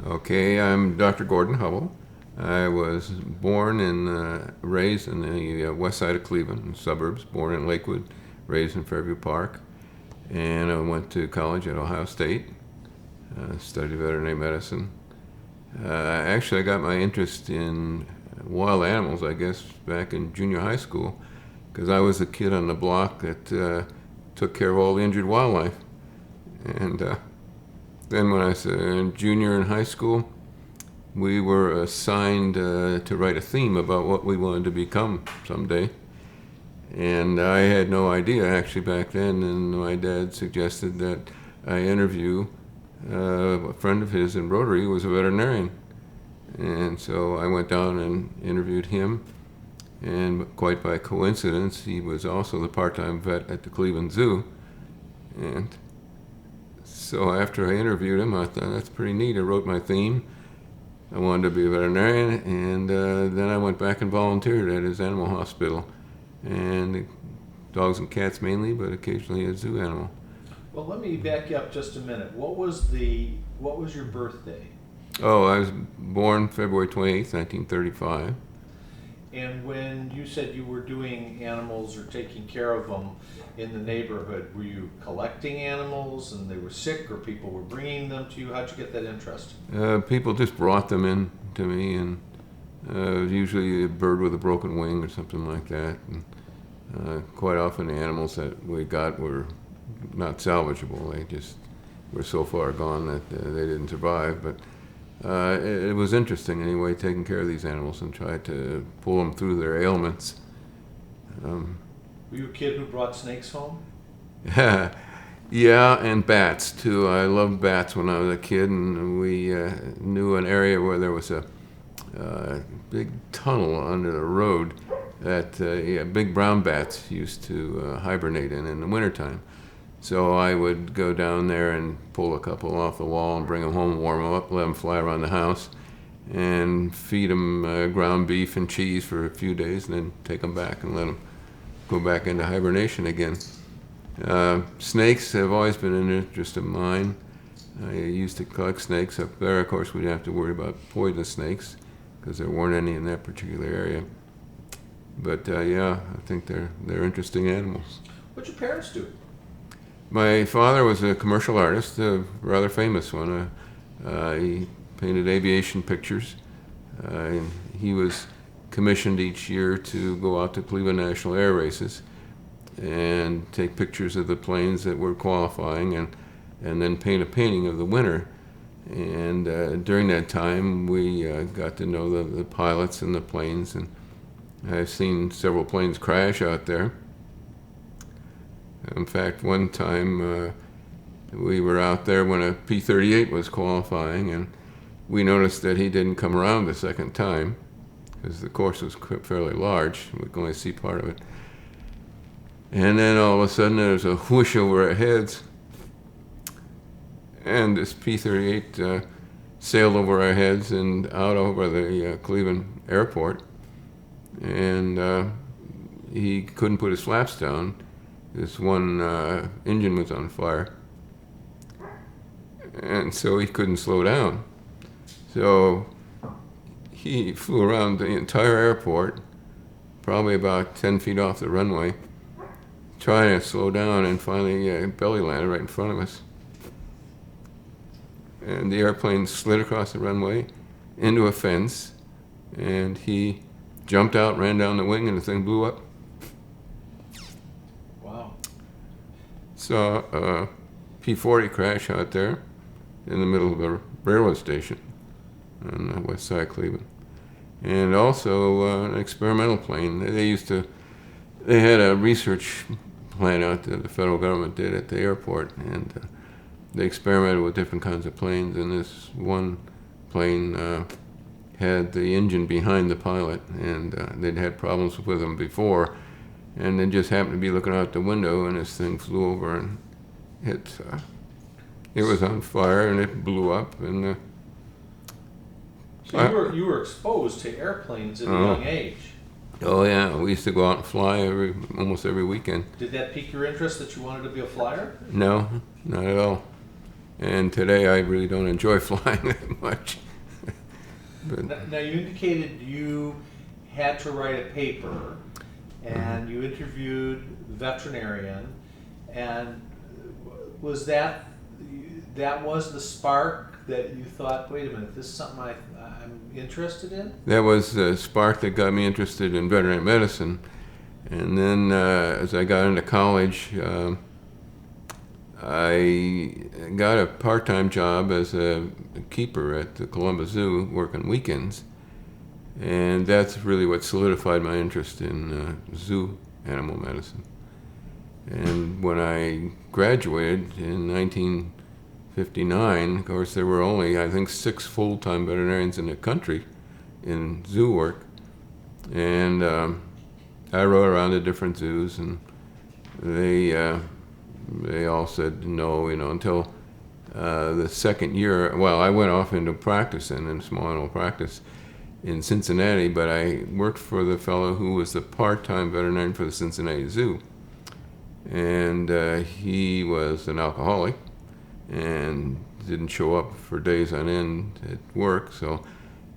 Okay, I'm Dr. Gordon Hubbell. I was born and raised in the west side of Cleveland, suburbs, born in Lakewood, raised in Fairview Park. And I went to college at Ohio State, studied veterinary medicine. Actually, I got my interest in wild animals, I guess, back in junior high school, because I was the kid on the block that took care of all the injured wildlife. And then when I was a junior in high school, we were assigned to write a theme about what we wanted to become someday. And I had no idea actually back then, and my dad suggested that I interview a friend of his in Rotary who was a veterinarian. And so I went down and interviewed him, and quite by coincidence, he was also the part-time vet at the Cleveland Zoo. And so after I interviewed him, I thought, that's pretty neat. I wrote my theme. I wanted to be a veterinarian, and then I went back and volunteered at his animal hospital, and dogs and cats mainly, but occasionally a zoo animal. Well, let me back you up just a minute. What was your birthday? Oh, I was born February 28th, 1935. And when you said you were doing animals or taking care of them in the neighborhood, were you collecting animals and they were sick, or people were bringing them to you? How'd you get that interest? People just brought them in to me, and usually a bird with a broken wing or something like that. And quite often the animals that we got were not salvageable. They just were so far gone that they didn't survive. But it was interesting anyway, taking care of these animals and try to pull them through their ailments. Were you a kid who brought snakes home? Yeah, and bats too. I loved bats when I was a kid, and we knew an area where there was a big tunnel under the road that big brown bats used to hibernate in the wintertime. So I would go down there and pull a couple off the wall and bring them home, warm them up, let them fly around the house, and feed them ground beef and cheese for a few days, and then take them back and let them go back into hibernation again. Snakes have always been an interest of mine. I used to collect snakes up there. Of course, we didn't have to worry about poisonous snakes because there weren't any in that particular area. But yeah, I think they're interesting animals. What'd your parents do? My father was a commercial artist, a rather famous one. He painted aviation pictures. And he was commissioned each year to go out to Cleveland National Air Races and take pictures of the planes that were qualifying, and then paint a painting of the winner. And during that time, we got to know the pilots and the planes, and I've seen several planes crash out there. In fact, one time we were out there when a P-38 was qualifying, and we noticed that he didn't come around the second time because the course was fairly large. We could only see part of it. And then all of a sudden there was a whoosh over our heads, and this P-38 sailed over our heads and out over the Cleveland airport, and he couldn't put his flaps down. This one engine was on fire, and so he couldn't slow down. So he flew around the entire airport, probably about 10 feet off the runway, trying to slow down, and finally belly landed right in front of us. And the airplane slid across the runway into a fence, and he jumped out, ran down the wing, and the thing blew up. Wow. Saw a P-40 crash out there in the middle of a railroad station on the west side of Cleveland. And also an experimental plane. They had a research plan out that the federal government did at the airport, and they experimented with different kinds of planes, and this one plane had the engine behind the pilot, and they'd had problems with them before, and they just happened to be looking out the window, and this thing flew over and it was on fire, and it blew up. And so you were exposed to airplanes at a young age. Oh yeah, we used to go out and fly almost every weekend. Did that pique your interest that you wanted to be a flyer? No, not at all. And today I really don't enjoy flying that much. Now, you indicated you had to write a paper, and you interviewed the veterinarian, and was that was the spark that you thought, wait a minute, this is something I'm interested in? That was the spark that got me interested in veterinary medicine. And then as I got into college, I got a part-time job as a keeper at the Columbus Zoo, working weekends. And that's really what solidified my interest in zoo animal medicine. And when I graduated in 1959, of course, there were only, I think, 6 full-time veterinarians in the country in zoo work. And I rode around to different zoos, and they all said no, until the second year. Well, I went off into practice in small animal practice in Cincinnati, but I worked for the fellow who was the part-time veterinarian for the Cincinnati Zoo. And he was an alcoholic and didn't show up for days on end at work. So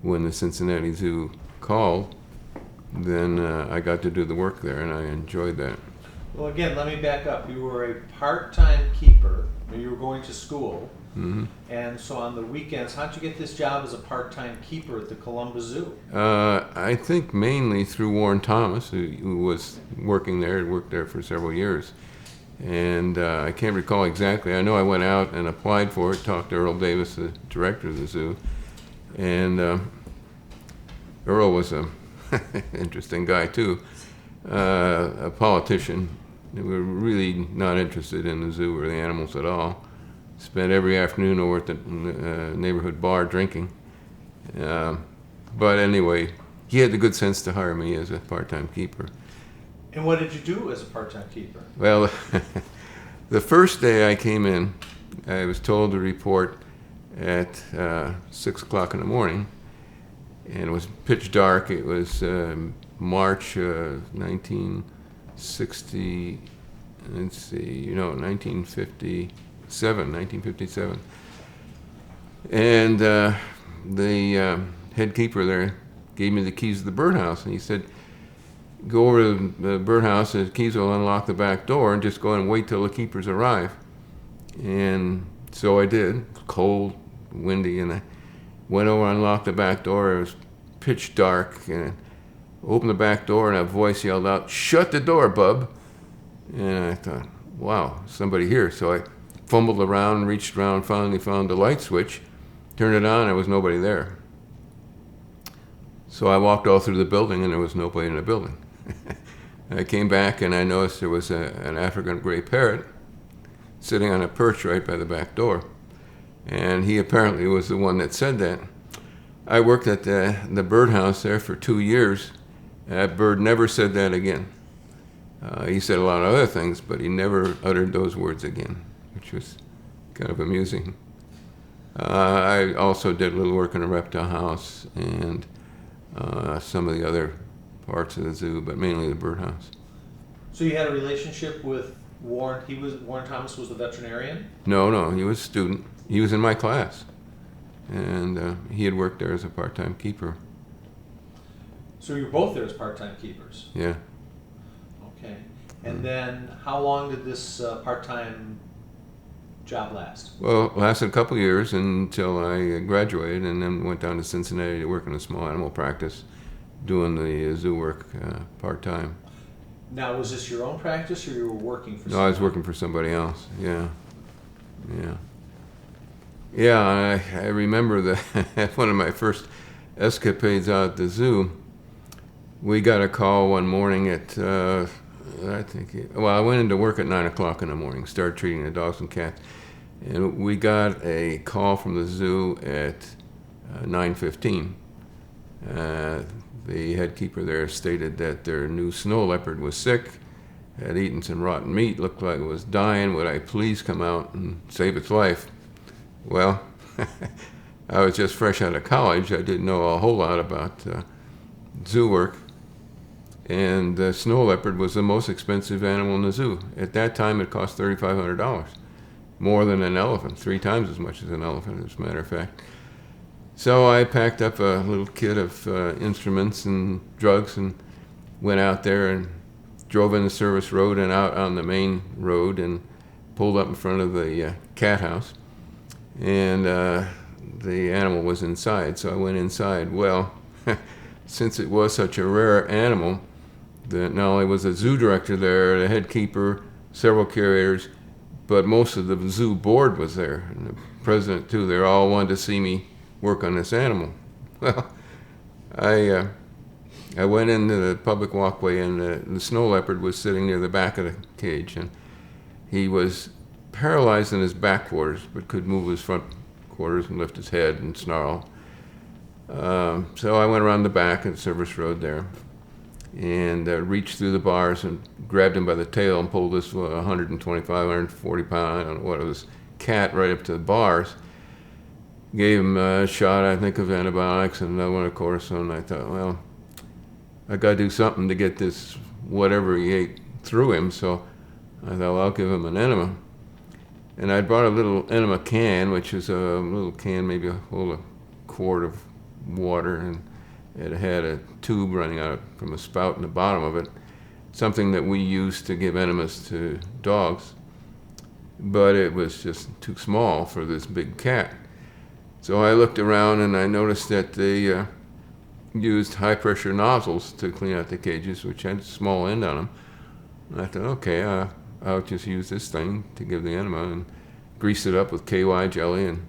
when the Cincinnati Zoo called, then I got to do the work there, and I enjoyed that. Well, again, let me back up. You were a part-time keeper, and you were going to school. Mm-hmm. And so on the weekends, how'd you get this job as a part-time keeper at the Columbus Zoo? I think mainly through Warren Thomas, who was working there, had worked there for several years. And I can't recall exactly. I know I went out and applied for it, talked to Earl Davis, the director of the zoo. And Earl was an interesting guy, too, a politician. They were really not interested in the zoo or the animals at all. Spent every afternoon over at the neighborhood bar drinking. But anyway, he had the good sense to hire me as a part-time keeper. And what did you do as a part-time keeper? Well, the first day I came in, I was told to report at 6 o'clock in the morning, and it was pitch dark. It was March 1960, let's see, 1957. And the head keeper there gave me the keys to the birdhouse, and he said, go over to the birdhouse, the keys will unlock the back door, and just go and wait till the keepers arrive. And so I did. It was cold, windy, and I went over and unlocked the back door. It was pitch dark, and I opened the back door, and a voice yelled out, "Shut the door, bub." And I thought, wow, somebody here. So I fumbled around, reached around, finally found the light switch, turned it on, and there was nobody there. So I walked all through the building, and there was nobody in the building. I came back, and I noticed there was an African gray parrot sitting on a perch right by the back door. And he apparently was the one that said that. I worked at the birdhouse there for 2 years. That bird never said that again. He said a lot of other things, but he never uttered those words again, which was kind of amusing. I also did a little work in a reptile house and some of the other parts of the zoo, but mainly the birdhouse. So you had a relationship with Warren? Warren Thomas was the veterinarian? No, he was a student. He was in my class, and he had worked there as a part-time keeper. So you were both there as part-time keepers? Yeah. Okay. And then how long did this part-time job last? Well, it lasted a couple of years until I graduated, and then went down to Cincinnati to work in a small animal practice, doing the zoo work part-time. Now, was this your own practice, or you were working for No, someone? I was working for somebody else. Yeah. I remember that one of my first escapades out at the zoo. We got a call one morning at I went into work at 9 o'clock in the morning, started treating the dogs and cats, and we got a call from the zoo at 9:15. The head keeper there stated that their new snow leopard was sick, had eaten some rotten meat, looked like it was dying. Would I please come out and save its life? Well, I was just fresh out of college. I didn't know a whole lot about zoo work. And the snow leopard was the most expensive animal in the zoo. At that time, it cost $3,500. more than an elephant, 3 times as much as an elephant, as a matter of fact. So I packed up a little kit of instruments and drugs and went out there and drove in the service road and out on the main road and pulled up in front of the cat house. And the animal was inside, so I went inside. Well, since it was such a rare animal, that not only was the zoo director there, the head keeper, several curators, but most of the zoo board was there, and the president too. They all wanted to see me work on this animal. Well, I went into the public walkway, and the snow leopard was sitting near the back of the cage, and he was paralyzed in his back quarters, but could move his front quarters and lift his head and snarl. So I went around the back of the service road there, and reached through the bars and grabbed him by the tail and pulled this 125, 140 pound, I don't know what it was, cat right up to the bars. Gave him a shot, I think, of antibiotics and another one of cortisone. And I thought, well, I got to do something to get this whatever he ate through him. So I thought, well, I'll give him an enema. And I brought a little enema can, which is a little can, maybe hold a quart of water, and it had a tube running out from a spout in the bottom of it, something that we use to give enemas to dogs. But it was just too small for this big cat. So I looked around and I noticed that they used high-pressure nozzles to clean out the cages, which had a small end on them. And I thought, okay, I'll just use this thing to give the enema, and greased it up with KY jelly and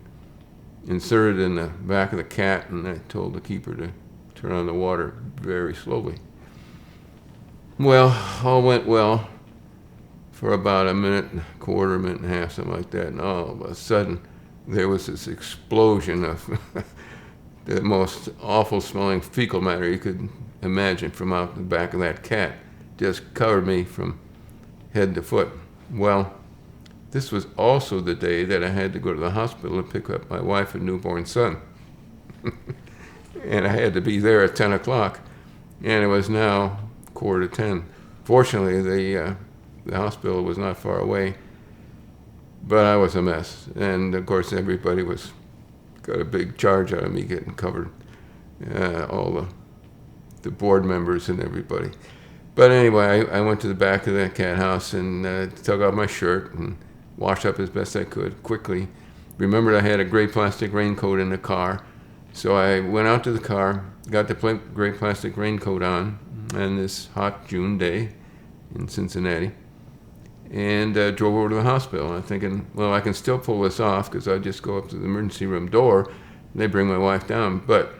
inserted it in the back of the cat, and I told the keeper to turn on the water very slowly. Well, all went well for about a minute and a quarter, minute and a half, something like that, and all of a sudden there was this explosion of the most awful smelling fecal matter you could imagine from out the back of that cat. Just covered me from head to foot. Well, this was also the day that I had to go to the hospital to pick up my wife and newborn son. And I had to be there at 10 o'clock, and it was now 9:45. Fortunately, the hospital was not far away, but I was a mess. And of course, everybody got a big charge out of me getting covered, all the board members and everybody. But anyway, I went to the back of that cat house and took off my shirt and washed up as best I could quickly. Remembered I had a gray plastic raincoat in the car, so I went out to the car, got the gray plastic raincoat on on this hot June day in Cincinnati, and drove over to the hospital. I'm thinking, well, I can still pull this off because I just go up to the emergency room door and they bring my wife down. But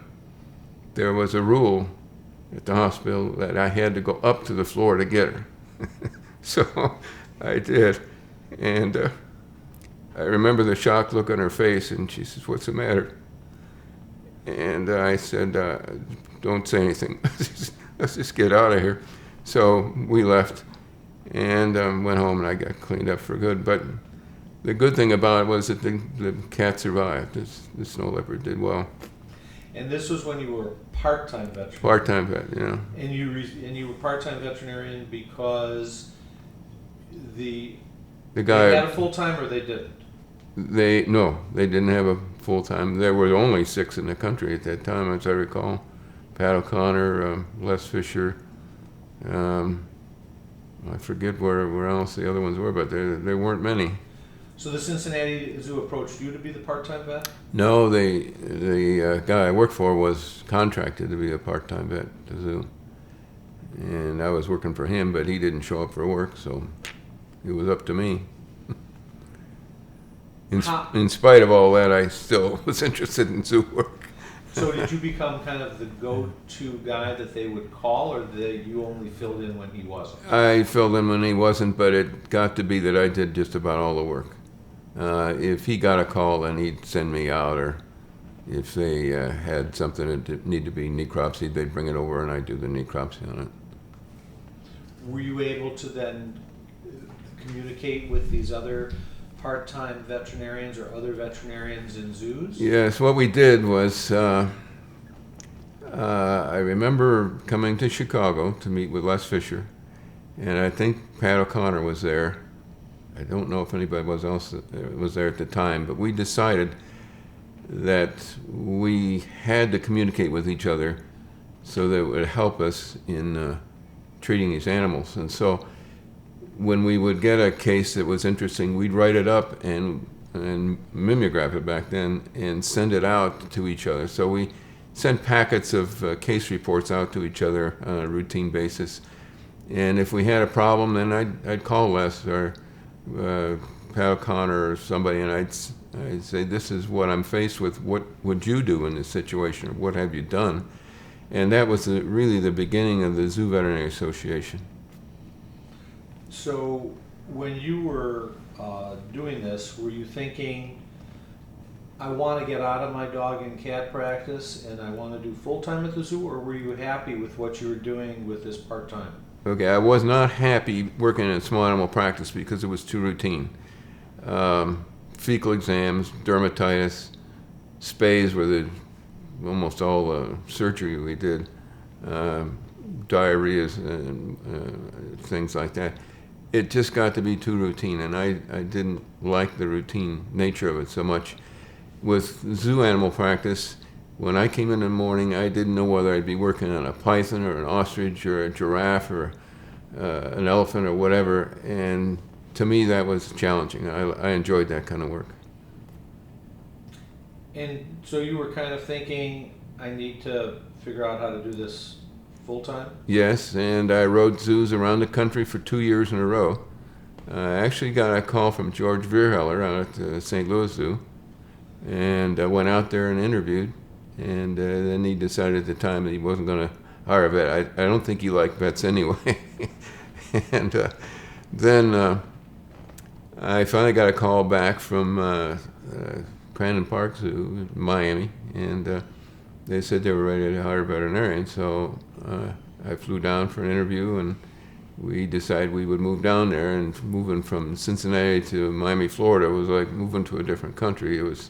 there was a rule at the hospital that I had to go up to the floor to get her. So I did. And I remember the shocked look on her face, and she says, "What's the matter?" And I said, "Don't say anything. Let's just get out of here." So we left and went home, and I got cleaned up for good. But the good thing about it was that the cat survived. The snow leopard did well. And this was when you were part-time veterinarian. Part-time vet, yeah. And you were part-time veterinarian because the they guy had a full-time, or they didn't? They didn't have a full-time. There were only 6 in the country at that time, as I recall. Pat O'Connor, Les Fisher. I forget where else the other ones were, but there weren't many. So the Cincinnati Zoo approached you to be the part-time vet? No, the guy I worked for was contracted to be a part-time vet at the zoo. And I was working for him, but he didn't show up for work, so it was up to me. In spite of all that, I still was interested in zoo work. So did you become kind of the go-to guy that they would call, or that you only filled in when he wasn't? I filled in when he wasn't, but it got to be that I did just about all the work. If he got a call, then he'd send me out, or if they had something that needed to be necropsied, they'd bring it over and I'd do the necropsy on it. Were you able to then communicate with these other part-time veterinarians or other veterinarians in zoos? Yes, what we did was, I remember coming to Chicago to meet with Les Fisher, and I think Pat O'Connor was there. I don't know if anybody else was there at the time, but we decided that we had to communicate with each other so that it would help us in treating these animals. And so when we would get a case that was interesting, we'd write it up and mimeograph it back then and send it out to each other. So we sent packets of case reports out to each other on a routine basis. And if we had a problem, then I'd call Les or Pat O'Connor or somebody, and I'd say, this is what I'm faced with. What would you do in this situation? Or what have you done? And that was really the beginning of the Zoo Veterinary Association. So when you were doing this, were you thinking, I want to get out of my dog and cat practice and I want to do full-time at the zoo, or were you happy with what you were doing with this part-time? Okay, I was not happy working in small animal practice because it was too routine. Fecal exams, dermatitis, spays were almost all the surgery we did, diarrheas and things like that. It just got to be too routine, and I didn't like the routine nature of it so much. With zoo animal practice, when I came in the morning, I didn't know whether I'd be working on a python or an ostrich or a giraffe or an elephant or whatever, and to me that was challenging. I enjoyed that kind of work. And so you were kind of thinking, I need to figure out how to do this full-time? Yes, and I rode zoos around the country for 2 years in a row. I actually got a call from George Verheller out at the St. Louis Zoo, and I went out there and interviewed, and then he decided at the time that he wasn't going to hire a vet. I don't think he liked vets anyway. And then I finally got a call back from Crandon Park Zoo in Miami, and they said they were ready to hire a veterinarian. So I flew down for an interview, and we decided we would move down there. And moving from Cincinnati to Miami, Florida was like moving to a different country. It was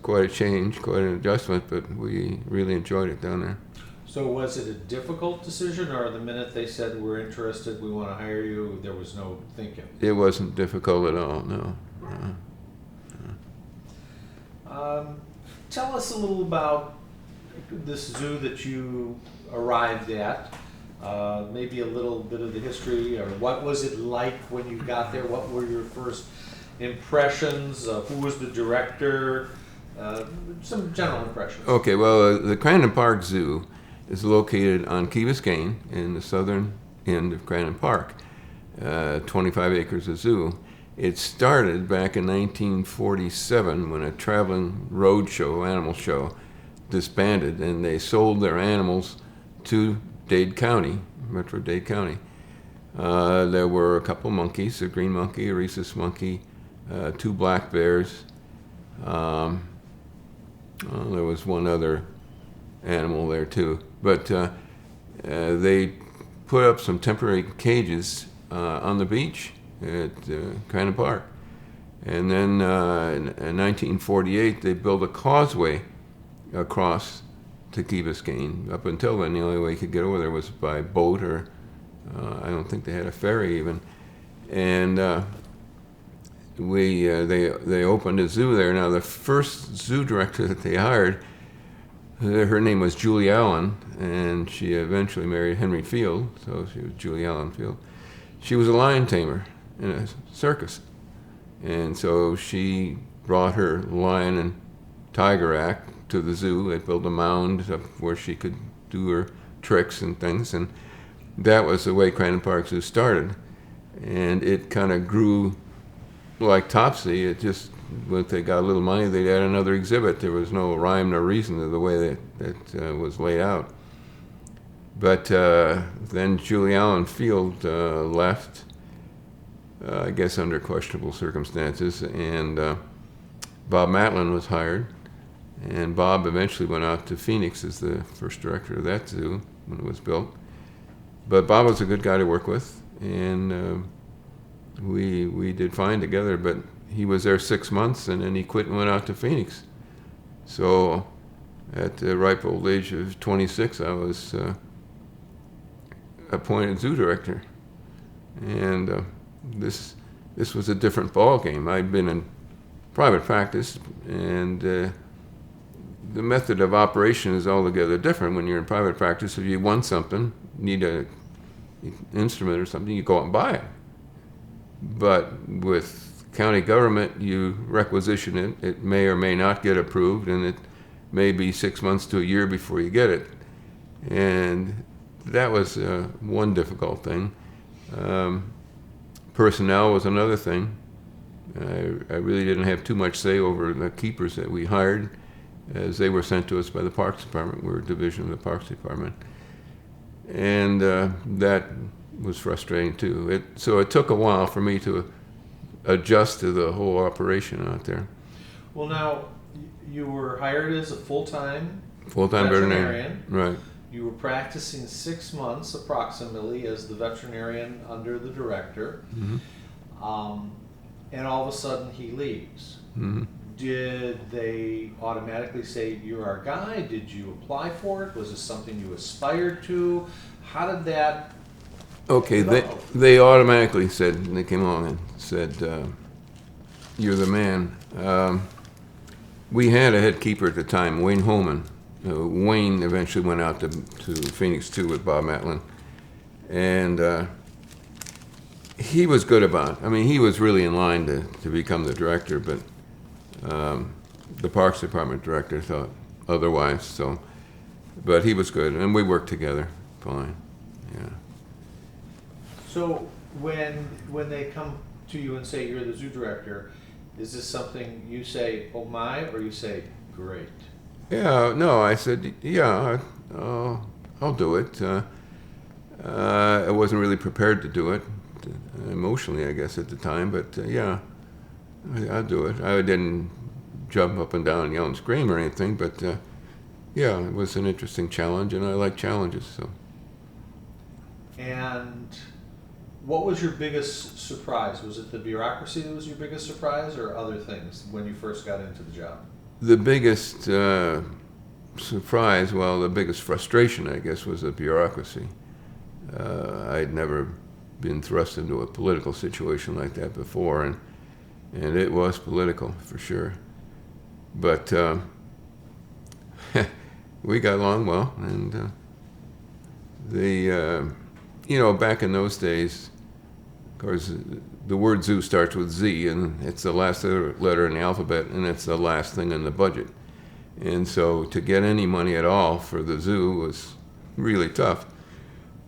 quite a change, quite an adjustment, but we really enjoyed it down there. So was it a difficult decision, or the minute they said, we're interested, we want to hire you, there was no thinking? It wasn't difficult at all, no. Tell us a little about this zoo that you arrived at, maybe a little bit of the history, or what was it like when you got there? What were your first impressions? Who was the director? Some general impressions. Okay, well, the Crandon Park Zoo is located on Key Biscayne in the southern end of Crandon Park, 25 acres of zoo. It started back in 1947 when a traveling road show, animal show, disbanded, and they sold their animals to Dade County, Metro Dade County. There were a couple monkeys, a green monkey, a rhesus monkey, 2 black bears. There was one other animal there too. But they put up some temporary cages on the beach at Crandon Park. And then in 1948, they built a causeway across to Key Biscayne. Up until then, the only way you could get over there was by boat, or I don't think they had a ferry even. And they opened a zoo there. Now, the first zoo director that they hired, her name was Julie Allen, and she eventually married Henry Field, so she was Julie Allen Field. She was a lion tamer in a circus, and so she brought her lion and tiger act to the zoo. They built a mound up where she could do her tricks and things, and that was the way Crandon Park Zoo started. And it kind of grew like Topsy. It just, when they got a little money, they'd add another exhibit. There was no rhyme nor reason to the way that was laid out. But then Julie Allen Field left, I guess under questionable circumstances, and Bob Matlin was hired. And Bob eventually went out to Phoenix as the first director of that zoo when it was built. But Bob was a good guy to work with, and we did fine together, but he was there 6 months, and then he quit and went out to Phoenix. So at the ripe old age of 26, I was appointed zoo director. And this this was a different ball game. I'd been in private practice, and the method of operation is altogether different. When you're in private practice, if you want something, need a instrument or something, you go out and buy it. But with county government, you requisition it. It may or may not get approved, and it may be 6 months to a year before you get it. And that was one difficult thing. Personnel was another thing. I really didn't have too much say over the keepers that we hired, as they were sent to us by the Parks Department. We were a division of the Parks Department. And that was frustrating too. So it took a while for me to adjust to the whole operation out there. Well, now, you were hired as a full-time Veterinarian. Right. You were practicing 6 months approximately as the veterinarian under the director. Mm-hmm. And all of a sudden he leaves. Mm-hmm. Did they automatically say, you're our guy? Did you apply for it? Was this something you aspired to? How did that Okay, develop? they automatically said, they came along and said, you're the man. We had a head keeper at the time, Wayne Holman. Wayne eventually went out to Phoenix 2 with Bob Matlin. And he was good about it. I mean, he was really in line to become the director, but the Parks Department director thought otherwise. So, but he was good, and we worked together fine. Yeah. So when they come to you and say you're the zoo director, is this something you say, oh my, or you say, great? Yeah, no, I said, yeah, I'll do it. I wasn't really prepared to do it, emotionally, I guess, at the time, but yeah, I'll do it. I didn't jump up and down and yell and scream or anything, but yeah, it was an interesting challenge, and I like challenges. So. And what was your biggest surprise? Was it the bureaucracy that was your biggest surprise, or other things when you first got into the job? The biggest surprise, well, the biggest frustration, I guess, was the bureaucracy. I'd never been thrust into a political situation like that before, and it was political for sure. But we got along well, and back in those days, of course, the word zoo starts with Z, and it's the last letter in the alphabet, and it's the last thing in the budget. And so to get any money at all for the zoo was really tough.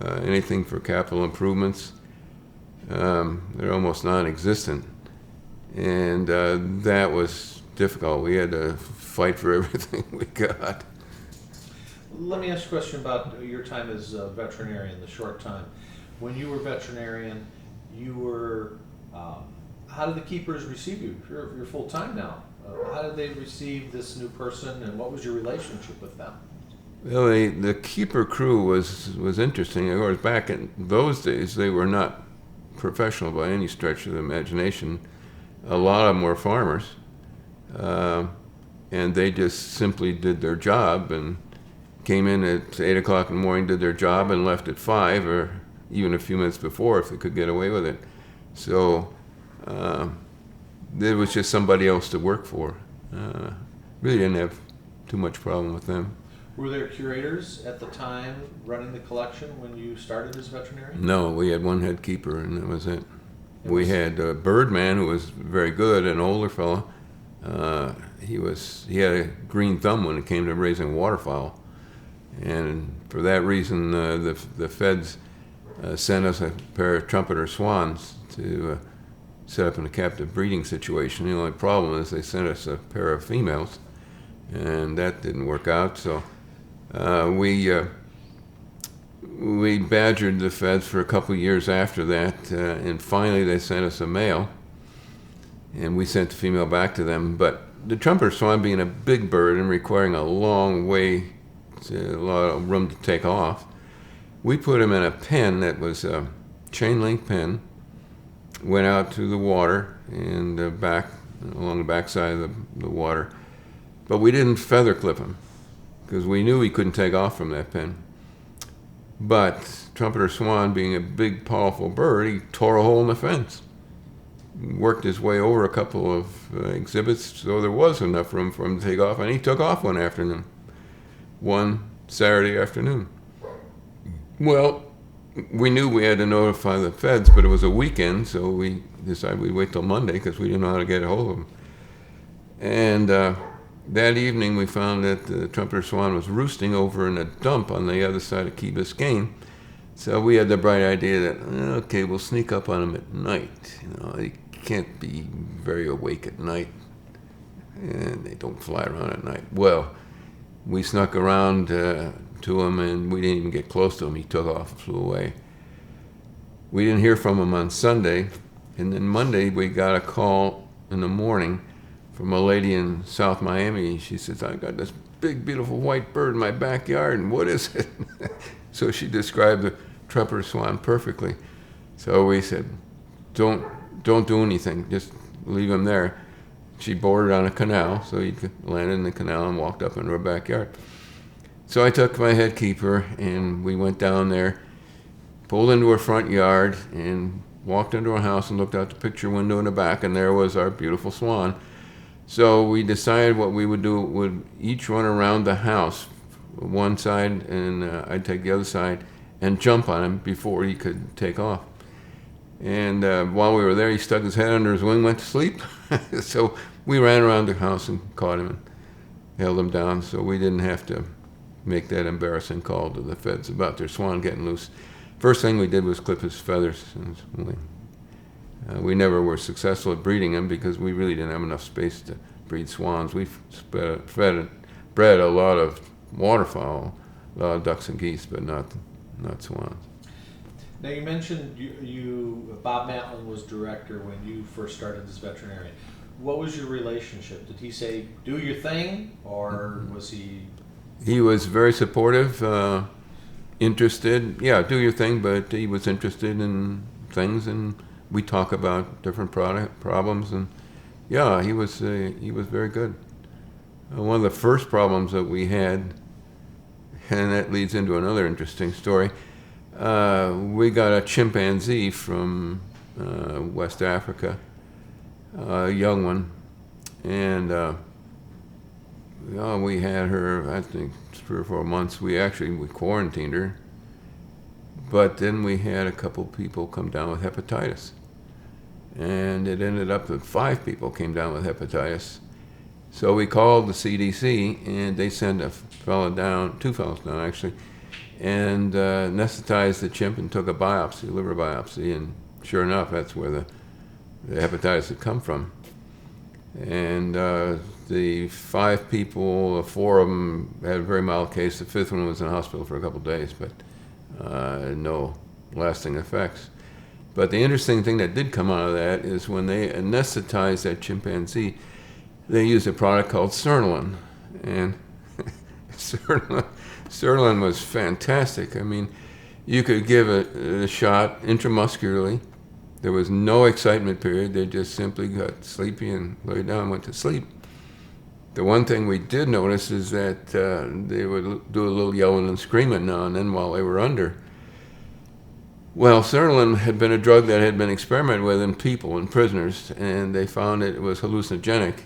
Anything for capital improvements, they're almost non-existent. And that was difficult. We had to fight for everything we got. Let me ask you a question about your time as a veterinarian, the short time. When you were veterinarian, you were, how did the keepers receive you? You're full-time now. How did they receive this new person, and what was your relationship with them? Well, the keeper crew was interesting. Of course, back in those days, they were not professional by any stretch of the imagination. A lot of them were farmers, and they just simply did their job and came in at 8 o'clock in the morning, did their job, and left at 5 or even a few minutes before if they could get away with it. So there was just somebody else to work for. Really didn't have too much problem with them. Were there curators at the time running the collection when you started as a veterinarian? No, we had one head keeper, and that was it. We had a Birdman who was very good, an older fellow. He had a green thumb when it came to raising waterfowl, and for that reason, the feds sent us a pair of trumpeter swans to set up in a captive breeding situation. The only problem is they sent us a pair of females, and that didn't work out. So we badgered the feds for a couple of years after that, and finally they sent us a male, and we sent the female back to them. But the trumpeter swan, being a big bird and requiring a long way, a lot of room to take off, we put him in a pen that was a chain link pen, went out to the water and along the backside of the water. But we didn't feather clip him because we knew he couldn't take off from that pen. But trumpeter swan, being a big, powerful bird, he tore a hole in the fence. worked his way over a couple of exhibits, so there was enough room for him to take off, and he took off one Saturday afternoon. Well, we knew we had to notify the feds, but it was a weekend, so we decided we'd wait till Monday because we didn't know how to get a hold of him. And that evening we found that the trumpeter swan was roosting over in a dump on the other side of Key Biscayne. So we had the bright idea that, okay, we'll sneak up on him at night. He can't be very awake at night, and they don't fly around at night. Well, we snuck around to him, and we didn't even get close to him. He took off and flew away. We didn't hear from him on Sunday, and then Monday we got a call in the morning from a lady in South Miami. She says, I got this big, beautiful white bird in my backyard, and what is it? So she described the trumpeter swan perfectly. So we said, don't do anything, just leave him there. She boarded on a canal, so he landed in the canal and walked up into her backyard. So I took my head keeper, and we went down there, pulled into her front yard, and walked into her house and looked out the picture window in the back, and there was our beautiful swan. So we decided what we would do would each run around the house, one side, and I'd take the other side, and jump on him before he could take off. And while we were there, he stuck his head under his wing, went to sleep. So we ran around the house and caught him and held him down, so we didn't have to make that embarrassing call to the feds about their swan getting loose. First thing we did was clip his feathers. We never were successful at breeding him because we really didn't have enough space to breed swans. We've bred a lot of waterfowl, a lot of ducks and geese, but not swans. Now you mentioned you Bob Matlin was director when you first started as veterinarian. What was your relationship? Did he say, do your thing, or was he? He was very supportive, interested. Yeah, do your thing, but he was interested in things, and we talk about different problems, and yeah, he was very good. One of the first problems that we had, and that leads into another interesting story. We got a chimpanzee from West Africa, a young one, and we had her, I think, 3 or 4 months. We quarantined her, but then we had a couple people come down with hepatitis, and it ended up that 5 people came down with hepatitis. So we called the CDC, and they sent a fellow down, 2 fellows down actually, and anesthetized the chimp and took a biopsy, liver biopsy, and sure enough, that's where the hepatitis had come from. And the 5 people, 4 of them had a very mild case. The 5th one was in the hospital for a couple of days, but no lasting effects. But the interesting thing that did come out of that is when they anesthetized that chimpanzee, they used a product called Sernaline, and Sernaline was fantastic. I mean, you could give it a shot intramuscularly. There was no excitement period. They just simply got sleepy and lay down and went to sleep. The one thing we did notice is that they would do a little yelling and screaming now and then while they were under. Well, Sernaline had been a drug that had been experimented with in people, in prisoners, and they found it was hallucinogenic.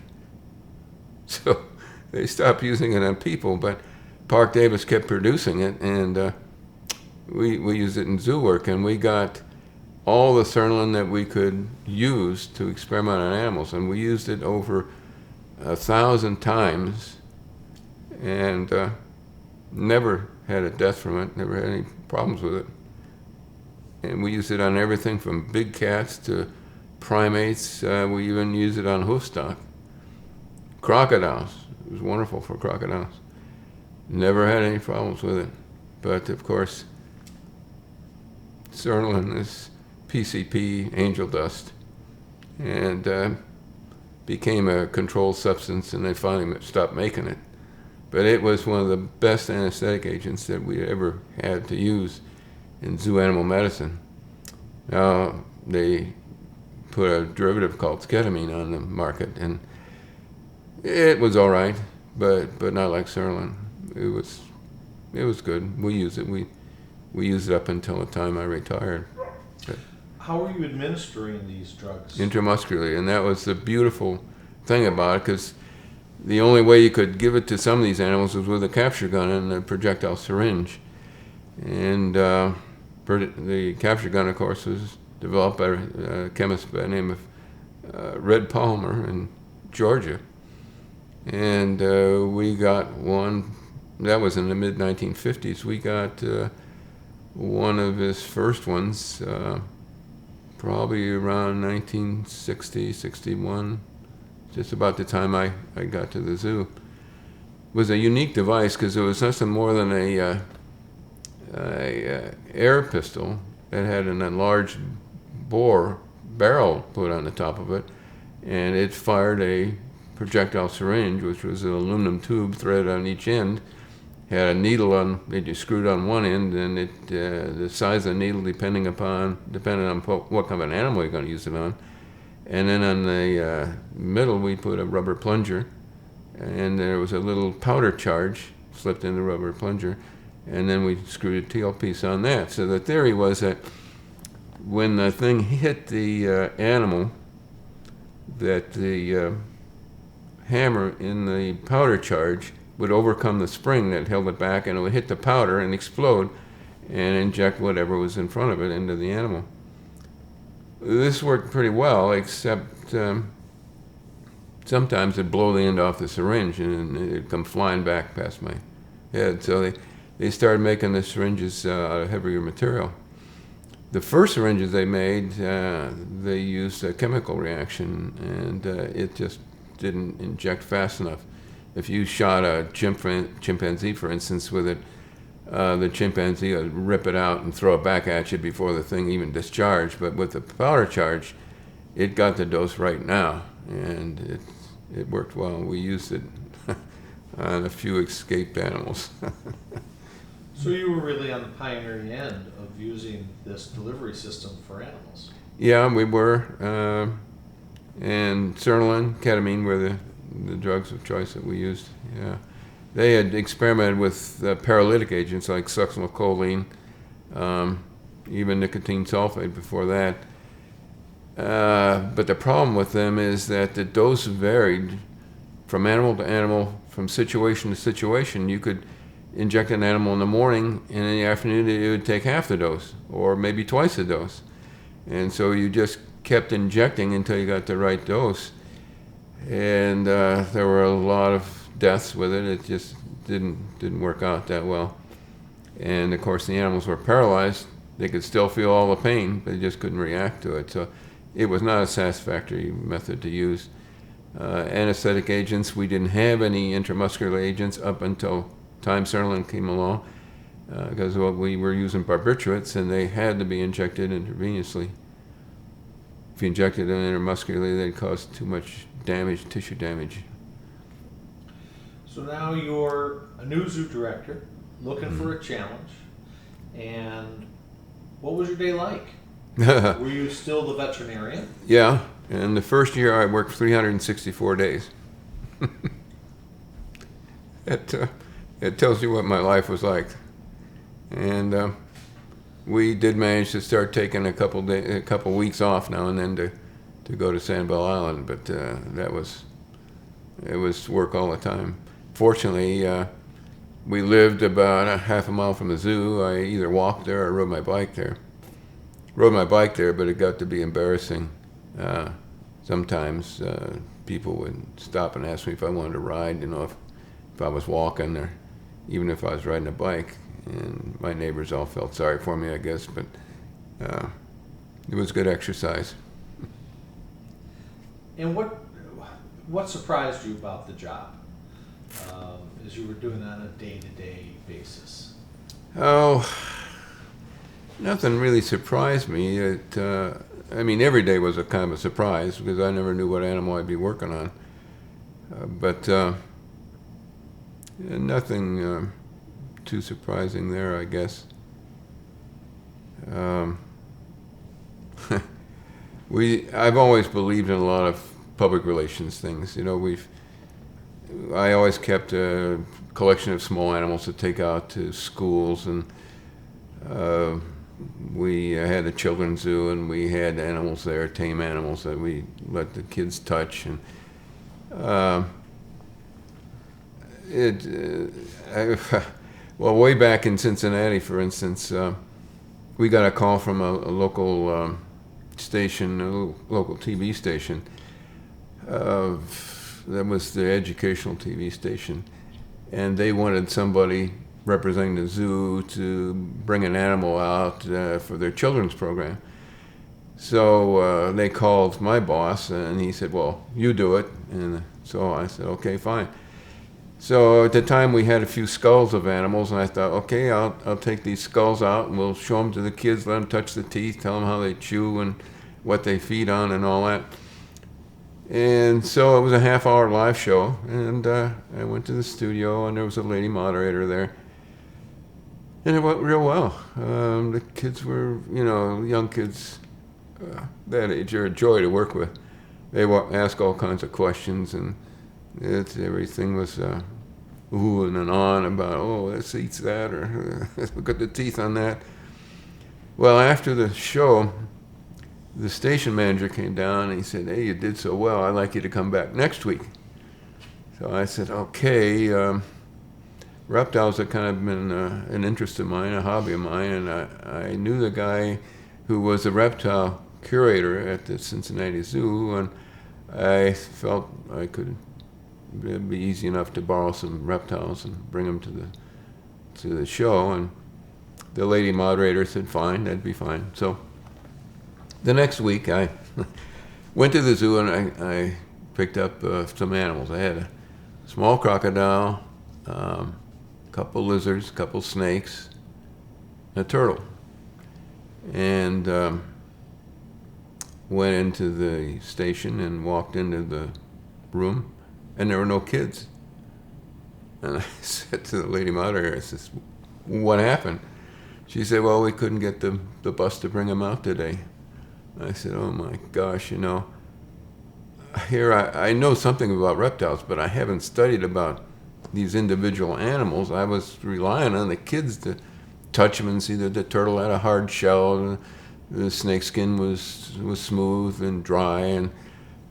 So they stopped using it on people, but Park Davis kept producing it, and we used it in zoo work, and we got all the Sernaline that we could use to experiment on animals, and we used it over 1,000 times, and never had a death from it, never had any problems with it. And we used it on everything from big cats to primates. We even used it on hoofstock. Crocodiles. It was wonderful for crocodiles. Never had any problems with it. But of course, Sernaline is PCP, angel dust, and became a controlled substance, and they finally stopped making it. But it was one of the best anesthetic agents that we ever had to use in zoo animal medicine. Now, they put a derivative called ketamine on the market, and it was all right, but not like Sernaline. It was good. We used it. We used it up until the time I retired. But How are you administering these drugs? Intramuscularly, and that was the beautiful thing about it, because the only way you could give it to some of these animals was with a capture gun and a projectile syringe. And the capture gun, of course, was developed by a chemist by the name of Red Palmer in Georgia. And we got one, that was in the mid-1950s. We got one of his first ones probably around 1960, 61, just about the time I got to the zoo. It was a unique device because it was nothing more than a air pistol that had an enlarged bore barrel put on the top of it, and it fired a projectile syringe, which was an aluminum tube threaded on each end, had a needle on that you screwed on one end, and it the size of the needle depended on what kind of an animal you're going to use it on. And then on the middle we put a rubber plunger, and there was a little powder charge slipped in the rubber plunger, and then we screwed a tail piece on that. So the theory was that when the thing hit the animal, that the hammer in the powder charge would overcome the spring that held it back, and it would hit the powder and explode and inject whatever was in front of it into the animal. This worked pretty well, except sometimes it'd blow the end off the syringe and it'd come flying back past my head. So they started making the syringes out of heavier material. The first syringes they made, they used a chemical reaction, and it just didn't inject fast enough. If you shot a chimpanzee, for instance, with it, the chimpanzee would rip it out and throw it back at you before the thing even discharged. But with the powder charge, it got the dose right now, and it worked well. We used it on a few escaped animals. So you were really on the pioneering end of using this delivery system for animals. Yeah, we were. And sertraline, ketamine were the drugs of choice that we used. Yeah, they had experimented with paralytic agents like succinylcholine, even nicotine sulfate before that. But the problem with them is that the dose varied from animal to animal, from situation to situation. You could inject an animal in the morning, and in the afternoon it would take half the dose, or maybe twice the dose. And so you just kept injecting until you got the right dose. And there were a lot of deaths with it. It just didn't work out that well. And of course the animals were paralyzed. They could still feel all the pain, but they just couldn't react to it. So it was not a satisfactory method to use. Anesthetic agents, we didn't have any intramuscular agents up until time sertraline came along, because we were using barbiturates, and they had to be injected intravenously. If you injected them intramuscularly, they'd cause too much damage, tissue damage. So now you're a new zoo director, looking for a challenge. And what was your day like? Were you still the veterinarian? Yeah, and the first year I worked 364 days. It tells you what my life was like. And we did manage to start taking a couple weeks off now and then to go to Sanibel Island, but it was work all the time. Fortunately, we lived about a half a mile from the zoo. I either walked there or rode my bike there. But it got to be embarrassing. Sometimes people would stop and ask me if I wanted to ride, if I was walking or even if I was riding a bike. And my neighbors all felt sorry for me, I guess, but it was good exercise. And what surprised you about the job as you were doing that on a day-to-day basis? Oh, nothing really surprised me. Every day was a kind of a surprise because I never knew what animal I'd be working on. But nothing too surprising there, I guess. I've always believed in a lot of public relations things. I always kept a collection of small animals to take out to schools and we had a children's zoo, and we had animals there, tame animals that we let the kids touch. And well, way back in Cincinnati, for instance, we got a call from a local station, a local TV station. That was the educational TV station, and they wanted somebody representing the zoo to bring an animal out for their children's program. So they called my boss, and he said, well, you do it. And so I said, okay, fine. So at the time we had a few skulls of animals, and I thought, okay, I'll take these skulls out and we'll show them to the kids, let them touch the teeth, tell them how they chew and what they feed on and all that. And so it was a half-hour live show, and I went to the studio, and there was a lady moderator there. And it went real well. The kids were, young kids that age are a joy to work with. They ask all kinds of questions, and everything was ooh and on about, oh, this eats that, or look at the teeth on that. Well, after the show, the station manager came down and he said, hey, you did so well, I'd like you to come back next week. So I said, okay. Reptiles have kind of been an interest of mine, a hobby of mine, and I knew the guy who was the reptile curator at the Cincinnati Zoo, and I felt I could be easy enough to borrow some reptiles and bring them to the show. And the lady moderator said, fine, that'd be fine. So the next week I went to the zoo, and I picked up some animals. I had a small crocodile, couple lizards, couple snakes, a turtle, and went into the station and walked into the room, and there were no kids. And I said to the lady moderator, I said, what happened? She said, well, we couldn't get the bus to bring them out today. I said, oh my gosh, here I know something about reptiles, but I haven't studied about these individual animals. I was relying on the kids to touch them and see that the turtle had a hard shell, and the snake skin was smooth and dry. And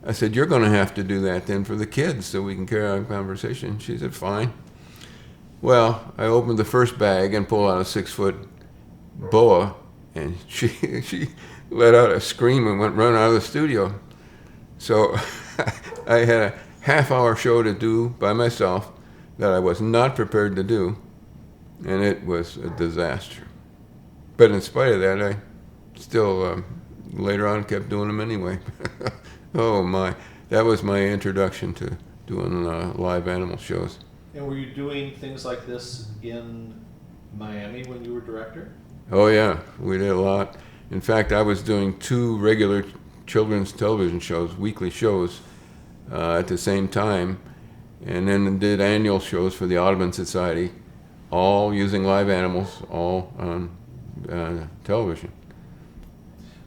I said, you're going to have to do that then for the kids so we can carry on a conversation. She said, fine. Well, I opened the first bag and pulled out a 6-foot boa, and she let out a scream and went running out of the studio. So I had a half-hour show to do by myself that I was not prepared to do, and it was a disaster. But in spite of that, I still later on kept doing them anyway. Oh my, that was my introduction to doing live animal shows. And were you doing things like this in Miami when you were director? Oh yeah, we did a lot. In fact, I was doing 2 regular children's television shows, weekly shows, at the same time, and then did annual shows for the Audubon Society, all using live animals, all on television.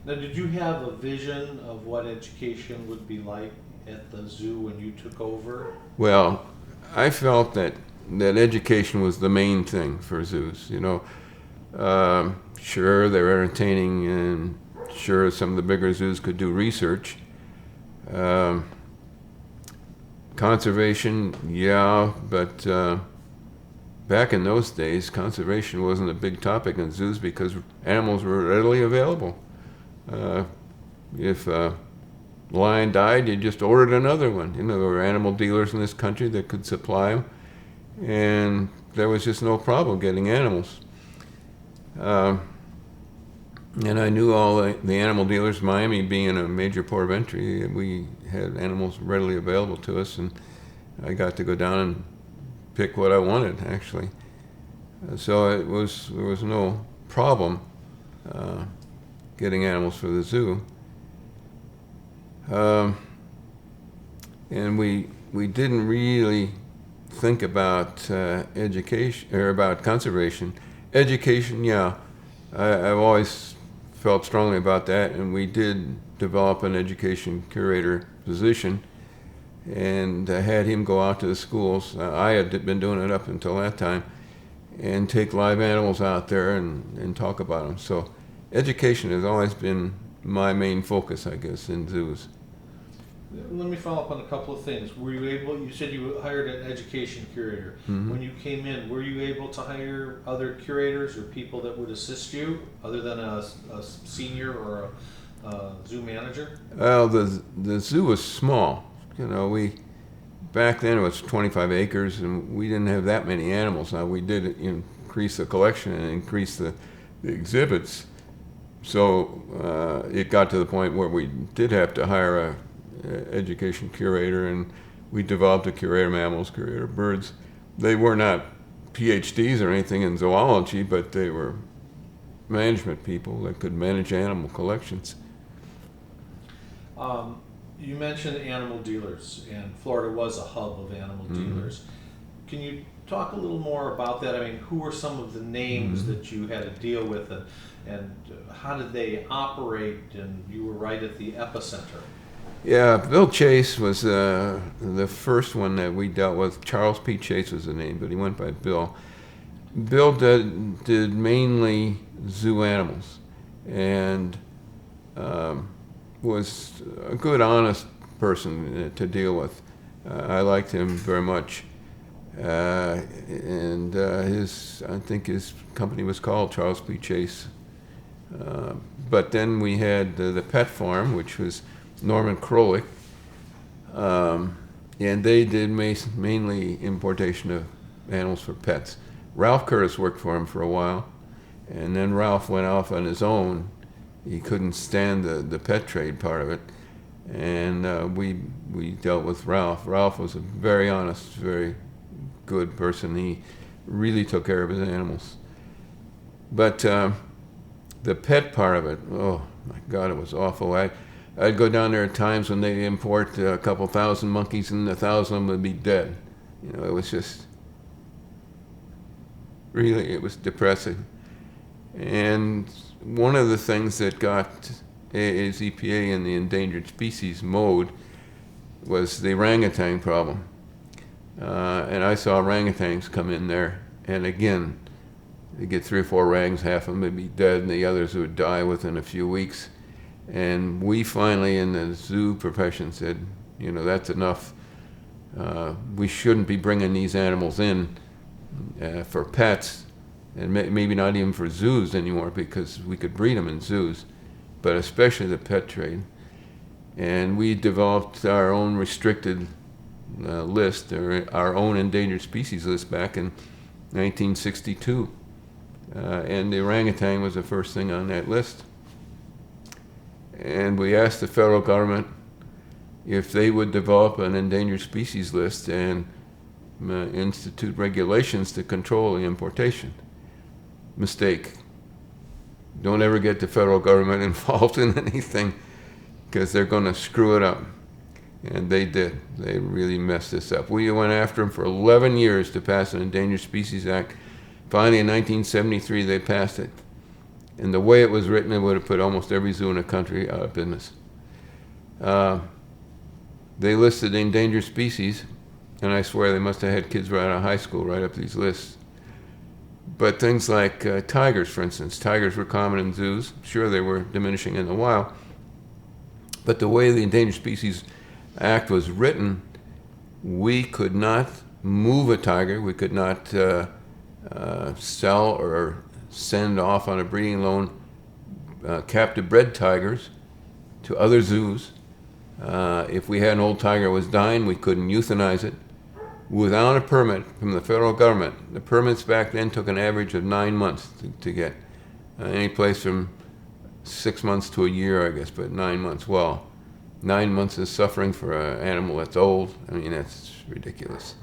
Now, did you have a vision of what education would be like at the zoo when you took over? Well, I felt that education was the main thing for zoos. Sure, they're entertaining, and sure, some of the bigger zoos could do research. Conservation, yeah, but back in those days, conservation wasn't a big topic in zoos because animals were readily available. If a lion died, you just ordered another one. There were animal dealers in this country that could supply them, and there was just no problem getting animals. And I knew all the animal dealers. Miami being a major port of entry, we had animals readily available to us, and I got to go down and pick what I wanted, actually. So there was no problem getting animals for the zoo. And we didn't really think about education or about conservation. Education, yeah, I've always felt strongly about that, and we did develop an education curator position, and I had him go out to the schools. I had been doing it up until that time, and take live animals out there and talk about them. So education has always been my main focus, I guess, in zoos. Let me follow up on a couple of things. Were you able, you said you hired an education curator. When you came in, were you able to hire other curators or people that would assist you other than a senior or a zoo manager? Well, the zoo was small. You know, back then it was 25 acres, and we didn't have that many animals. Now, we did increase the collection and increase the exhibits. So it got to the point where we did have to hire a education curator, and we developed a curator of mammals, curator of birds. They were not PhDs or anything in zoology, but they were management people that could manage animal collections. You mentioned animal dealers, and Florida was a hub of animal dealers. Can you talk a little more about that? I mean, who were some of the names that you had to deal with, and how did they operate? And you were right at the epicenter. Yeah, Bill Chase was the first one that we dealt with. Charles P. Chase was the name, but he went by Bill. Bill did mainly zoo animals, and was a good, honest person to deal with. I liked him very much. And I think his company was called Charles P. Chase. But then we had the Pet Farm, which was Norman Krolik, and they did mainly importation of animals for pets. Ralph Curtis worked for him for a while, and then Ralph went off on his own. He couldn't stand the pet trade part of it, and we dealt with Ralph. Ralph was a very honest, very good person. He really took care of his animals. But the pet part of it, oh my God, it was awful. I'd go down there at times when they'd import a couple thousand monkeys, and 1,000 of them would be dead. You know, it was just really, it was depressing. And one of the things that got AA's EPA in the endangered species mode was the orangutan problem. And I saw orangutans come in there, and again, you get 3 or 4 orangs, half of them would be dead, and the others would die within a few weeks. And we finally, in the zoo profession, said, you know, that's enough. We shouldn't be bringing these animals in for pets, and maybe not even for zoos anymore, because we could breed them in zoos, but especially the pet trade. And we developed our own restricted list, or our own endangered species list, back in 1962. And the orangutan was the first thing on that list. And we asked the federal government if they would develop an endangered species list and institute regulations to control the importation. Mistake. Don't ever get the federal government involved in anything, because they're going to screw it up. And they did. They really messed this up. We went after them for 11 years to pass an Endangered Species Act. Finally, in 1973, they passed it. And the way it was written, it would have put almost every zoo in the country out of business. They listed endangered species, and I swear they must have had kids right out of high school write up these lists. But things like tigers, for instance. Tigers were common in zoos. Sure, they were diminishing in the wild. But the way the Endangered Species Act was written, we could not move a tiger. We could not sell or send off on a breeding loan captive bred tigers to other zoos. If we had an old tiger that was dying, we couldn't euthanize it without a permit from the federal government. The permits back then took an average of 9 months to get. Any place from 6 months to a year, I guess, but 9 months. Well, 9 months of suffering for an animal that's old, I mean, that's ridiculous.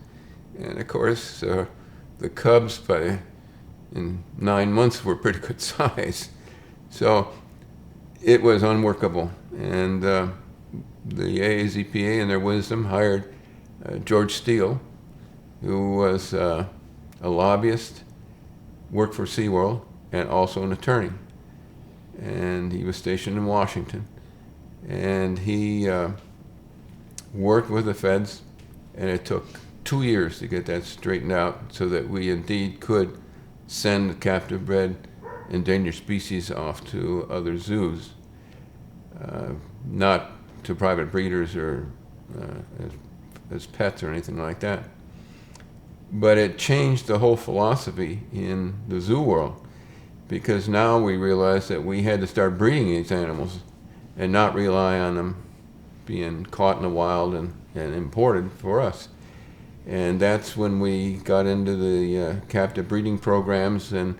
And of course, the cubs in 9 months were pretty good size. So it was unworkable. And the AAZPA, in their wisdom, hired George Steele, who was a lobbyist, worked for SeaWorld, and also an attorney. And he was stationed in Washington. And he worked with the feds, and it took 2 years to get that straightened out so that we indeed could send captive bred endangered species off to other zoos, not to private breeders or as pets or anything like that. But it changed the whole philosophy in the zoo world, because now we realized that we had to start breeding these animals and not rely on them being caught in the wild and imported for us. And that's when we got into the captive breeding programs, and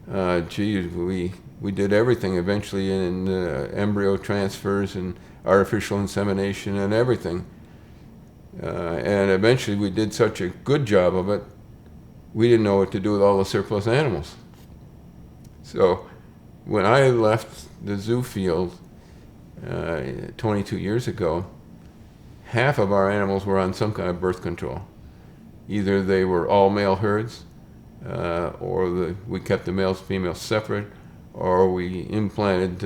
we did everything eventually in embryo transfers and artificial insemination and everything. And eventually we did such a good job of it, we didn't know what to do with all the surplus animals. So when I left the zoo field 22 years ago, half of our animals were on some kind of birth control. Either they were all male herds, or we kept the males and females separate, or we implanted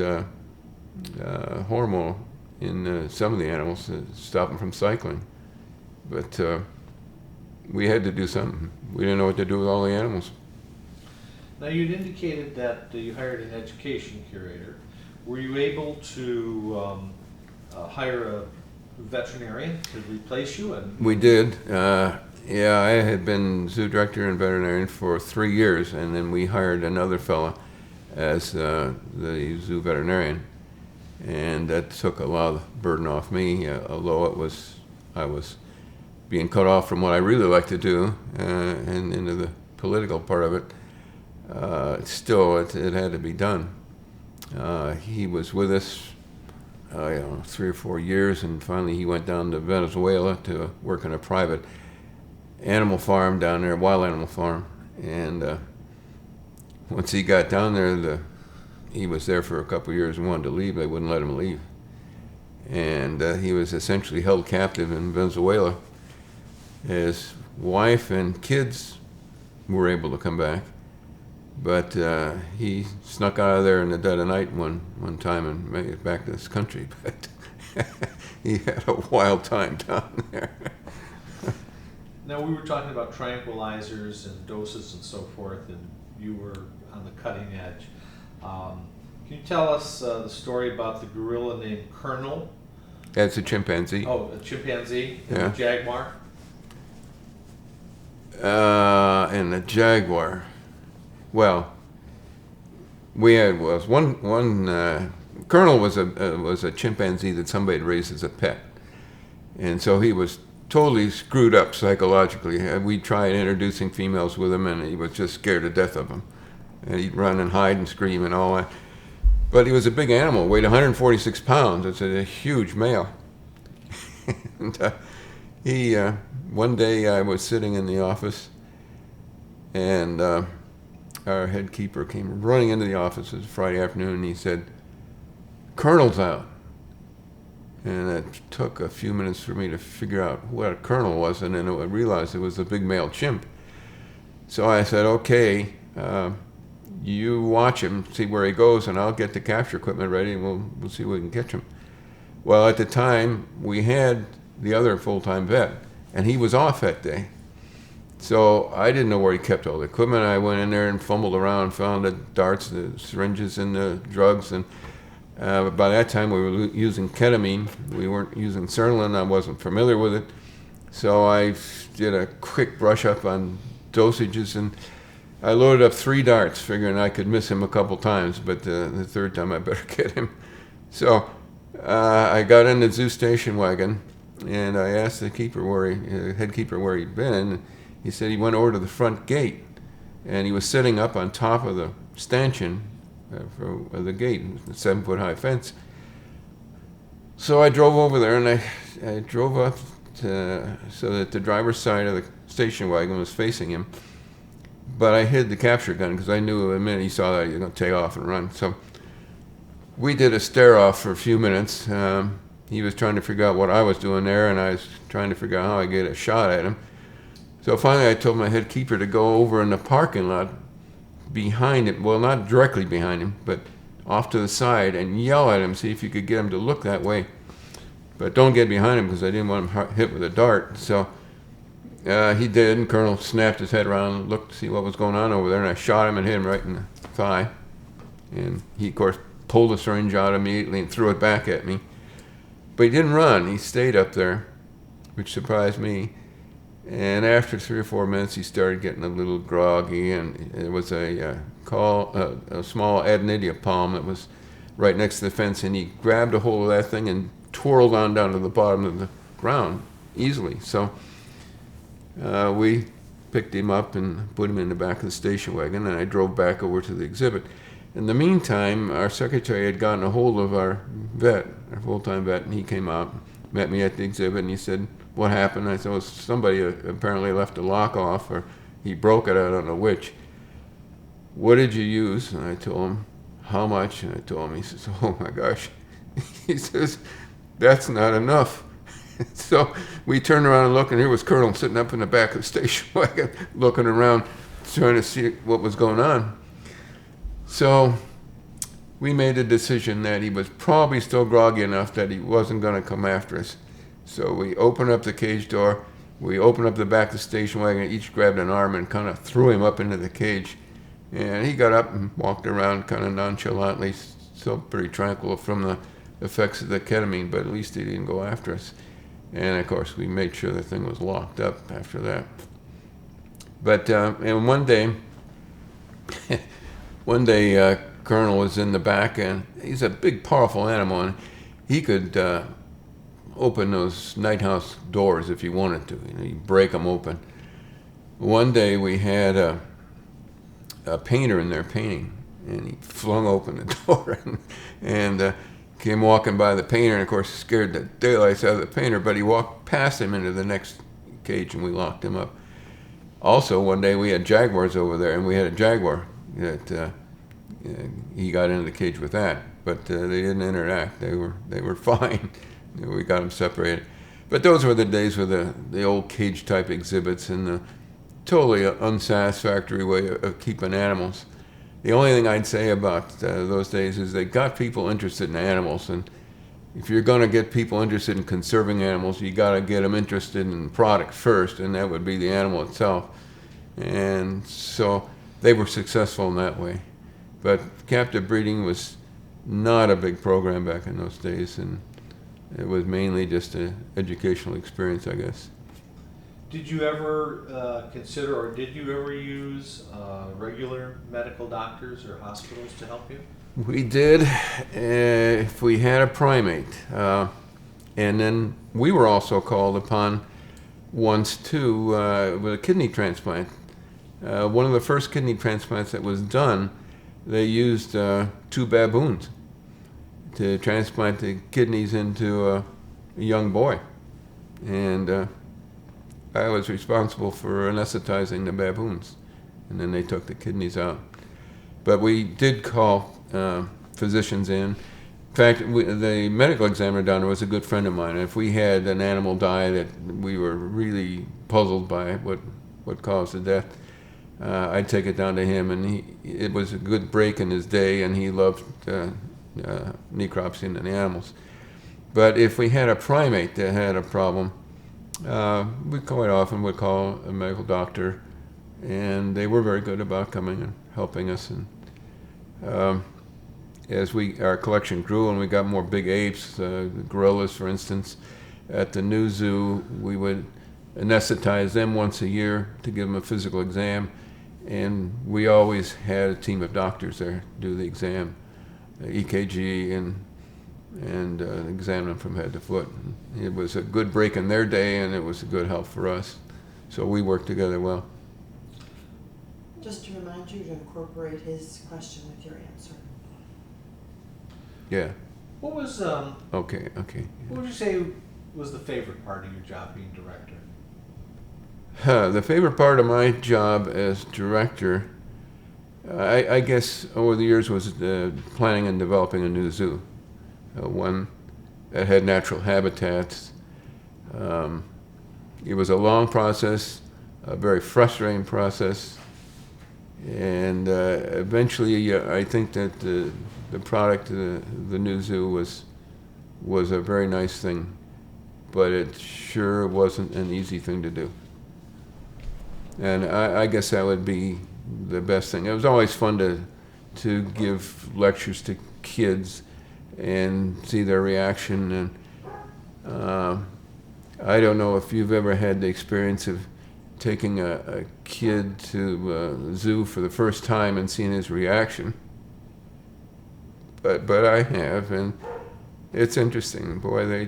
hormone in some of the animals to stop them from cycling. But we had to do something. We didn't know what to do with all the animals. Now, you'd indicated that you hired an education curator. Were you able to hire a veterinarian to replace you? We did. Yeah, I had been zoo director and veterinarian for 3 years, and then we hired another fella as the zoo veterinarian, and that took a lot of burden off me. Although I was being cut off from what I really like to do and into the political part of it. Still, it had to be done. He was with us 3 or 4 years, and finally he went down to Venezuela to work on a private animal farm down there, wild animal farm. And once he got down there, he was there for a couple of years and wanted to leave. They wouldn't let him leave. And he was essentially held captive in Venezuela. His wife and kids were able to come back, but he snuck out of there in the dead of night one time and made it back to this country. But he had a wild time down there. Now, we were talking about tranquilizers and doses and so forth, and you were on the cutting edge. Can you tell us the story about the gorilla named Colonel? That's a chimpanzee. Oh, a chimpanzee and Yeah. a jaguar? And the jaguar. Well, we had one Colonel was a chimpanzee that somebody had raised as a pet, and so he was totally screwed up psychologically. We tried introducing females with him, and he was just scared to death of them. And he'd run and hide and scream and all that. But he was a big animal, weighed 146 pounds. It's a huge male. And one day I was sitting in the office, and our head keeper came running into the office. It was Friday afternoon, and he said, "Colonel's out." And it took a few minutes for me to figure out what a colonel was, and then I realized it was a big male chimp. So I said, "Okay, you watch him, see where he goes, and I'll get the capture equipment ready, and we'll see if we can catch him." Well, at the time, we had the other full-time vet, and he was off that day. So I didn't know where he kept all the equipment. I went in there and fumbled around, found the darts, the syringes, and the drugs, and by that time, we were using ketamine. We weren't using Sertraline. I wasn't familiar with it. So I did a quick brush up on dosages, and I loaded up 3 darts, figuring I could miss him a couple times, but the third time I better get him. So I got in the zoo station wagon, and I asked the head keeper where he'd been. He said he went over to the front gate, and he was sitting up on top of the stanchion for the gate, the 7-foot high fence. So I drove over there, and I drove up so that the driver's side of the station wagon was facing him. But I hid the capture gun because I knew the minute he saw that he was going to take off and run. So we did a stare-off for a few minutes. He was trying to figure out what I was doing there, and I was trying to figure out how I get a shot at him. So finally I told my head keeper to go over in the parking lot behind him, well, not directly behind him, but off to the side, and yell at him, see if you could get him to look that way. But don't get behind him because I didn't want him hit with a dart. So he did, and Colonel snapped his head around and looked to see what was going on over there, and I shot him and hit him right in the thigh. And he, of course, pulled the syringe out immediately and threw it back at me. But he didn't run. He stayed up there, which surprised me. And after 3 or 4 minutes, he started getting a little groggy, and it was a small adenidia palm that was right next to the fence, and he grabbed a hold of that thing and twirled on down to the bottom of the ground easily. So we picked him up and put him in the back of the station wagon, and I drove back over to the exhibit. In the meantime, our secretary had gotten a hold of our vet, our full-time vet, and he came out, met me at the exhibit, and he said, "What happened?" I said, "Well, somebody apparently left a lock off, or he broke it, I don't know which." "What did you use?" And I told him, "How much?" And I told him. He says, "Oh my gosh." He says, "That's not enough." So we turned around and looked, and here was Colonel sitting up in the back of the station wagon, looking around, trying to see what was going on. So we made a decision that he was probably still groggy enough that he wasn't going to come after us. So we opened up the cage door, we opened up the back of the station wagon, each grabbed an arm and kind of threw him up into the cage. And he got up and walked around kind of nonchalantly, still pretty tranquil from the effects of the ketamine, but at least he didn't go after us. And of course, we made sure the thing was locked up after that. But and one day, Colonel was in the back, and he's a big, powerful animal, and he could open those night house doors if he wanted to. You know, he'd break them open. One day we had a painter in there painting, and he flung open the door and came walking by the painter, and of course scared the daylights out of the painter, but he walked past him into the next cage, and we locked him up. Also, one day we had jaguars over there, and we had a jaguar that he got into the cage with that, but they didn't interact. They were fine. We got them separated. But those were the days with the old cage type exhibits and the totally unsatisfactory way of keeping animals. The only thing I'd say about those days is they got people interested in animals, and if you're going to get people interested in conserving animals, you got to get them interested in the product first, and that would be the animal itself. And so they were successful in that way. But captive breeding was not a big program back in those days, and it was mainly just an educational experience, I guess. Did you ever consider, or did you ever use regular medical doctors or hospitals to help you? We did, if we had a primate. And then we were also called upon once too with a kidney transplant. One of the first kidney transplants that was done, they used 2 baboons to transplant the kidneys into a young boy. And I was responsible for anesthetizing the baboons, and then they took the kidneys out. But we did call physicians in. In fact, the medical examiner down there was a good friend of mine. If we had an animal die that we were really puzzled by what caused the death, I'd take it down to him, and it was a good break in his day, and he loved necropsy in the animals. But if we had a primate that had a problem, we quite often would call a medical doctor, and they were very good about coming and helping us. And as our collection grew and we got more big apes, gorillas, for instance, at the new zoo, we would anesthetize them once a year to give them a physical exam, and we always had a team of doctors there do the exam, EKG, and examine them from head to foot. It was a good break in their day, and it was a good help for us. So we worked together well. Just to remind you to incorporate his question with your answer. Yeah. What was Okay. what would you say was the favorite part of your job being director? The favorite part of my job as director, I guess over the years, was planning and developing a new zoo. One that had natural habitats. It was a long process, a very frustrating process, and eventually I think that the product, the new zoo, was a very nice thing, but it sure wasn't an easy thing to do. And I guess that would be the best thing. It was always fun to to give lectures to kids and see their reaction. And I don't know if you've ever had the experience of taking a kid to the zoo for the first time and seeing his reaction. But I have, and it's interesting. Boy, they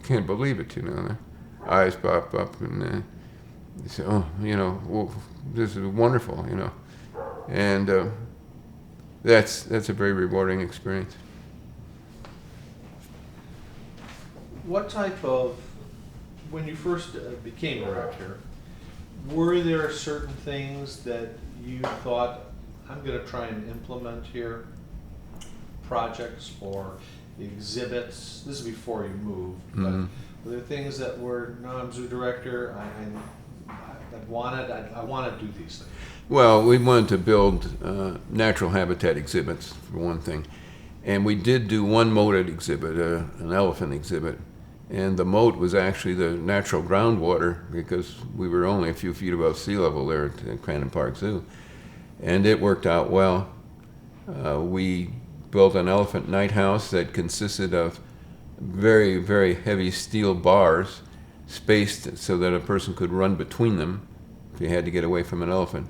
can't believe it, Their eyes pop up, and they say, oh, well, this is wonderful, And that's a very rewarding experience. What type of, when you first became director, were there certain things that you thought, I'm going to try and implement here? Projects or exhibits? This is before you moved, but were there things that were, no, I'm zoo director, I want to do these things? Well, we wanted to build natural habitat exhibits, for one thing. And we did do one moated exhibit, an elephant exhibit. And the moat was actually the natural groundwater, because we were only a few feet above sea level there at Crandon Park Zoo. And it worked out well. We built an elephant night house that consisted of very, very heavy steel bars spaced so that a person could run between them if he had to get away from an elephant.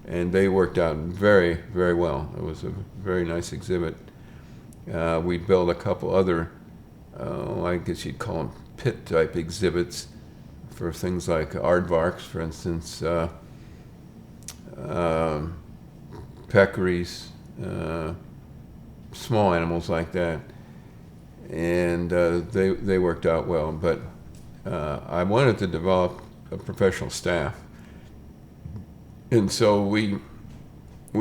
And they worked out very, very well. It was a very nice exhibit. We built a couple other, I guess you'd call them pit-type exhibits for things like aardvarks, for instance, peccaries, small animals like that, and they worked out well. But I wanted to develop a professional staff, and so we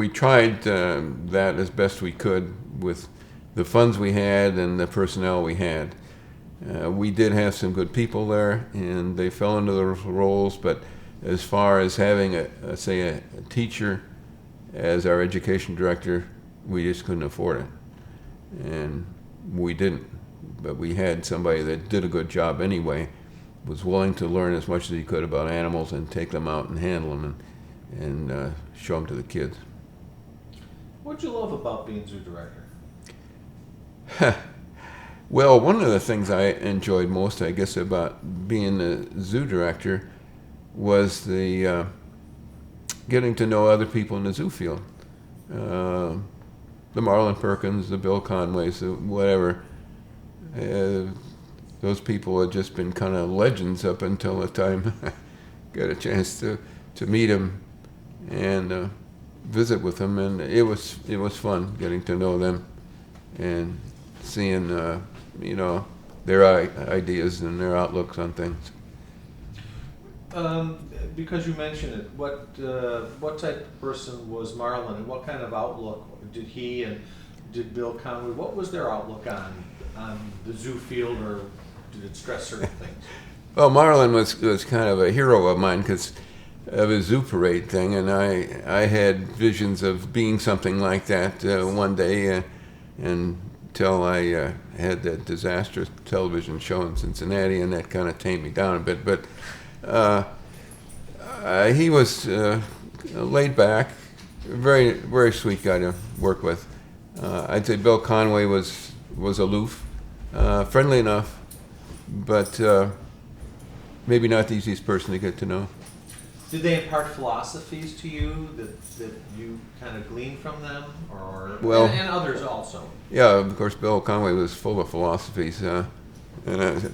tried that as best we could with the funds we had and the personnel we had. We did have some good people there, and they fell into those roles. But as far as having a teacher as our education director, we just couldn't afford it. And we didn't, but we had somebody that did a good job anyway, was willing to learn as much as he could about animals and take them out and handle them and show them to the kids. What'd you love about being zoo director? Well, one of the things I enjoyed most, I guess, about being the zoo director was the getting to know other people in the zoo field. The Marlon Perkins, the Bill Conways, whatever. Those people had just been kind of legends up until the time I got a chance to meet them and visit with them, and it was fun getting to know them and seeing their ideas and their outlooks on things. Because you mentioned it, what type of person was Marlon, and what kind of outlook did he and did Bill Conway? What was their outlook on the zoo field, or did it stress certain things? Well, Marlon was kind of a hero of mine because of his zoo parade thing, and I had visions of being something like that one day, until I had that disastrous television show in Cincinnati, and that kind of tamed me down a bit. But he was laid back, very, very sweet guy to work with. I'd say Bill Conway was aloof, friendly enough, but maybe not the easiest person to get to know. Did they impart philosophies to you that you kind of gleaned from them, or and others also? Yeah, of course, Bill Conway was full of philosophies, and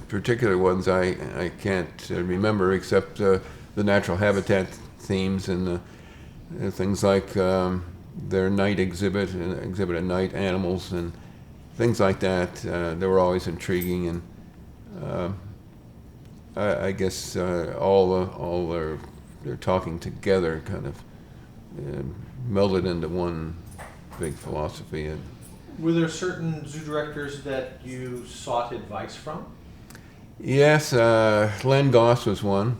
particular ones I can't remember except the natural habitat themes and things like their night exhibit at night animals and things like that. They were always intriguing, and I guess all their talking together kind of melded into one big philosophy. And were there certain zoo directors that you sought advice from? Yes, Len Goss was one,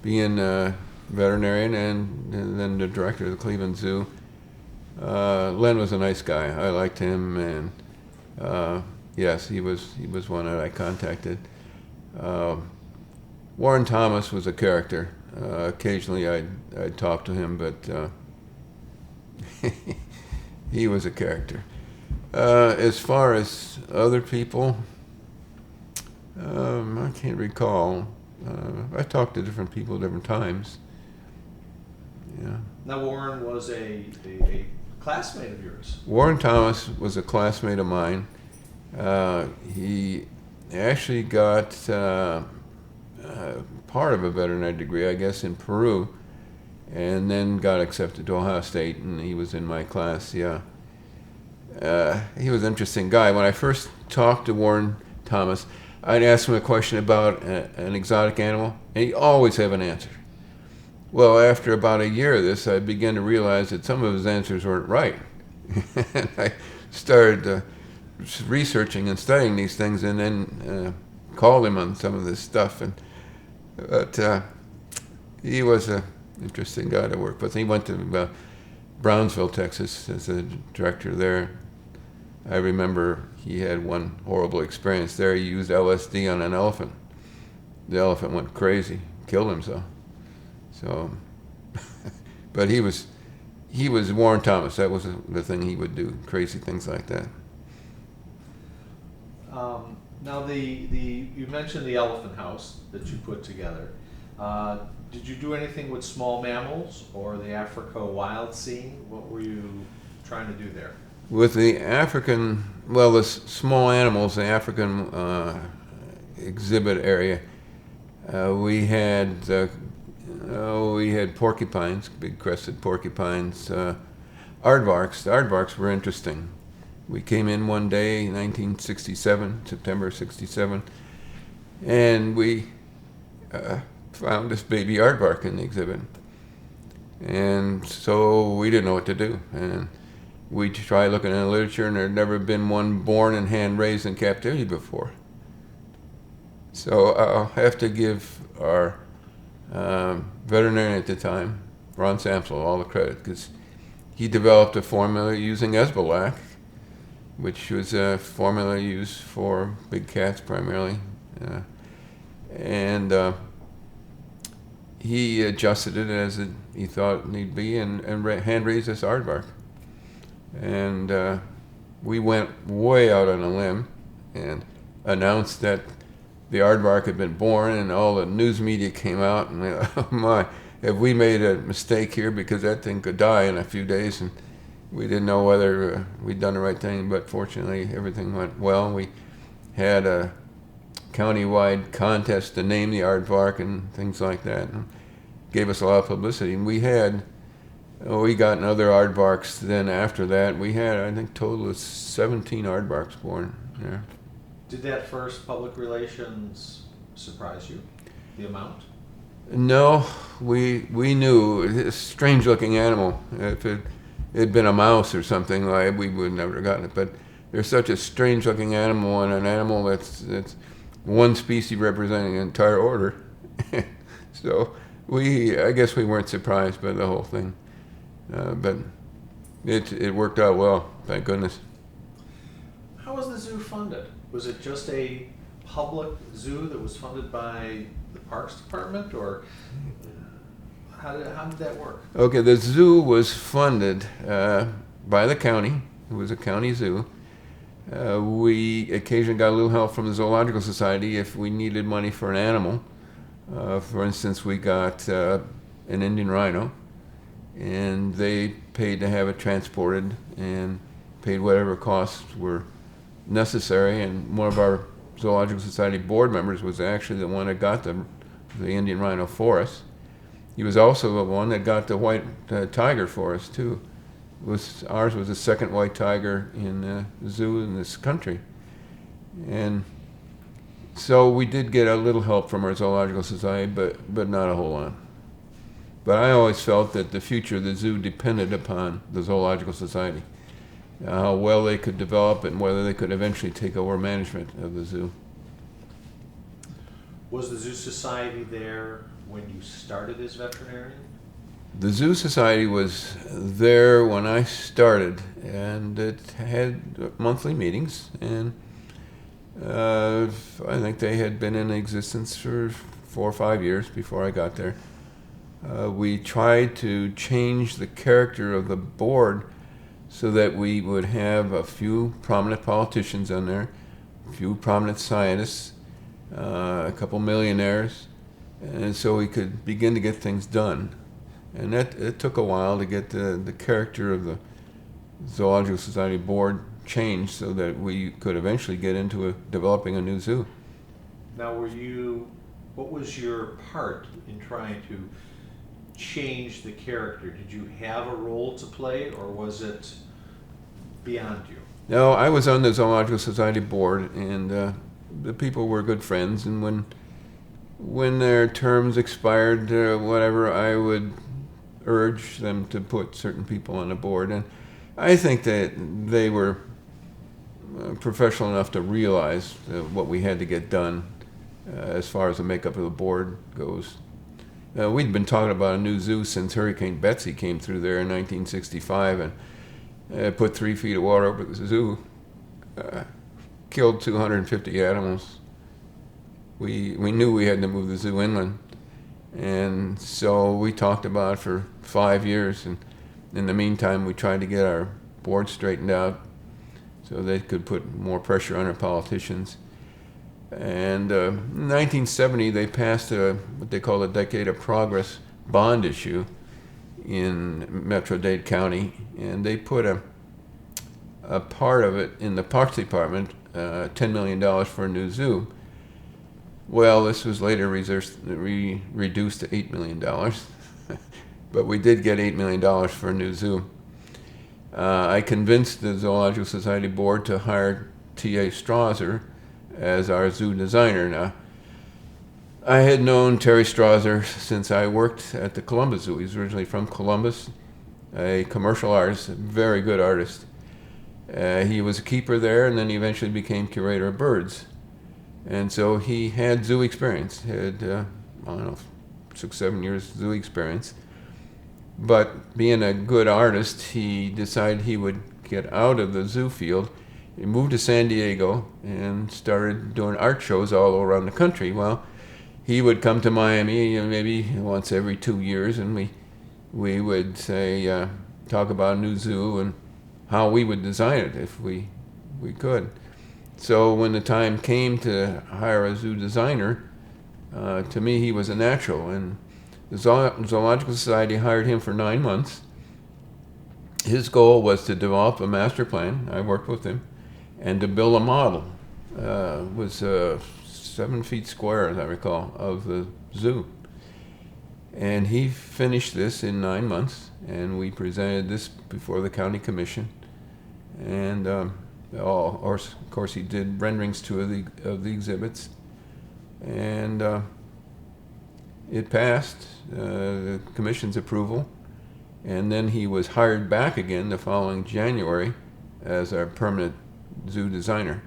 being a veterinarian and then the director of the Cleveland Zoo. Len was a nice guy. I liked him, and yes, he was one that I contacted. Warren Thomas was a character. Occasionally I'd talk to him, but He was a character. As far as other people, I can't recall. I talked to different people at different times. Yeah. Now, Warren was a classmate of yours. Warren Thomas was a classmate of mine. He actually got part of a veterinary degree, I guess, in Peru, and then got accepted to Ohio State, and he was in my class, yeah. He was an interesting guy. When I first talked to Warren Thomas, I'd ask him a question about an exotic animal, and he'd always have an answer. Well, after about a year of this, I began to realize that some of his answers weren't right. And I started researching and studying these things, and then called him on some of this stuff. But he was an interesting guy to work with. He went to Brownsville, Texas, as a director there. I remember he had one horrible experience there. He used LSD on an elephant. The elephant went crazy, killed himself. So, but he was Warren Thomas. That was the thing he would do, crazy things like that. Now, you mentioned the elephant house that you put together. Did you do anything with small mammals or the Africa wild scene? What were you trying to do there? With the African, well, the small animals, the African exhibit area, we had porcupines, big crested porcupines, aardvarks. The aardvarks were interesting. We came in one day, 1967, September 67, and we found this baby aardvark in the exhibit. And so we didn't know what to do. And we tried looking in the literature, and there had never been one born and hand-raised in captivity before. So I'll have to give our veterinarian at the time, Ron Samsel, all the credit, because he developed a formula using Esbalac, which was a formula used for big cats primarily. And he adjusted it as he thought it need be, and hand-raised this aardvark. And we went way out on a limb and announced that the aardvark had been born, and all the news media came out, and oh my, have we made a mistake here, because that thing could die in a few days, and we didn't know whether we'd done the right thing, but fortunately everything went well. We had a county-wide contest to name the aardvark and things like that, and gave us a lot of publicity. And we got other aardvarks then after that. We had, I think, total of 17 aardvarks born there. Did that first public relations surprise you, the amount? No, we knew. It's a strange-looking animal. If it had been a mouse or something, like, we would never have gotten it. But they're such a strange-looking animal, and an animal that's one species representing an entire order. So I guess we weren't surprised by the whole thing. But it worked out well, thank goodness. How was the zoo funded? Was it just a public zoo that was funded by the Parks Department, or how did that work? Okay, the zoo was funded by the county. It was a county zoo. We occasionally got a little help from the Zoological Society if we needed money for an animal. For instance, we got an Indian rhino, and they paid to have it transported and paid whatever costs were necessary. And one of our Zoological Society board members was actually the one that got the Indian rhino for us. He was also the one that got the white tiger for us too. Ours was the second white tiger in the zoo in this country. And so we did get a little help from our Zoological Society, but not a whole lot. But I always felt that the future of the zoo depended upon the Zoological Society, how well they could develop and whether they could eventually take over management of the zoo. Was the Zoo Society there when you started as veterinarian? The Zoo Society was there when I started, and it had monthly meetings, and I think they had been in existence for 4 or 5 years before I got there. We tried to change the character of the board so that we would have a few prominent politicians on there, a few prominent scientists, a couple millionaires, and so we could begin to get things done. And it took a while to get the character of the Zoological Society board changed so that we could eventually get into developing a new zoo. Now, what was your part in trying to change the character? Did you have a role to play, or was it beyond you? No, I was on the Zoological Society board, and the people were good friends, and when their terms expired, whatever, I would urge them to put certain people on the board. And I think that they were professional enough to realize what we had to get done as far as the makeup of the board goes. We'd been talking about a new zoo since Hurricane Betsy came through there in 1965 and put 3 feet of water over the zoo, killed 250 animals. We knew we had to move the zoo inland, and so we talked about it for 5 years, and in the meantime we tried to get our board straightened out so they could put more pressure on our politicians. And in 1970 they passed what they call a Decade of Progress bond issue in Metro-Dade County, and they put a part of it in the Parks Department, $10 million for a new zoo. Well, this was later reduced to $8 million, but we did get $8 million for a new zoo. I convinced the Zoological Society board to hire T.A. Strasser as our zoo designer. Now, I had known Terry Strasser since I worked at the Columbus Zoo. He's originally from Columbus, a commercial artist, a very good artist. He was a keeper there, and then he eventually became curator of birds. And so he had zoo experience, had, 6, 7 years zoo experience. But being a good artist, he decided he would get out of the zoo field. He moved to San Diego and started doing art shows all around the country. Well, he would come to Miami maybe once every 2 years, and we would say, talk about a new zoo and how we would design it if we could. So when the time came to hire a zoo designer, to me he was a natural, and the Zoological Society hired him for 9 months. His goal was to develop a master plan. I worked with him, and to build a model. It was 7 feet square, as I recall, of the zoo. And he finished this in 9 months, and we presented this before the county commission. And of course, he did renderings to of the exhibits, and it passed the commission's approval. And then he was hired back again the following January as our permanent zoo designer,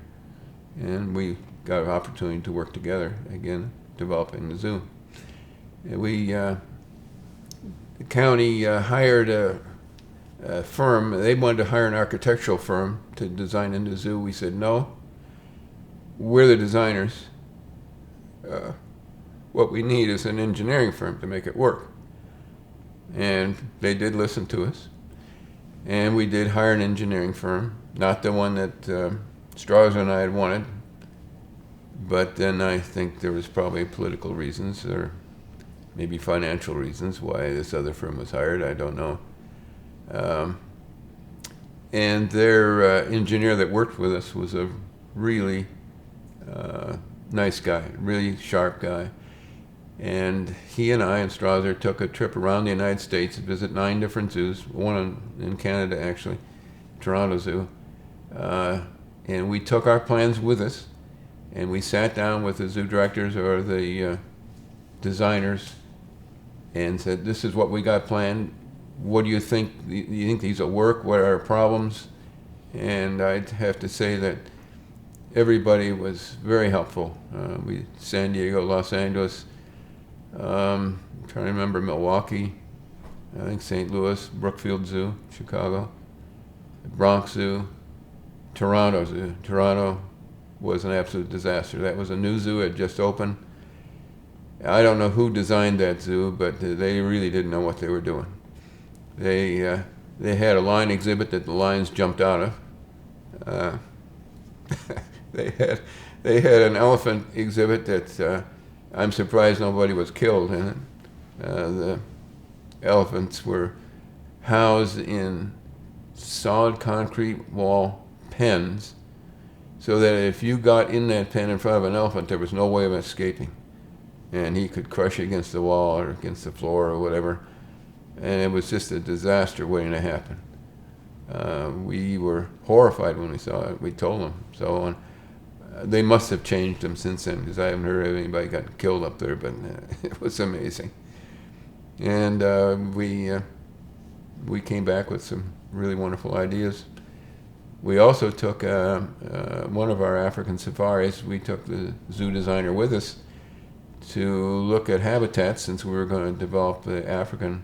and we got an opportunity to work together again, developing the zoo. And the county hired a firm. They wanted to hire an architectural firm to design a new zoo. We said no. We're the designers. What we need is an engineering firm to make it work. And they did listen to us. And we did hire an engineering firm, not the one that Strasser and I had wanted. But then I think there was probably political reasons or maybe financial reasons why this other firm was hired. I don't know. And their engineer that worked with us was a really nice guy, really sharp guy. And he and I and Strasser took a trip around the United States to visit 9 different zoos, one in Canada actually, Toronto Zoo. And we took our plans with us, and we sat down with the zoo directors or the designers and said, this is what we got planned. What do you think? Do you think these will work? What are our problems? And I'd have to say that everybody was very helpful. San Diego, Los Angeles, I'm trying to remember Milwaukee, I think St. Louis, Brookfield Zoo, Chicago, Bronx Zoo, Toronto Zoo. Toronto was an absolute disaster. That was a new zoo, it just opened. I don't know who designed that zoo, but they really didn't know what they were doing. They they had a lion exhibit that the lions jumped out of. Uh, they had an elephant exhibit that I'm surprised nobody was killed in it. The elephants were housed in solid concrete wall pens, so that if you got in that pen in front of an elephant, there was no way of escaping, and he could crush you against the wall or against the floor or whatever, and it was just a disaster waiting to happen. We were horrified when we saw it. We told them so, and they must have changed them since then, because I haven't heard of anybody got killed up there, but it was amazing. And we came back with some really wonderful ideas. We also took one of our African safaris, we took the zoo designer with us to look at habitats, since we were going to develop the African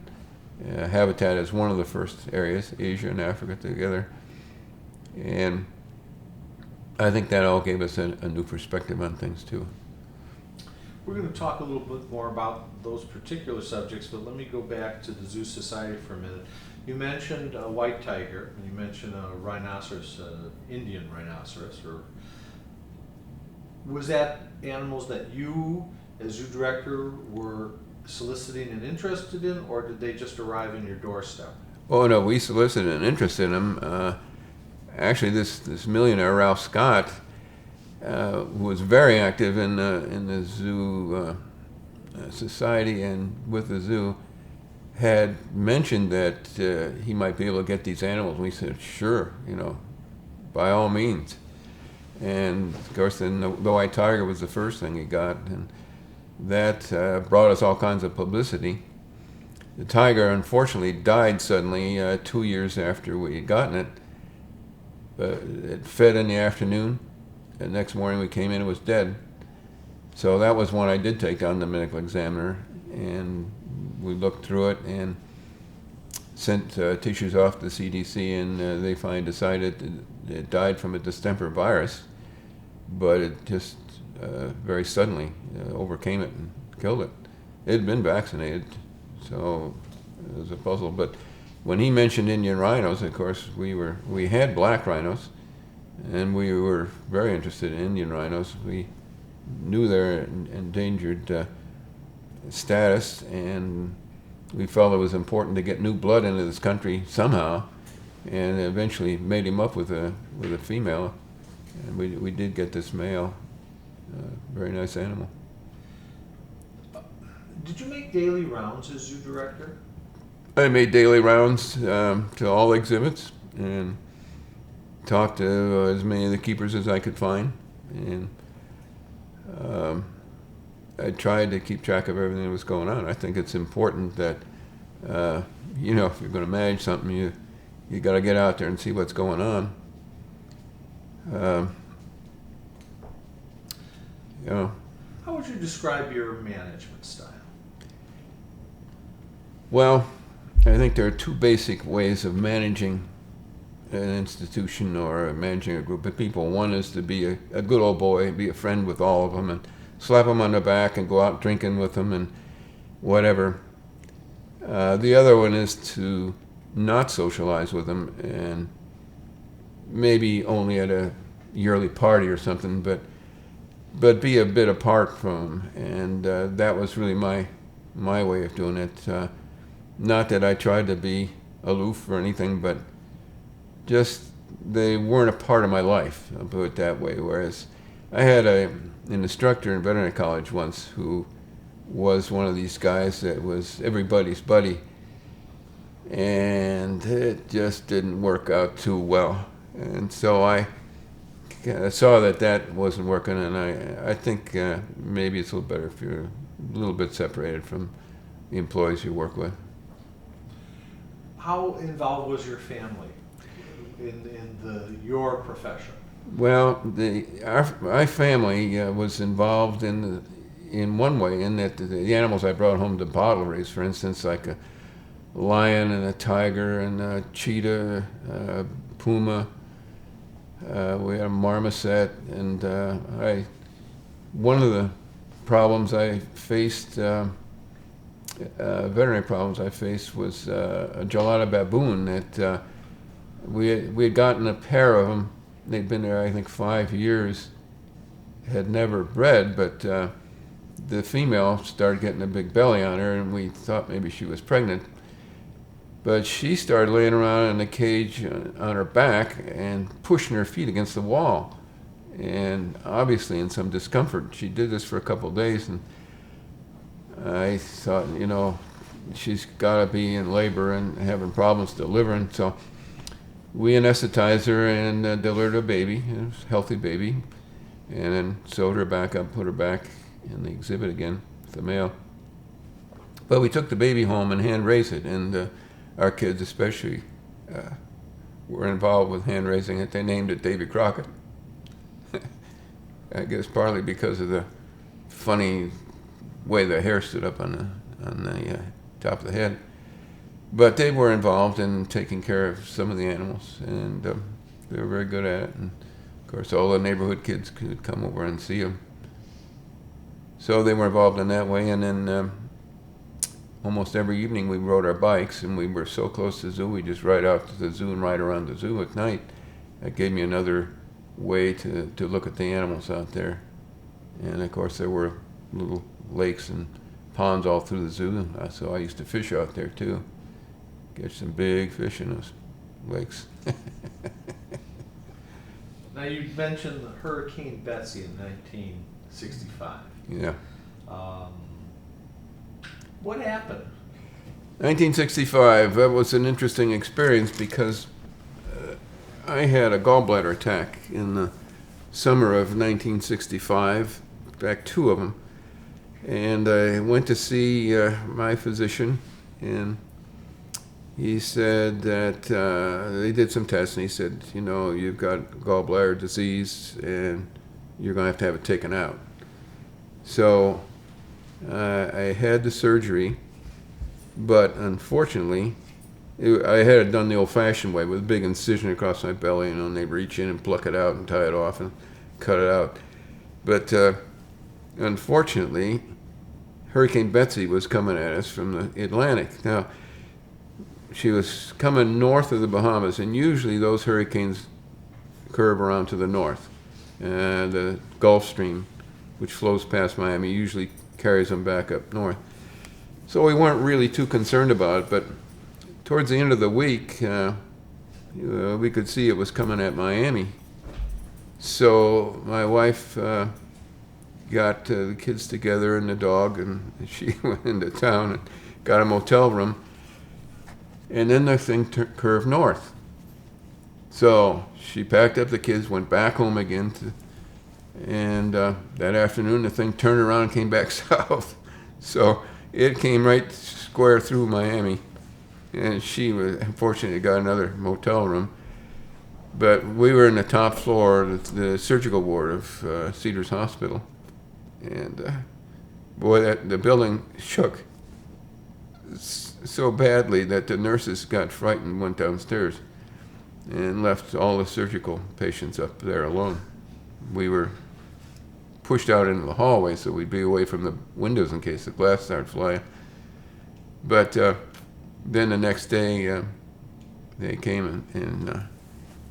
habitat as one of the first areas, Asia and Africa together. And I think that all gave us a new perspective on things too. We're going to talk a little bit more about those particular subjects, but let me go back to the Zoo Society for a minute. You mentioned a white tiger, and you mentioned a rhinoceros, Indian rhinoceros. Or was that animals that you, as zoo director, were soliciting and interested in, or did they just arrive in your doorstep? Oh no, we solicited an interest in them. Actually, this millionaire Ralph Scott, who was very active in the zoo society and with the zoo, had mentioned that he might be able to get these animals. And we said, sure, by all means. And of course, then the white tiger was the first thing he got, and that brought us all kinds of publicity. The tiger, unfortunately, died suddenly 2 years after we had gotten it. It fed in the afternoon. The next morning we came in, it was dead. So that was one I did take down to the medical examiner, and we looked through it and sent tissues off to the CDC, and they finally decided it died from a distemper virus, but it just very suddenly overcame it and killed it. It had been vaccinated, so it was a puzzle. But when he mentioned Indian rhinos, of course, we had black rhinos, and we were very interested in Indian rhinos. We knew their endangered status, and we felt it was important to get new blood into this country somehow, and eventually made him up with a female, and we did get this male. Very nice animal. Did you make daily rounds as zoo director? I made daily rounds to all exhibits and talked to as many of the keepers as I could find, and I tried to keep track of everything that was going on. I think it's important that if you're going to manage something, you got to get out there and see what's going on. How would you describe your management style? Well, I think there are two basic ways of managing an institution or managing a group of people. One is to be a good old boy, be a friend with all of them, and slap them on the back and go out drinking with them and whatever. The other one is to not socialize with them, and maybe only at a yearly party or something, but be a bit apart from them. And that was really my way of doing it. Not that I tried to be aloof or anything, but just they weren't a part of my life, I'll put it that way. Whereas I had an instructor in veterinary college once who was one of these guys that was everybody's buddy, and it just didn't work out too well. And so I saw that wasn't working, and I think maybe it's a little better if you're a little bit separated from the employees you work with. How involved was your family in your profession? Well, my family was involved in one way, in that the animals I brought home to bottle raise, for instance, like a lion and a tiger and a cheetah, puma. We had a marmoset, and one of the problems I faced veterinary problems I faced was a gelada baboon that we had gotten a pair of them. They'd been there, I think, 5 years. Had never bred, but the female started getting a big belly on her, and we thought maybe she was pregnant. But she started laying around in the cage on her back and pushing her feet against the wall, and obviously in some discomfort. She did this for a couple of days, and I thought, she's got to be in labor and having problems delivering. So we anesthetized her and delivered a baby, a healthy baby, and then sewed her back up, put her back in the exhibit again with the male. But we took the baby home and hand raised it, and our kids especially were involved with hand raising it. They named it Davy Crockett. I guess partly because of the funny way the hair stood up on the top of the head. But they were involved in taking care of some of the animals, and they were very good at it. And of course, all the neighborhood kids could come over and see them. So they were involved in that way, and then almost every evening we rode our bikes, and we were so close to the zoo, we just ride out to the zoo and ride around the zoo at night. That gave me another way to look at the animals out there. And of course, there were little lakes and ponds all through the zoo, so I used to fish out there too. Catch some big fish in those lakes. Now, you mentioned the Hurricane Betsy in 1965. Yeah. What happened? 1965, that was an interesting experience because I had a gallbladder attack in the summer of 1965, in fact, 2 of them. And I went to see my physician, and he said that they did some tests, and he said, you've got gallbladder disease, and you're going to have it taken out. So I had the surgery, but unfortunately, I had it done the old-fashioned way with a big incision across my belly, and they reach in and pluck it out and tie it off and cut it out. But unfortunately, Hurricane Betsy was coming at us from the Atlantic. Now, she was coming north of the Bahamas, and usually those hurricanes curve around to the north. The Gulf Stream, which flows past Miami, usually carries them back up north. So we weren't really too concerned about it, but towards the end of the week, we could see it was coming at Miami. So my wife got the kids together and the dog, and she went into town and got a motel room. And then the thing curved north. So she packed up the kids, went back home again, and that afternoon the thing turned around and came back south. So it came right square through Miami. And she was, unfortunately, got another motel room. But we were in the top floor of the surgical ward of Cedars Hospital. And boy, the building shook so badly that the nurses got frightened and went downstairs and left all the surgical patients up there alone. We were pushed out into the hallway so we'd be away from the windows in case the glass started flying. But then the next day they came and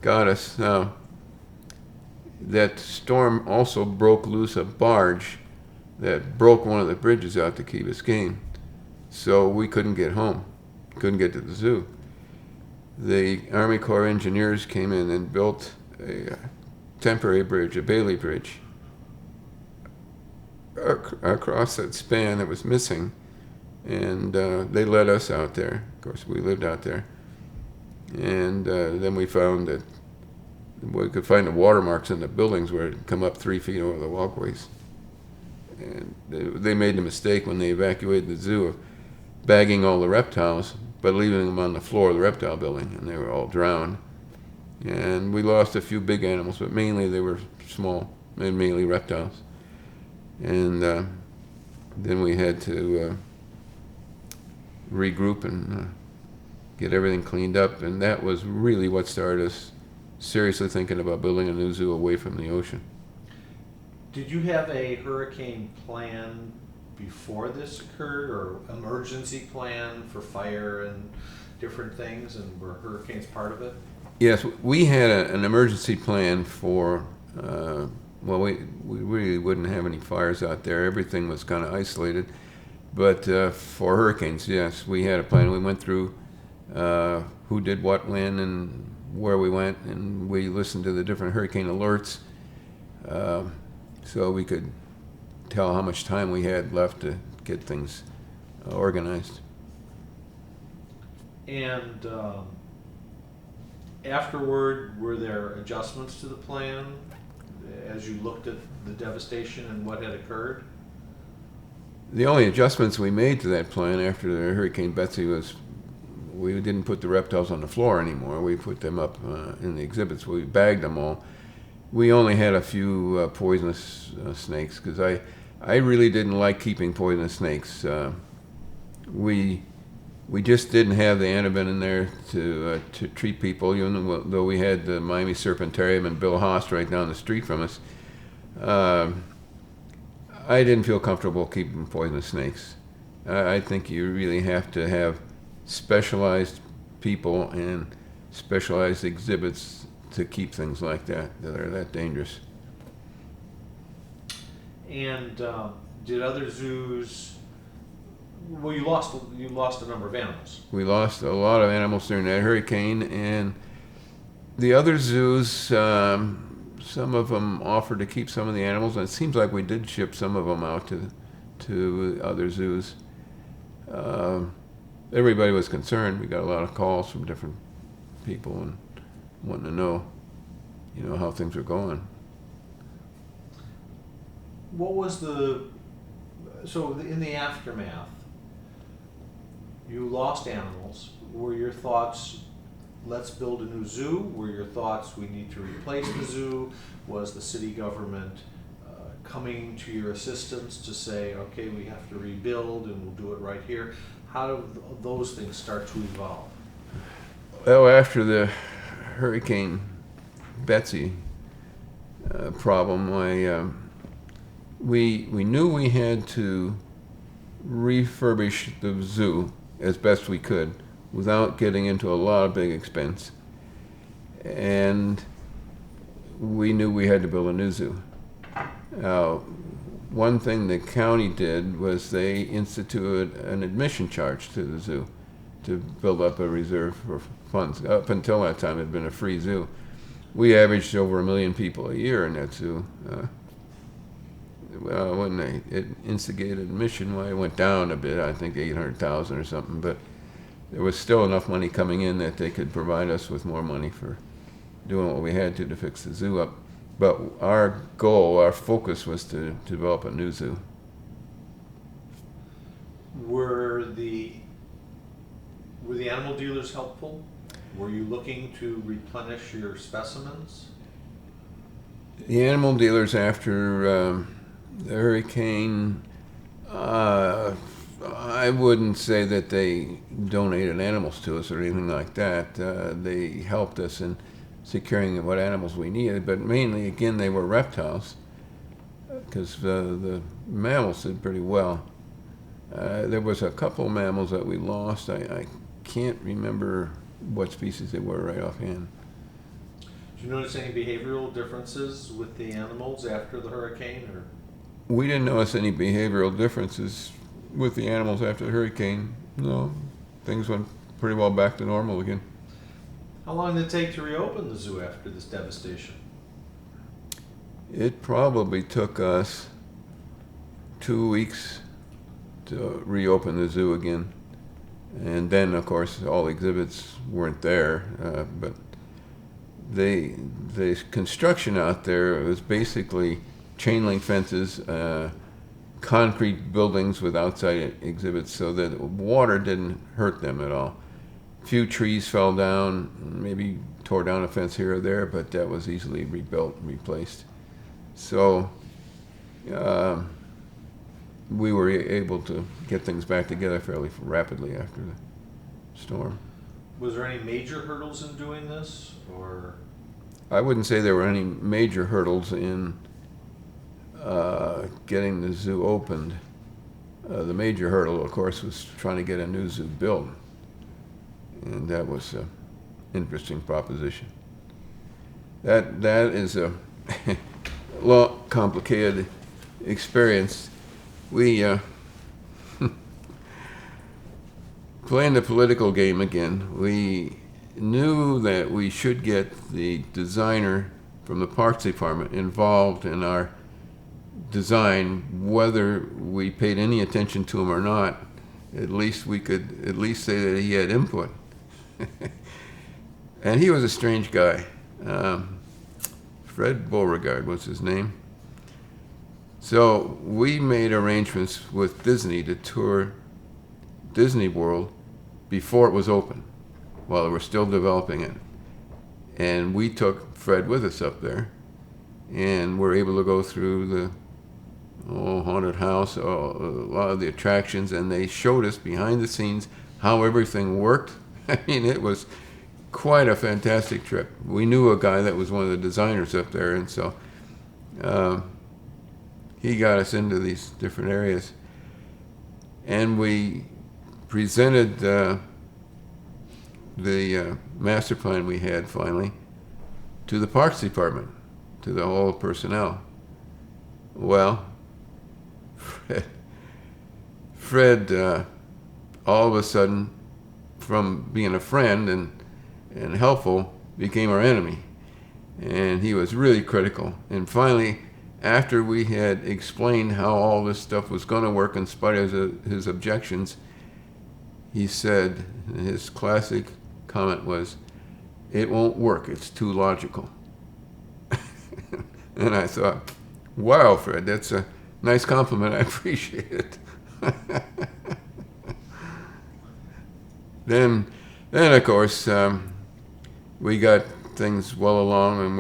got us. Now, that storm also broke loose a barge that broke one of the bridges out to Key Biscayne. So we couldn't get home, couldn't get to the zoo. The Army Corps of Engineers came in and built a temporary bridge, a Bailey Bridge, across that span that was missing. And they led us out there. Of course, we lived out there. And then we found that we could find the watermarks in the buildings where it had come up 3 feet over the walkways. And they made the mistake when they evacuated the zoo of bagging all the reptiles, but leaving them on the floor of the reptile building, and they were all drowned. And we lost a few big animals, but mainly they were small, and mainly reptiles. And then we had to regroup and get everything cleaned up, and that was really what started us seriously thinking about building a new zoo away from the ocean. Did you have a hurricane plan before this occurred, or emergency plan for fire and different things, and were hurricanes part of it? Yes, we had an emergency plan for, well, we really wouldn't have any fires out there. Everything was kind of isolated. But for hurricanes, yes, we had a plan. We went through who did what when and where we went, and we listened to the different hurricane alerts so we could tell how much time we had left to get things organized. And afterward, were there adjustments to the plan as you looked at the devastation and what had occurred? The only adjustments we made to that plan after the Hurricane Betsy was we didn't put the reptiles on the floor anymore. We put them up in the exhibits. We bagged them all. We only had a few poisonous snakes because I really didn't like keeping poisonous snakes. We just didn't have the antivenom there to treat people, even though we had the Miami Serpentarium and Bill Haas right down the street from us. I didn't feel comfortable keeping poisonous snakes. I think you really have to have specialized people and specialized exhibits to keep things like that are that dangerous. And did other zoos? Well, you lost a number of animals. We lost a lot of animals during that hurricane, and the other zoos, some of them offered to keep some of the animals, and it seems like we did ship some of them out to other zoos. Everybody was concerned. We got a lot of calls from different people and wanting to know, how things were going. What was so in the aftermath, you lost animals. Were your thoughts, let's build a new zoo? Were your thoughts, we need to replace the zoo? Was the city government coming to your assistance to say, okay, we have to rebuild and we'll do it right here? How do those things start to evolve? Well, after the Hurricane Betsy problem, we knew we had to refurbish the zoo as best we could without getting into a lot of big expense. And we knew we had to build a new zoo. One thing the county did was they instituted an admission charge to the zoo to build up a reserve for funds. Up until that time, it had been a free zoo. We averaged over 1 million people a year in that zoo. When it instigated admission, it went down a bit, I think 800,000 or something, but there was still enough money coming in that they could provide us with more money for doing what we had to fix the zoo up. But our goal, our focus was to develop a new zoo. Were the animal dealers helpful? Were you looking to replenish your specimens? The animal dealers after the hurricane, I wouldn't say that they donated animals to us or anything like that. They helped us in securing what animals we needed, but mainly, again, they were reptiles because the mammals did pretty well. There was a couple mammals that we lost. I can't remember what species they were right offhand. Did you notice any behavioral differences with the animals after the hurricane? Or? We didn't notice any behavioral differences with the animals after the hurricane. No, things went pretty well back to normal again. How long did it take to reopen the zoo after this devastation? It probably took us 2 weeks to reopen the zoo again. And then, of course, all the exhibits weren't there, but the construction out there was basically chain link fences, concrete buildings with outside exhibits so that water didn't hurt them at all. Few trees fell down, maybe tore down a fence here or there, but that was easily rebuilt and replaced. So we were able to get things back together fairly rapidly after the storm. Was there any major hurdles in doing this, or? I wouldn't say there were any major hurdles in getting the zoo opened. The major hurdle, of course, was trying to get a new zoo built. And that was an interesting proposition. That is a lot complicated experience. We playing the political game again. We knew that we should get the designer from the Parks Department involved in our design, whether we paid any attention to him or not. At least we could at least say that he had input. And he was a strange guy. Fred Beauregard was his name. So we made arrangements with Disney to tour Disney World before it was open, while they were still developing it. And we took Fred with us up there, and we're able to go through the haunted house, a lot of the attractions, and they showed us behind the scenes how everything worked. I mean, it was quite a fantastic trip. We knew a guy that was one of the designers up there, and so he got us into these different areas. And we presented the master plan we had finally to the Parks Department, to the whole personnel. Well, Fred all of a sudden, from being a friend and helpful, became our enemy. And he was really critical. And finally, after we had explained how all this stuff was going to work in spite of his objections, he said, his classic comment was, "It won't work, it's too logical." And I thought, wow, Fred, that's a nice compliment, I appreciate it. Then of course, we got things well along, and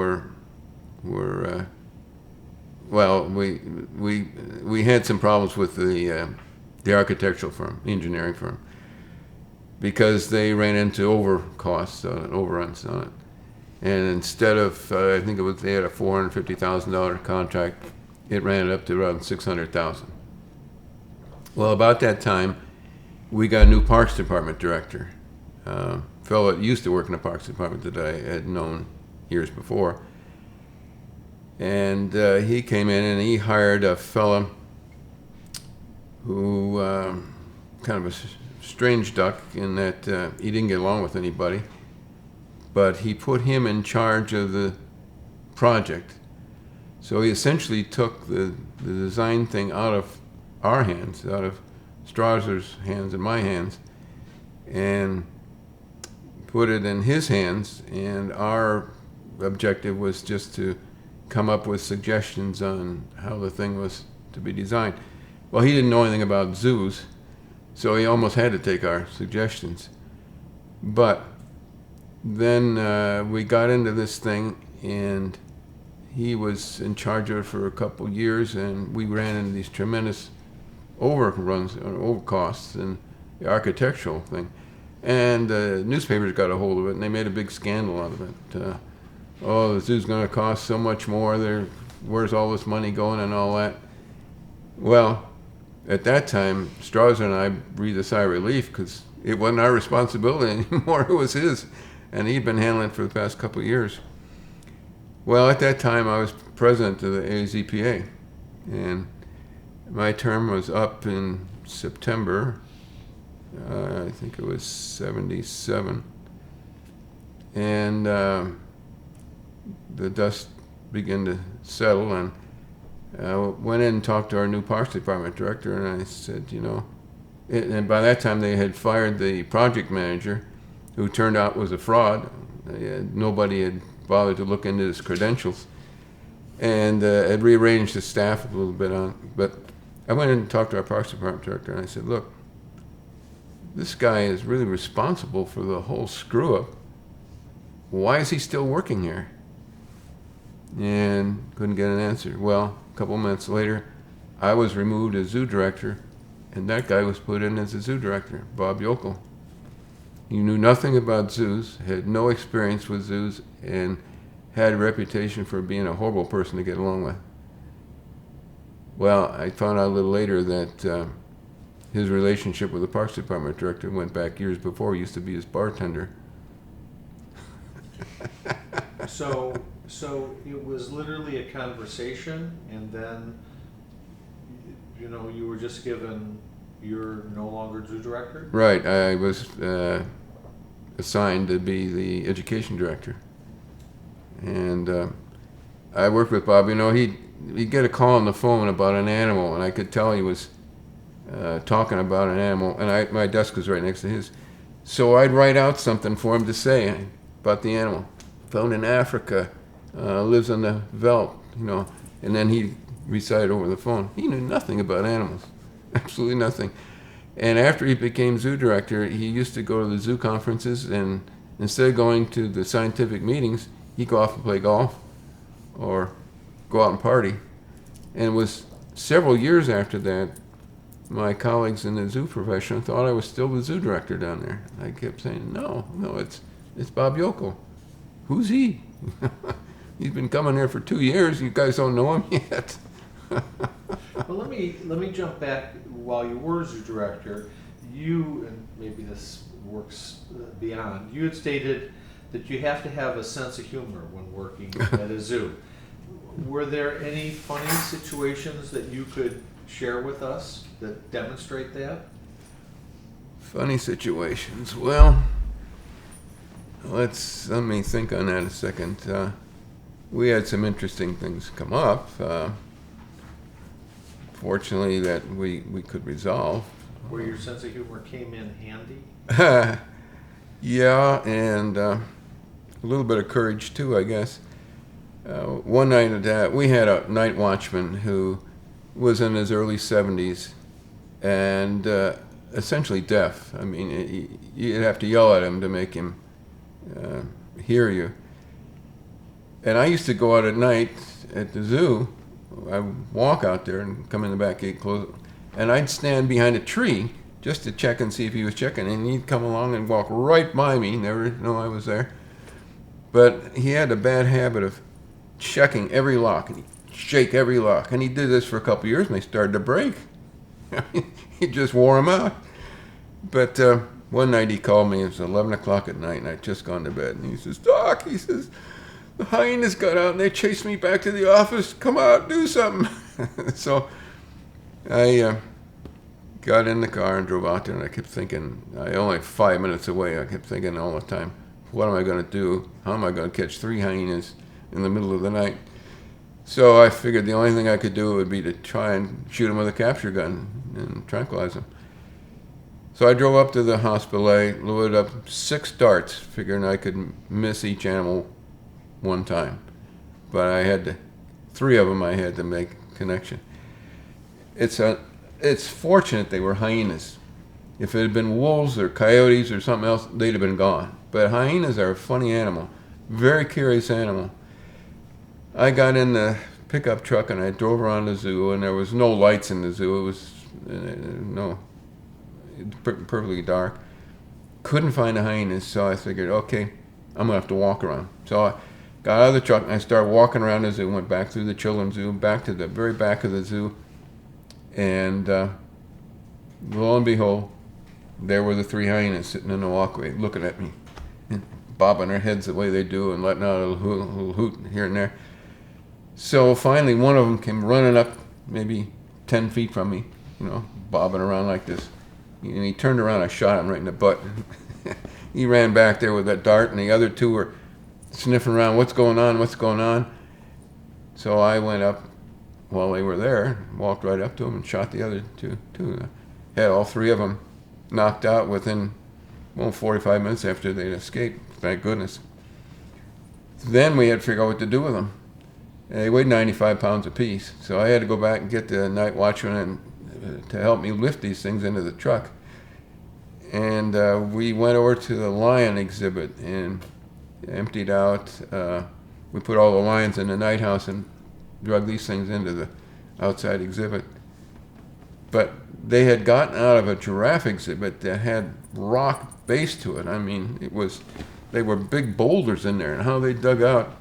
we had some problems with the architectural firm, engineering firm, because they ran into overruns on it. And instead of, I think they had a $450,000 contract, it ran it up to around $600,000. Well, about that time, we got a new Parks Department director, a fellow that used to work in the Parks Department that I had known years before. And he came in and he hired a fellow who, kind of a strange duck in that he didn't get along with anybody, but he put him in charge of the project. So he essentially took the design thing out of our hands, out of Strausser's hands and my hands, and put it in his hands. And our objective was just to come up with suggestions on how the thing was to be designed. Well, he didn't know anything about zoos, so he almost had to take our suggestions. But then we got into this thing, and he was in charge of it for a couple years, and we ran into these tremendous overruns or overcosts in the architectural thing. And the newspapers got a hold of it, and they made a big scandal out of it. The zoo's going to cost so much more. Where's all this money going and all that? Well, at that time, Strausser and I breathed a sigh of relief, because it wasn't our responsibility anymore. It was his, and he'd been handling it for the past couple of years. Well, at that time, I was president of the AZPA, and my term was up in September. I think it was 77. And the dust began to settle, and I went in and talked to our new Parks Department director, and I said, and by that time they had fired the project manager, who turned out was a fraud. Nobody had bothered to look into his credentials, and had rearranged the staff a little bit but I went in and talked to our Parks Department director, and I said, look, this guy is really responsible for the whole screw-up. Why is he still working here? And couldn't get an answer. Well, a couple months later, I was removed as zoo director, and that guy was put in as the zoo director, Bob Yokel. He knew nothing about zoos, had no experience with zoos, and had a reputation for being a horrible person to get along with. Well, I found out a little later that his relationship with the Parks Department director went back years before. He used to be his bartender. So it was literally a conversation, and then, you know, you were just given, you're no longer zoo director? Right. I was assigned to be the education director. And I worked with Bob. You know, he'd get a call on the phone about an animal, and I could tell he was talking about an animal, and my desk was right next to his. So I'd write out something for him to say about the animal. Found in Africa, lives on the veldt, you know, and then he'd recite it over the phone. He knew nothing about animals, absolutely nothing. And after he became zoo director, he used to go to the zoo conferences, and instead of going to the scientific meetings, he'd go off and play golf or go out and party. And it was several years after that, my colleagues in the zoo profession thought I was still the zoo director down there. I kept saying, no, it's Bob Yokel. Who's he? He's been coming here for 2 years. You guys don't know him yet. Well, let me jump back. While you were zoo director, you, and maybe this works beyond, you had stated that you have to have a sense of humor when working at a zoo. Were there any funny situations that you could share with us that demonstrate that? Funny situations. Well, let me think on that a second. We had some interesting things come up. Fortunately, that we could resolve. Where your sense of humor came in handy? Yeah, and a little bit of courage too, I guess. One night we had a night watchman who was in his early 70s and essentially deaf. I mean, you'd have to yell at him to make him hear you. And I used to go out at night at the zoo. I'd walk out there and come in the back gate, close it, and I'd stand behind a tree just to check and see if he was checking. And he'd come along and walk right by me, never know I was there. But he had a bad habit of checking every lock, and he'd shake every lock. And he did this for a couple of years, and they started to break. He just wore him out. But one night he called me. It was 11 o'clock at night, and I'd just gone to bed. And he says, "Doc," he says, "the hyenas got out, and they chased me back to the office. Come out, do something." So I got in the car and drove out there, and I kept thinking, only 5 minutes away, I kept thinking all the time, what am I going to do? How am I going to catch 3 hyenas in the middle of the night? So I figured the only thing I could do would be to try and shoot them with a capture gun and tranquilize them. So I drove up to the hospital. I loaded up 6 darts, figuring I could miss each animal one time. But I had 3 of them I had to make connection. It's fortunate they were hyenas. If it had been wolves or coyotes or something else, they'd have been gone. But hyenas are a funny animal, very curious animal. I got in the pickup truck and I drove around the zoo, and there was no lights in the zoo. It was perfectly dark. Couldn't find the hyenas, so I figured, okay, I'm gonna have to walk around. So I got out of the truck and I started walking around the zoo, went back through the children's zoo, back to the very back of the zoo, and lo and behold, there were the 3 hyenas sitting in the walkway looking at me, and bobbing their heads the way they do and letting out a little hoot here and there. So finally one of them came running up maybe 10 feet from me, bobbing around like this. And he turned around, I shot him right in the butt. He ran back there with that dart, and the other 2 were sniffing around, what's going on? So I went up while they were there, walked right up to them and shot the other 2. Had all 3 of them knocked out within 45 minutes after they'd escaped, thank goodness. Then we had to figure out what to do with them. They weighed 95 pounds apiece, so I had to go back and get the night watchman to help me lift these things into the truck. And we went over to the lion exhibit and emptied out. We put all the lions in the night house and drug these things into the outside exhibit. But they had gotten out of a giraffe exhibit that had rock base to it. I mean, they were big boulders in there, and how they dug out,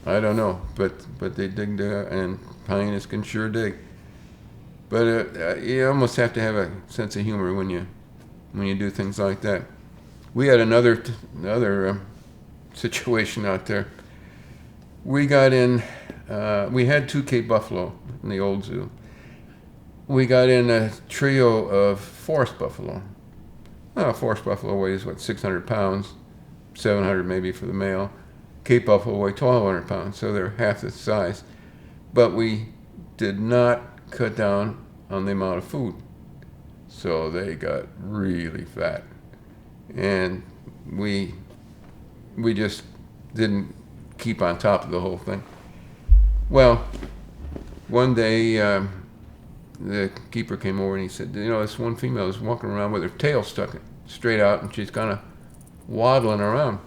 I don't know. But they digged, and hyenas can sure dig. But you almost have to have a sense of humor when you do things like that. We had another situation out there. We got in. We had 2 Cape buffalo in the old zoo. We got in a trio of forest buffalo. Forest buffalo weighs 600 pounds, 700 maybe for the male. Cape buffalo weigh 1,200 pounds, so they're half the size. But we did not cut down on the amount of food, so they got really fat, and we just didn't keep on top of the whole thing. Well, one day the keeper came over and he said, this one female is walking around with her tail stuck straight out, and she's kind of waddling around.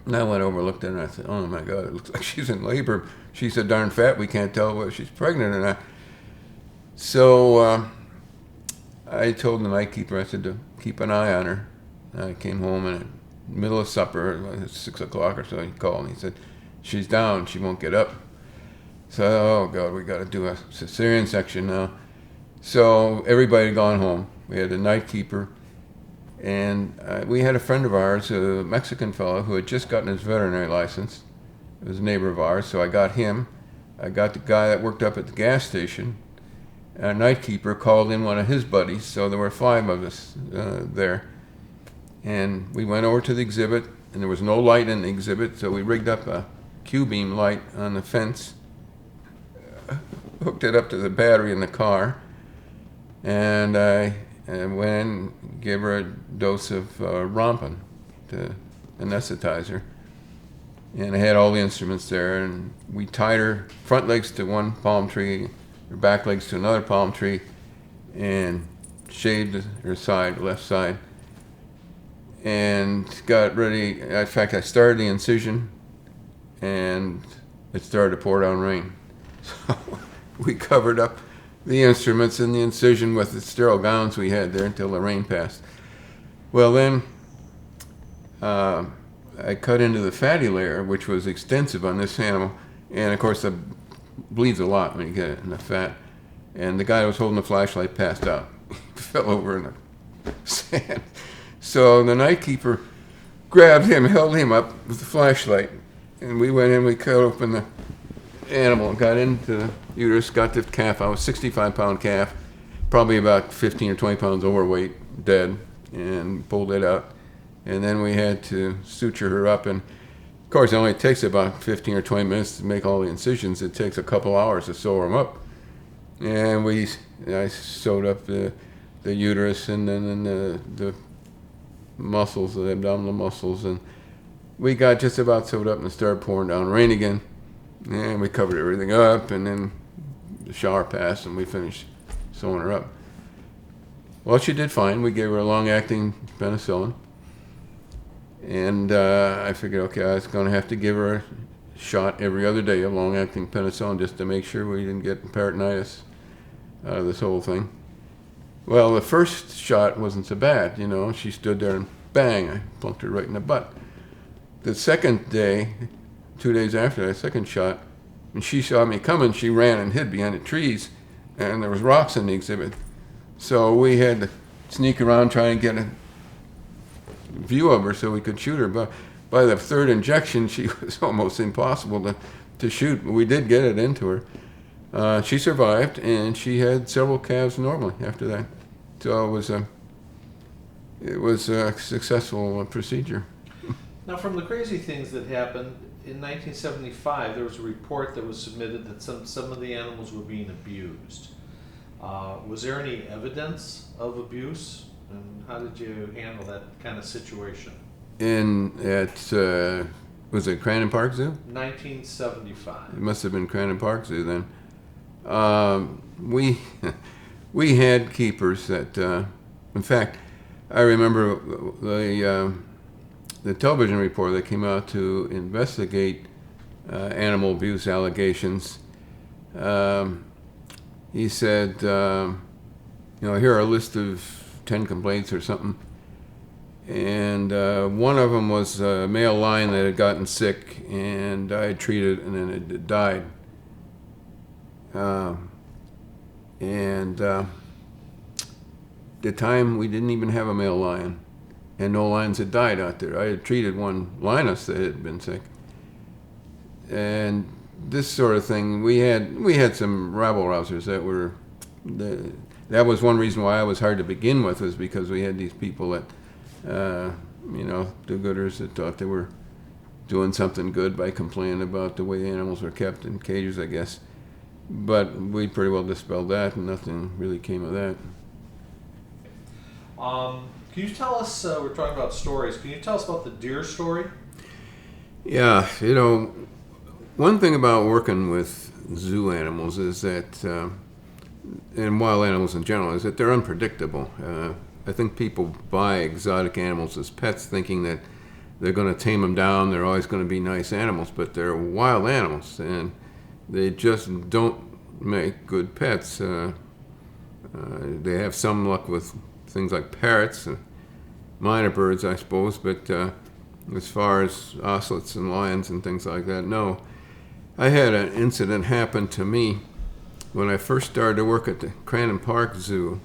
And I went over and looked at her and I said, oh my God, it looks like she's in labor. She's so darn fat we can't tell whether she's pregnant or not. So I told the night keeper, I said, to keep an eye on her. I came home and in the middle of supper, it was 6 o'clock or so, he called and he said, she's down, she won't get up. So, oh God, we got to do a cesarean section now. So everybody had gone home. We had a night keeper, and we had a friend of ours, a Mexican fellow who had just gotten his veterinary license. It was a neighbor of ours, so I got him. I got the guy that worked up at the gas station. A night keeper called in one of his buddies, so there were 5 of us there. And we went over to the exhibit, and there was no light in the exhibit, so we rigged up a Q-beam light on the fence, hooked it up to the battery in the car, and I went in, gave her a dose of Rompin to anesthetize her. And I had all the instruments there, and we tied her front legs to one palm tree, her back legs to another palm tree, and shaved her side, left side, and got ready. In fact, I started the incision, and it started to pour down rain. So we covered up the instruments and the incision with the sterile gowns we had there until the rain passed. Well, then I cut into the fatty layer, which was extensive on this animal, and of course it bleeds a lot when you get it in the fat. And the guy that was holding the flashlight passed out. He fell over in the sand. So the night keeper grabbed him, held him up with the flashlight, and we went in, we cut open the animal, got into the uterus, got the calf out, a 65-pound calf, probably about 15 or 20 pounds overweight, dead, and pulled it out. And then we had to suture her up, and of course it only takes about 15 or 20 minutes to make all the incisions. It takes a couple hours to sew them up. And I sewed up the uterus and then the muscles, the abdominal muscles, and we got just about sewed up, and it started pouring down rain again. And we covered everything up, and then the shower passed, and we finished sewing her up. Well, she did fine. We gave her a long-acting penicillin. And I figured, okay, I was going to have to give her a shot every other day of long-acting penicillin just to make sure we didn't get peritonitis out of this whole thing. Well, the first shot wasn't so bad, She stood there and bang, I plunked her right in the butt. The second day, 2 days after that second shot, when she saw me coming, she ran and hid behind the trees, and there was rocks in the exhibit. So we had to sneak around trying to get a view of her so we could shoot her. But by the third injection, she was almost impossible to shoot. But we did get it into her. She survived, and she had several calves normally after that. So it was a successful procedure. Now, from the crazy things that happened, in 1975, there was a report that was submitted that some of the animals were being abused. Was there any evidence of abuse? And how did you handle that kind of situation? Was it Crandon Park Zoo? 1975. It must have been Crandon Park Zoo then. We had keepers that, in fact, I remember the television reporter that came out to investigate animal abuse allegations. He said, here are a list of 10 complaints or something. And one of them was a male lion that had gotten sick, and I had treated it, and then it died. And the time we didn't even have a male lion, and no lions had died out there. I had treated one lioness that had been sick, and this sort of thing. We had some rabble rousers that were. That was one reason why I was hard to begin with, was because we had these people that, do-gooders that thought they were doing something good by complaining about the way animals were kept in cages, I guess. But we pretty well dispelled that, and nothing really came of that. Can you tell us, we're talking about stories, can you tell us about the deer story? Yeah, one thing about working with zoo animals is that, and wild animals in general, is that they're unpredictable. I think people buy exotic animals as pets thinking that they're going to tame them down, they're always going to be nice animals, but they're wild animals, and they just don't make good pets. They have some luck with things like parrots, minor birds, I suppose, but as far as ocelots and lions and things like that, no. I had an incident happen to me when I first started to work at the Crandon Park Zoo.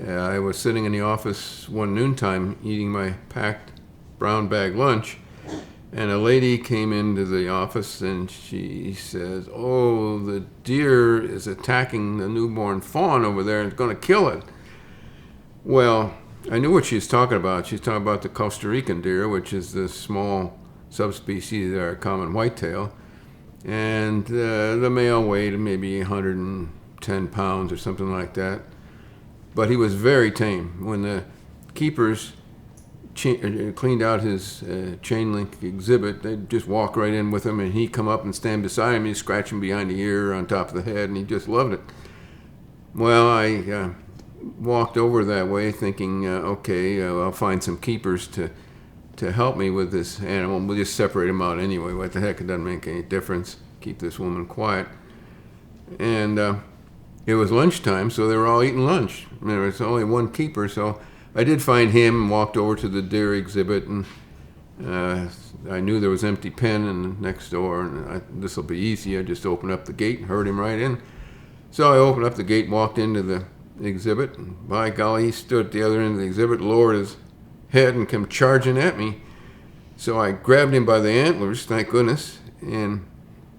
I was sitting in the office one noontime eating my packed brown bag lunch, and a lady came into the office and she says, "Oh, the deer is attacking the newborn fawn over there and it's going to kill it." Well, I knew what she was talking about. She's talking about the Costa Rican deer, which is the small subspecies of our common whitetail. And the male weighed maybe 110 pounds or something like that. But he was very tame. When the keepers cleaned out his chain link exhibit, they'd just walk right in with him, and he'd come up and stand beside him. He'd scratch him behind the ear, on top of the head, and he just loved it. Well, I walked over that way thinking, okay, I'll find some keepers to help me with this animal. We'll just separate him out anyway. What the heck, it doesn't make any difference. Keep this woman quiet. And it was lunchtime, so they were all eating lunch. There was only one keeper, so I did find him and walked over to the deer exhibit, and I knew there was an empty pen next door, and this will be easy. I just opened up the gate and herd him right in. So I opened up the gate and walked into the exhibit, and by golly, he stood at the other end of the exhibit, lowered his head, and came charging at me. So I grabbed him by the antlers, thank goodness, and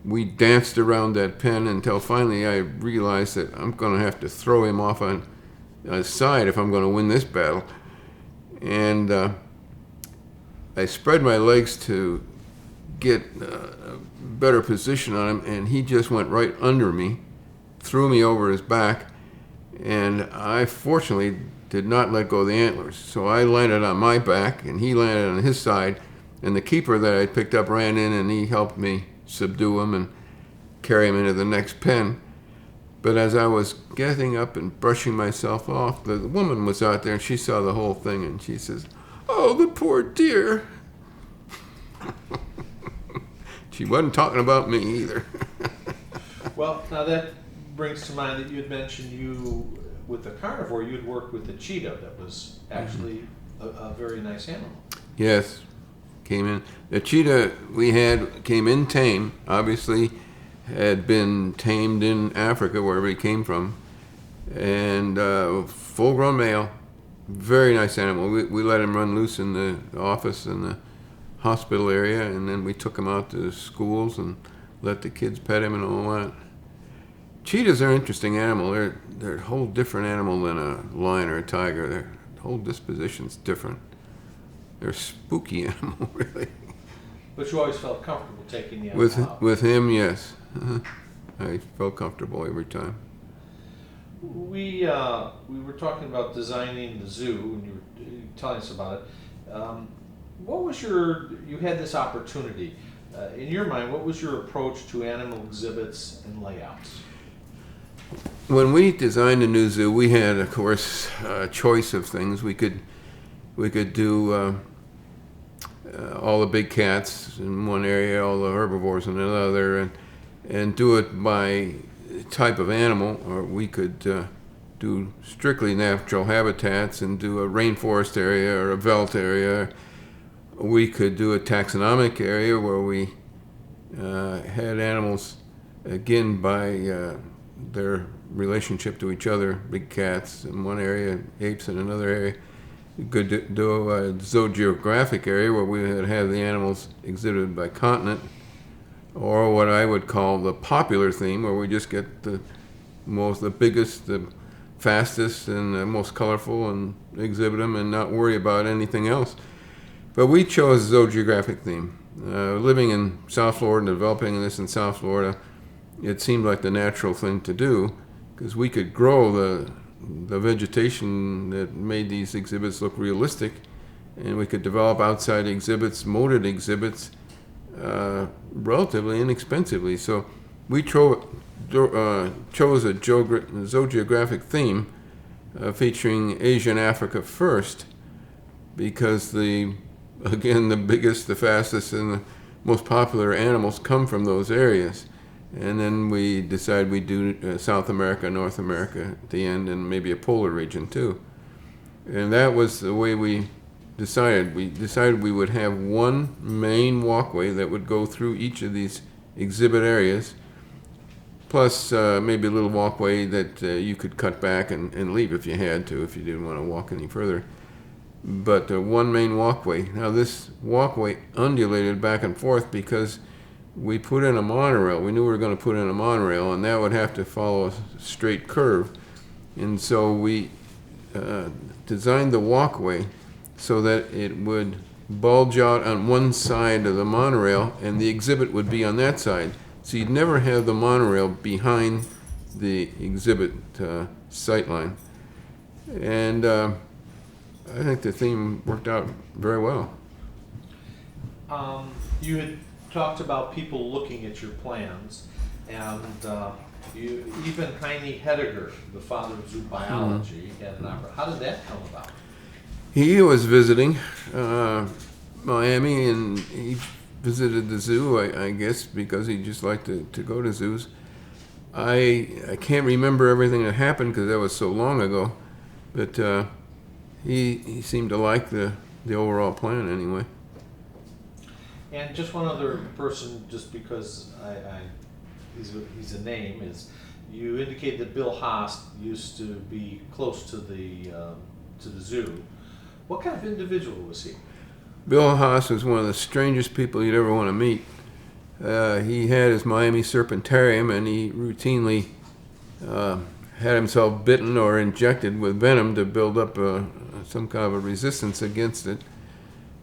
we danced around that pen until finally I realized that I'm going to have to throw him off on his side if I'm going to win this battle. And I spread my legs to get a better position on him, and he just went right under me, threw me over his back, and I fortunately did not let go of the antlers. So I landed on my back, and he landed on his side, and the keeper that I picked up ran in, and he helped me subdue him and carry him into the next pen. But as I was getting up and brushing myself off, the woman was out there, and she saw the whole thing, and she says, "Oh, the poor dear." She wasn't talking about me either. Well, now that brings to mind that you had mentioned with the carnivore, you had worked with the cheetah that was actually a very nice animal. Yes, came in. The cheetah we had came in tame, obviously had been tamed in Africa, wherever he came from, and full-grown male, very nice animal. We let him run loose in the office in the hospital area, and then we took him out to schools and let the kids pet him and all that. Cheetahs are an interesting animal. They're a whole different animal than a lion or a tiger. Their whole disposition's different. They're a spooky animal, really. But you always felt comfortable taking the animal out. With him, yes. I felt comfortable every time. We were talking about designing the zoo, and you were telling us about it. What was you had this opportunity. In your mind, what was your approach to animal exhibits and layouts? When we designed the new zoo, we had, of course, a choice of things. We could do all the big cats in one area, all the herbivores in another, and do it by type of animal, or we could do strictly natural habitats and do a rainforest area or a veldt area. We could do a taxonomic area where we had animals, again, by their relationship to each other. Big cats in one area, apes in another area. You could do a zoogeographic area where we would have the animals exhibited by continent, or what I would call the popular theme, where we just get the biggest, the fastest, and the most colorful, and exhibit them and not worry about anything else. But we chose zoogeographic theme. Living in South Florida and developing this in South Florida, it seemed like the natural thing to do, because we could grow the vegetation that made these exhibits look realistic, and we could develop outside exhibits, molded exhibits, relatively inexpensively. So we chose a zoogeographic theme featuring Asia and Africa first, because the biggest, the fastest, and the most popular animals come from those areas. And then we decided we'd do South America, North America at the end, and maybe a polar region too. And that was the way we decided. We decided we would have one main walkway that would go through each of these exhibit areas, plus maybe a little walkway that you could cut back and leave if you had to, if you didn't want to walk any further. But one main walkway. Now this walkway undulated back and forth because we put in a monorail. We knew we were going to put in a monorail, and that would have to follow a straight curve. And so we designed the walkway so that it would bulge out on one side of the monorail, and the exhibit would be on that side. So you'd never have the monorail behind the exhibit sightline. And I think the theme worked out very well. You had talked about people looking at your plans, and even Heine Hediger, the father of zoo biology, had an opera. How did that come about? He was visiting Miami, and he visited the zoo, I guess, because he just liked to go to zoos. I can't remember everything that happened because that was so long ago, but he seemed to like the overall plan anyway. And just one other person, just because he's a name, is you indicated that Bill Haas used to be close to the zoo. What kind of individual was he? Bill Haas was one of the strangest people you'd ever want to meet. He had his Miami Serpentarium, and he routinely had himself bitten or injected with venom to build up some kind of a resistance against it.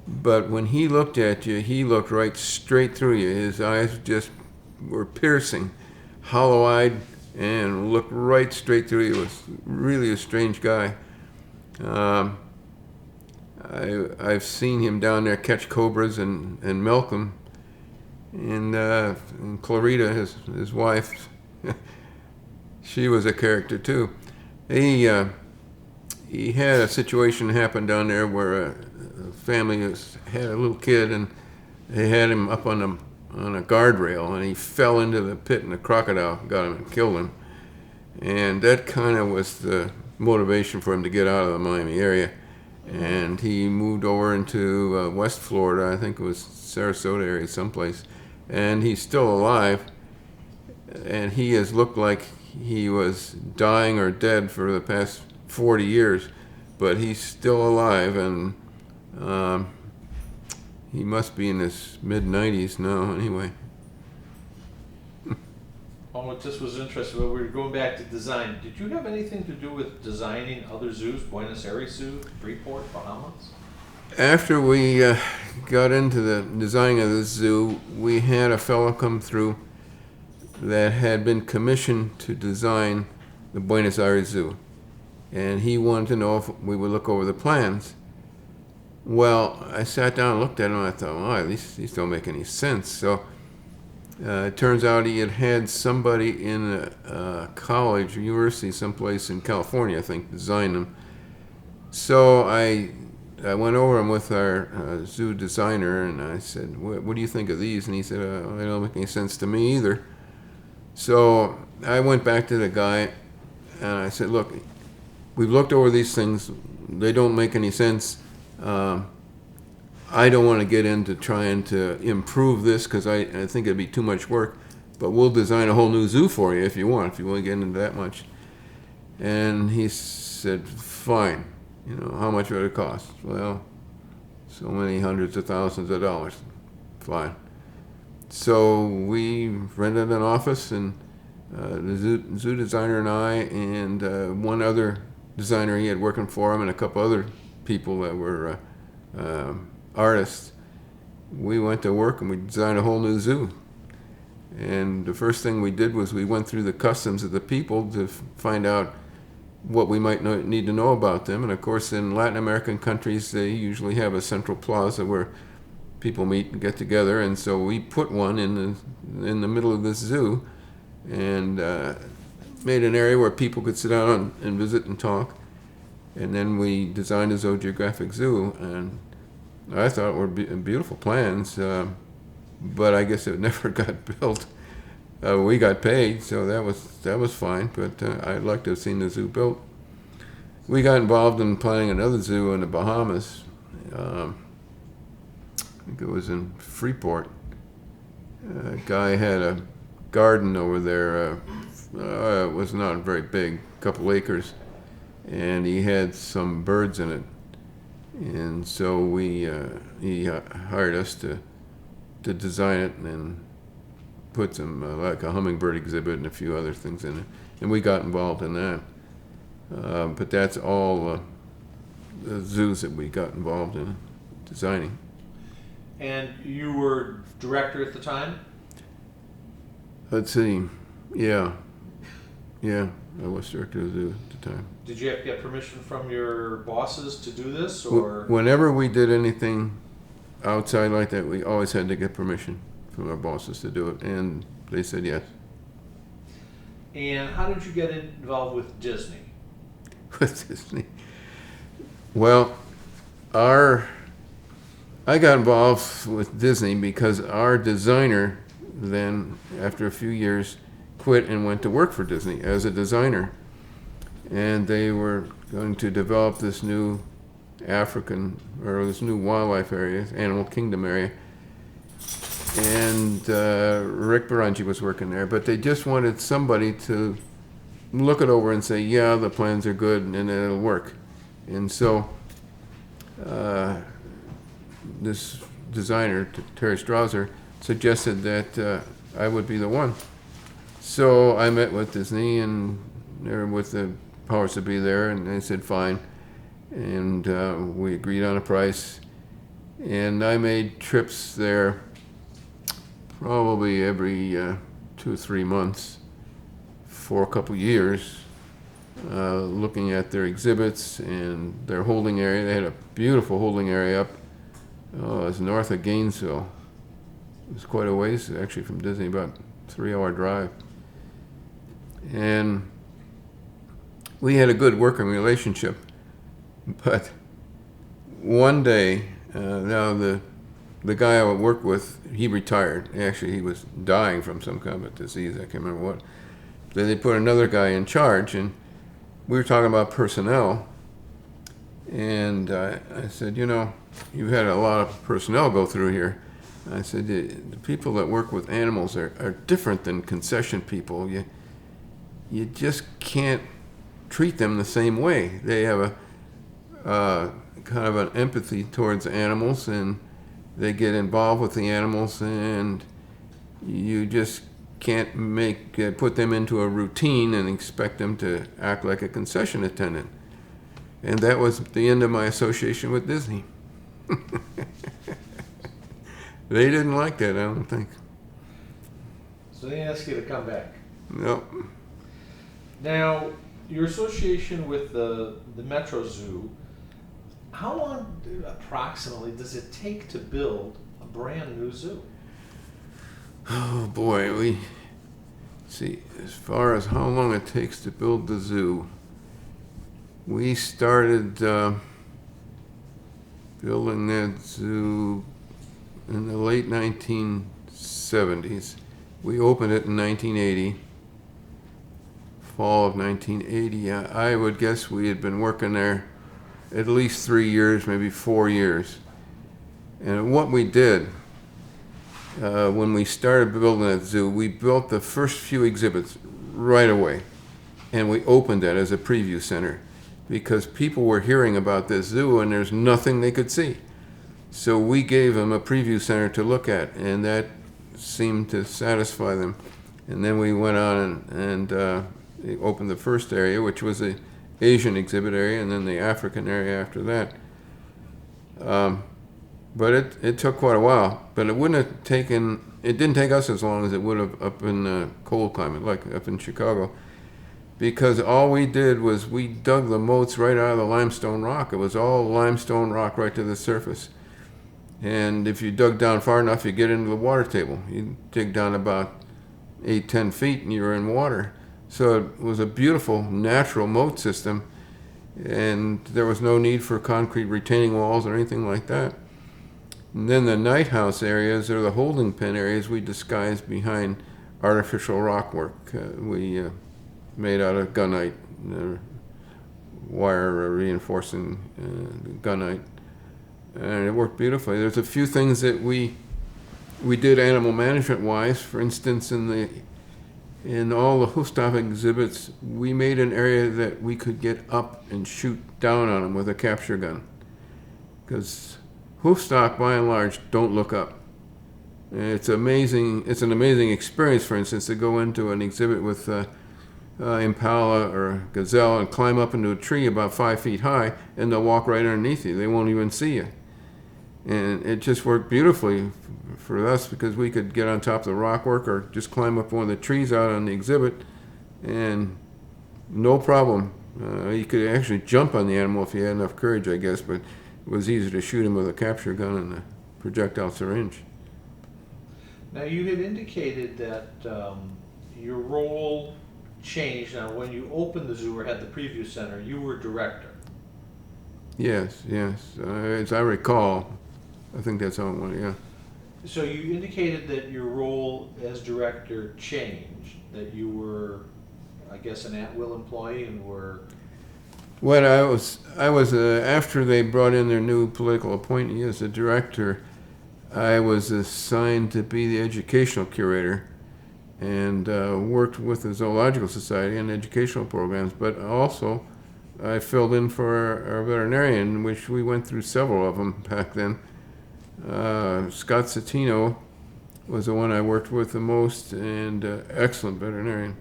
But when he looked at you, he looked right straight through you. His eyes just were piercing, hollow-eyed, and looked right straight through you. He was really a strange guy. I've seen him down there catch cobras and milk them. And Clarita, his wife, she was a character too. He had a situation happen down there where a family had a little kid, and they had him up on a guardrail, and he fell into the pit, and the crocodile got him and killed him. And that kind of was the motivation for him to get out of the Miami area. And he moved over into West Florida, I think it was Sarasota area someplace, and he's still alive, and he has looked like he was dying or dead for the past 40 years, but he's still alive, and he must be in his mid-90s now anyway. Oh, it just was interesting. When we were going back to design, did you have anything to do with designing other zoos, Buenos Aires Zoo, Freeport, Bahamas? After we got into the design of the zoo, we had a fellow come through that had been commissioned to design the Buenos Aires Zoo. And he wanted to know if we would look over the plans. Well, I sat down and looked at him, and I thought, well, these don't make any sense. So it turns out he had somebody in a college, university, someplace in California, I think, design them. So I went over them with our zoo designer, and I said, what do you think of these? And he said, they don't make any sense to me either. So I went back to the guy, and I said, look, we've looked over these things. They don't make any sense. I don't want to get into trying to improve this because I think it'd be too much work. but we'll design a whole new zoo for you if you want to get into that much. And he said, fine. You know, how much would it cost? Well, so many hundreds of thousands of dollars. Fine. So we rented an office, and the zoo designer and I and one other designer he had working for him and a couple other people that were artists, we went to work and we designed a whole new zoo. And the first thing we did was we went through the customs of the people to find out what we might need to know about them. And of course, in Latin American countries, they usually have a central plaza where people meet and get together. And so we put one in the middle of this zoo, and made an area where people could sit down and visit and talk. And then we designed a zoogeographic zoo, and I thought were beautiful plans, but I guess it never got built. We got paid, so that was fine, but I'd like to have seen the zoo built. We got involved in planning another zoo in the Bahamas. I think it was in Freeport. A guy had a garden over there. It was not very big, a couple acres, and he had some birds in it. And so he hired us to design it and put some like a hummingbird exhibit and a few other things in it, and we got involved in that. But that's all the zoos that we got involved in designing. And you were director at the time? Let's see, yeah, I was director of the zoo at the time. Did you have to get permission from your bosses to do this, or? Whenever we did anything outside like that, we always had to get permission from our bosses to do it, and they said yes. And how did you get involved with Disney? With Disney? Well, I got involved with Disney because our designer then, after a few years, quit and went to work for Disney as a designer. And they were going to develop this new this new wildlife area, animal kingdom area. And Rick Barangi was working there, but they just wanted somebody to look it over and say, yeah, the plans are good and it'll work. And so this designer, Terry Strauser, suggested that I would be the one. So I met with Disney and with the powers to be there, and they said fine. And we agreed on a price. And I made trips there probably every 2 or 3 months for a couple years, looking at their exhibits and their holding area. They had a beautiful holding area up. It was north of Gainesville. It was quite a ways, actually, from Disney, about a 3-hour drive. And we had a good working relationship. But one day, now the guy I would work with, he retired. Actually, he was dying from some kind of disease. I can't remember what. Then they put another guy in charge, and we were talking about personnel. And I said, you know, you've had a lot of personnel go through here. I said, the people that work with animals are different than concession people. You just can't treat them the same way. They have a kind of an empathy towards animals, and they get involved with the animals, and you just can't put them into a routine and expect them to act like a concession attendant. And that was the end of my association with Disney. They didn't like that, I don't think. So they asked you to come back. No. Now, your association with the Metro Zoo, how long approximately does it take to build a brand new zoo? Oh boy, see, as far as how long it takes to build the zoo, we started building that zoo in the late 1970s. We opened it in 1980, fall of 1980. I would guess we had been working there at least 3 years, maybe 4 years. And what we did when we started building that zoo, we built the first few exhibits right away. And we opened that as a preview center because people were hearing about this zoo and there's nothing they could see. So we gave them a preview center to look at, and that seemed to satisfy them. And then we went on and opened the first area, which was the Asian exhibit area, and then the African area after that. But it took quite a while. But it didn't take us as long as it would have up in the cold climate, like up in Chicago. Because all we did was we dug the moats right out of the limestone rock. It was all limestone rock right to the surface. And if you dug down far enough, you get into the water table. You dig down about 8-10 feet and you're in water. So it was a beautiful natural moat system, and there was no need for concrete retaining walls or anything like that. And then the night house areas, or the holding pen areas, we disguised behind artificial rockwork. We made out of gunite, wire reinforcing gunite, and it worked beautifully. There's a few things that we did animal management wise. For instance, in all the hoofstock exhibits, we made an area that we could get up and shoot down on them with a capture gun, because hoofstock by and large don't look up. It's amazing. It's an amazing experience, for instance, to go into an exhibit with impala or gazelle and climb up into a tree about 5 feet high, and they'll walk right underneath you. They won't even see you. And it just worked beautifully for us because we could get on top of the rockwork or just climb up one of the trees out on the exhibit, and no problem. You could actually jump on the animal if you had enough courage, I guess, but it was easier to shoot him with a capture gun and a projectile syringe. Now, you had indicated that your role changed. Now, when you opened the zoo or had the preview center, you were director. Yes. As I recall, I think that's how it went, yeah. So you indicated that your role as director changed, that you were, I guess, an at-will employee and were... When I was after they brought in their new political appointee as a director, I was assigned to be the educational curator and worked with the Zoological Society and educational programs, but also I filled in for our veterinarian, which we went through several of them back then. Scott Citino was the one I worked with the most, and excellent veterinarian.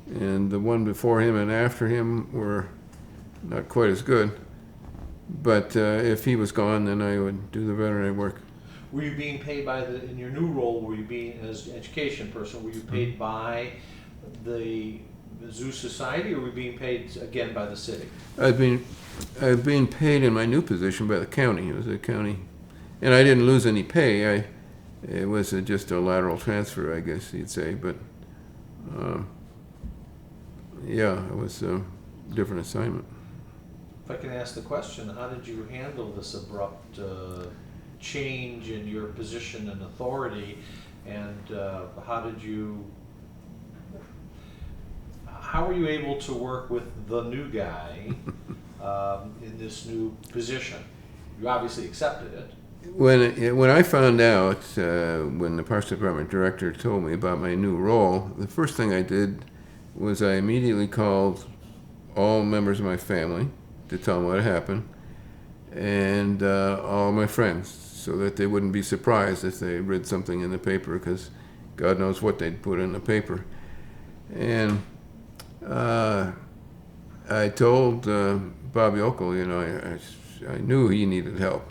And the one before him and after him were not quite as good. But if he was gone, then I would do the veterinary work. Were you being paid by in your new role, were you being, as an education person, were you paid by the Zoo Society, or were you being paid again by the city? I've been paid in my new position by the county. It was a county, and I didn't lose any pay. It was just a lateral transfer, I guess you'd say. But yeah, it was a different assignment. If I can ask the question, how did you handle this abrupt change in your position and authority, and how were you able to work with the new guy in this new position? You obviously accepted it. When I found out, when the Parks Department director told me about my new role, the first thing I did was I immediately called all members of my family to tell them what had happened, and all my friends, so that they wouldn't be surprised if they read something in the paper, because God knows what they'd put in the paper. And I told Bobby Ockel, I knew he needed help,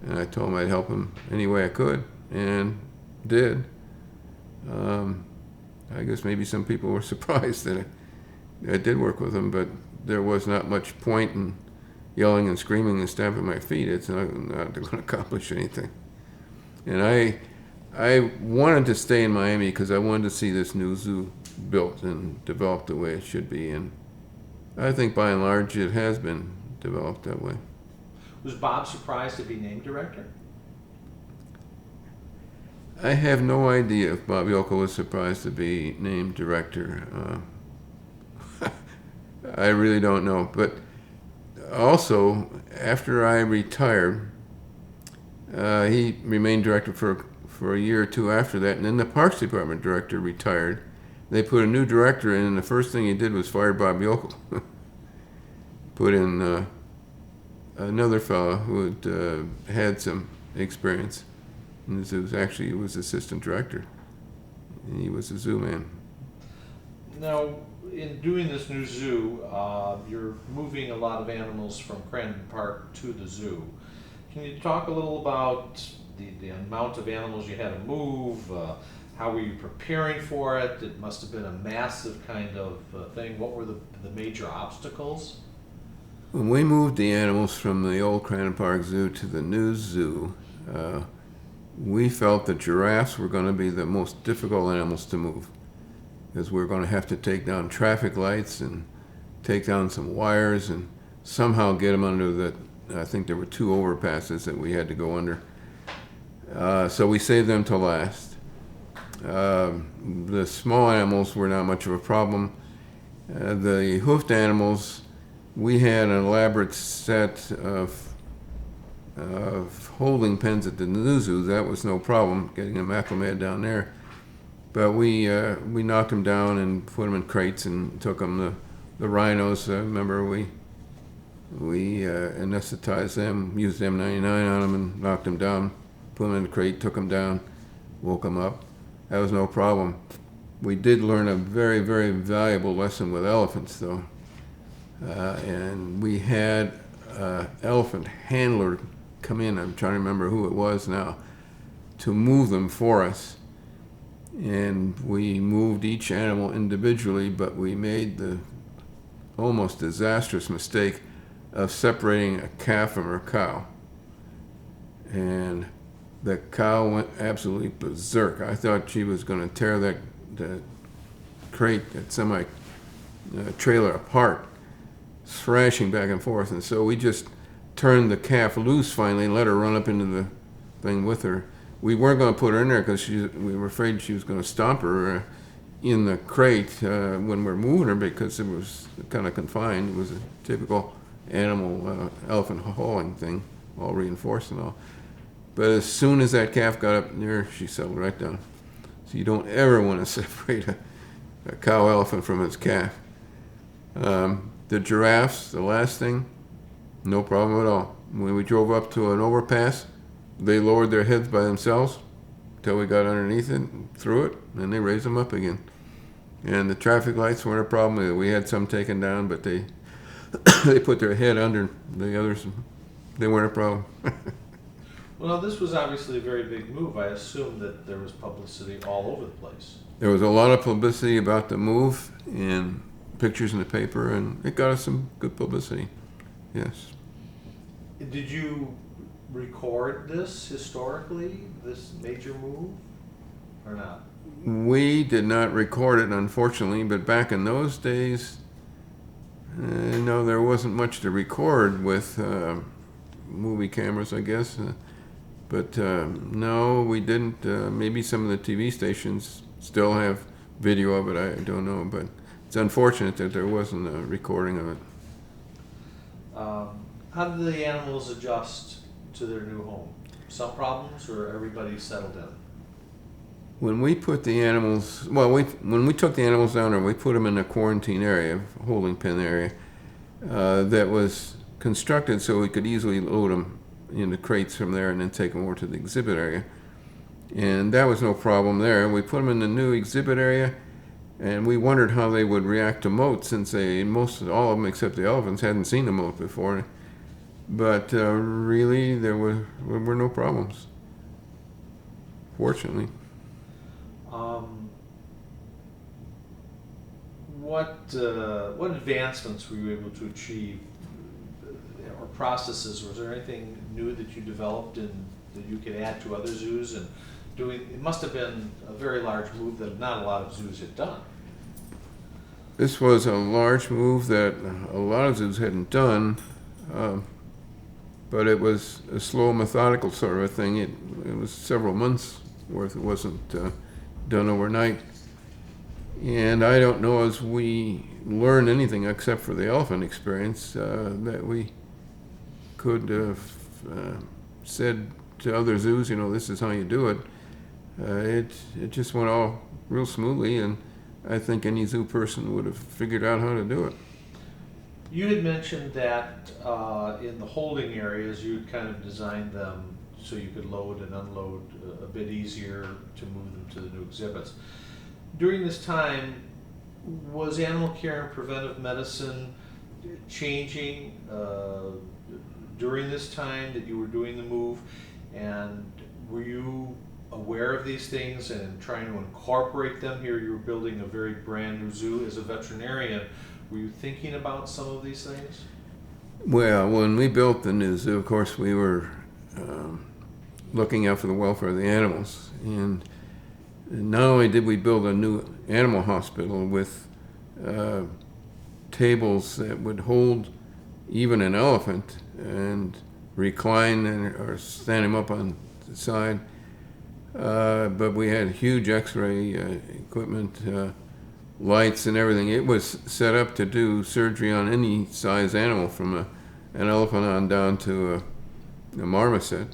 and I told him I'd help him any way I could, and did. I guess maybe some people were surprised that I did work with him, but there was not much point in yelling and screaming and stamping my feet. It's not going to accomplish anything. And I wanted to stay in Miami because I wanted to see this new zoo built and developed the way it should be, and I think by and large it has been developed that way. Was Bob surprised to be named director? I have no idea if Bobby Ockel was surprised to be named director. I really don't know. But also, after I retired, he remained director for for a year or two after that. And then the Parks Department director retired. They put a new director in, and the first thing he did was fire Bob Yokel. Put in another fellow who had some experience in the zoos. Actually, he was assistant director. And he was a zoo man. Now, in doing this new zoo, you're moving a lot of animals from Crandon Park to the zoo. Can you talk a little about the amount of animals you had to move? How were you preparing for it? It must have been a massive kind of thing. What were the major obstacles? When we moved the animals from the old Crandon Park Zoo to the new zoo, we felt that giraffes were going to be the most difficult animals to move, because we're going to have to take down traffic lights and take down some wires and somehow get them under the, I think there were 2 overpasses that we had to go under. So we saved them to last. The small animals were not much of a problem. The hoofed animals, we had an elaborate set of holding pens at the new zoo. That was no problem, getting them acclimated down there. But we knocked them down and put them in crates and took them. The rhinos, remember we anesthetized them, used M99 on them and knocked them down, put them in the crate, took them down, woke them up. That was no problem. We did learn a very, very valuable lesson with elephants, though. And we had an elephant handler come in, I'm trying to remember who it was now, to move them for us. And we moved each animal individually, but we made the almost disastrous mistake of separating a calf from her cow. And the cow went absolutely berserk. I thought she was going to tear that crate, that semi-trailer apart, thrashing back and forth. And so we just turned the calf loose finally and let her run up into the thing with her. We weren't going to put her in there because we were afraid she was going to stomp her in the crate when we were moving her, because it was kind of confined. It was a typical animal elephant hauling thing, all reinforced and all. But as soon as that calf got up near, she settled right down. So you don't ever want to separate a cow elephant from its calf. The giraffes, the last thing, no problem at all. When we drove up to an overpass, they lowered their heads by themselves until we got underneath it and through it, and they raised them up again. And the traffic lights weren't a problem. We had some taken down, but they put their head under the others. They weren't a problem. Well, this was obviously a very big move. I assume that there was publicity all over the place. There was a lot of publicity about the move and pictures in the paper, and it got us some good publicity. Yes. Did you record this historically, this major move, or not? We did not record it, unfortunately, but back in those days, no, there wasn't much to record with movie cameras, I guess. But no, we didn't. Maybe some of the TV stations still have video of it, I don't know, but it's unfortunate that there wasn't a recording of it. How did the animals adjust to their new home? Some problems, or everybody settled in? When we put the animals, when we took the animals down there, we put them in a quarantine area, holding pen area, that was constructed so we could easily load them into crates from there and then take them over to the exhibit area. And that was no problem there. We put them in the new exhibit area, and we wondered how they would react to moat, since all of them except the elephants hadn't seen a moat before. But really, there were no problems, fortunately. What advancements were you able to achieve, or processes? Was there anything new that you developed and that you could add to other zoos? And it must have been a very large move that not a lot of zoos had done. This was a large move that a lot of zoos hadn't done, but it was a slow, methodical sort of a thing. It was several months worth. It wasn't done overnight. And I don't know, as we learned anything except for the elephant experience, that we could have said to other zoos, this is how you do it. it just went all real smoothly, and I think any zoo person would have figured out how to do it. You had mentioned that in the holding areas, you had kind of designed them so you could load and unload a bit easier to move them to the new exhibits. During this time, was animal care and preventive medicine changing during this time that you were doing the move? And were you aware of these things and trying to incorporate them here? You were building a very brand new zoo. As a veterinarian, were you thinking about some of these things? Well, when we built the new zoo, of course, we were looking out for the welfare of the animals. And not only did we build a new animal hospital with tables that would hold even an elephant and recline or stand him up on the side, but we had huge x-ray equipment, lights and everything. It was set up to do surgery on any size animal, from an elephant on down to a marmoset.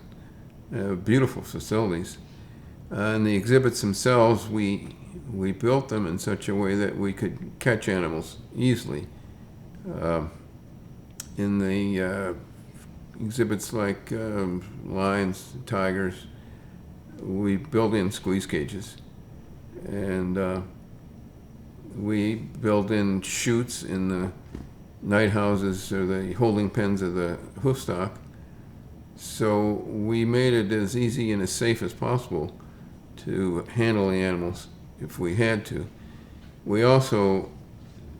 Beautiful facilities. And the exhibits themselves, we built them in such a way that we could catch animals easily. In the exhibits like lions, tigers, we built in squeeze cages. And we built in chutes in the night houses or the holding pens of the hoof stock. So we made it as easy and as safe as possible to handle the animals if we had to. We also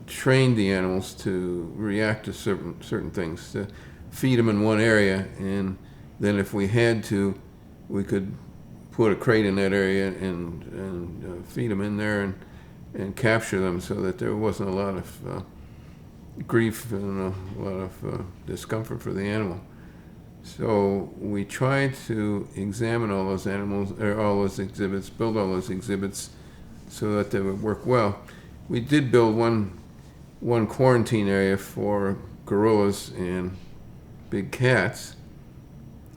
trained the animals to react to certain things, to feed them in one area, and then if we had to, we could put a crate in that area and feed them in there and capture them, so that there wasn't a lot of grief and a lot of discomfort for the animal. So we tried to examine all those animals, or all those exhibits, build all those exhibits so that they would work well. We did build one quarantine area for gorillas and big cats,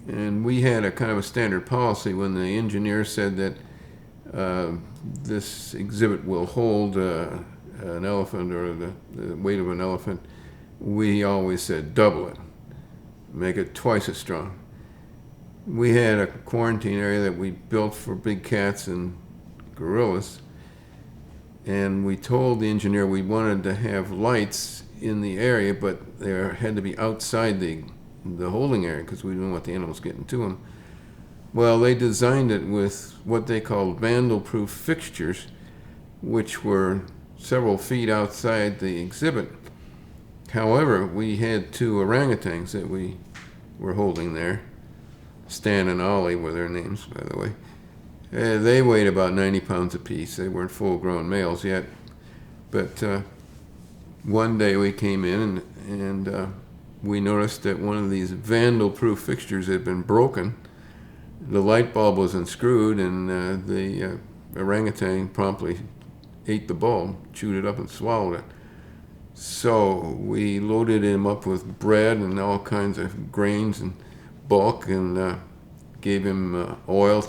and we had a kind of a standard policy. When the engineer said that this exhibit will hold an elephant or the weight of an elephant, we always said double it. Make it twice as strong. We had a quarantine area that we built for big cats and gorillas, and we told the engineer we wanted to have lights in the area, but they had to be outside the holding area because we didn't want the animals getting to them. Well, they designed it with what they called vandal-proof fixtures, which were several feet outside the exhibit. However, we had two orangutans that we were holding there. Stan and Ollie were their names, by the way. They weighed about 90 pounds apiece. They weren't full-grown males yet. But one day we came in and we noticed that one of these vandal-proof fixtures had been broken. The light bulb was unscrewed, and the orangutan promptly ate the bulb, chewed it up and swallowed it. So we loaded him up with bread and all kinds of grains and bulk, and gave him oil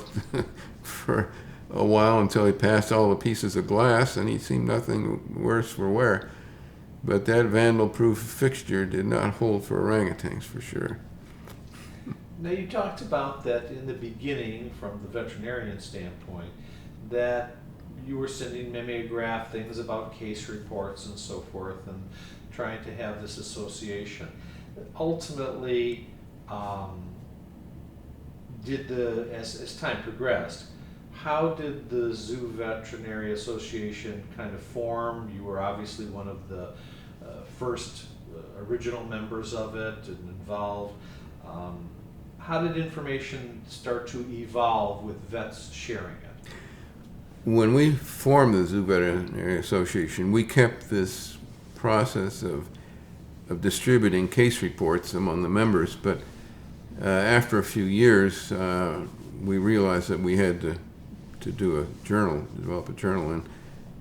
for a while until he passed all the pieces of glass, and he seemed nothing worse for wear. But that vandal-proof fixture did not hold for orangutans, for sure. Now, you talked about that in the beginning, from the veterinarian standpoint, that you were sending mimeograph things about case reports and so forth, and trying to have this association. Ultimately, as time progressed, how did the Zoo Veterinary Association kind of form? You were obviously one of the first original members of it and involved. How did information start to evolve with vets sharing it? When we formed the Zoo Veterinary Association, we kept this process of distributing case reports among the members, but after a few years, we realized that we had to do a journal, develop a journal, and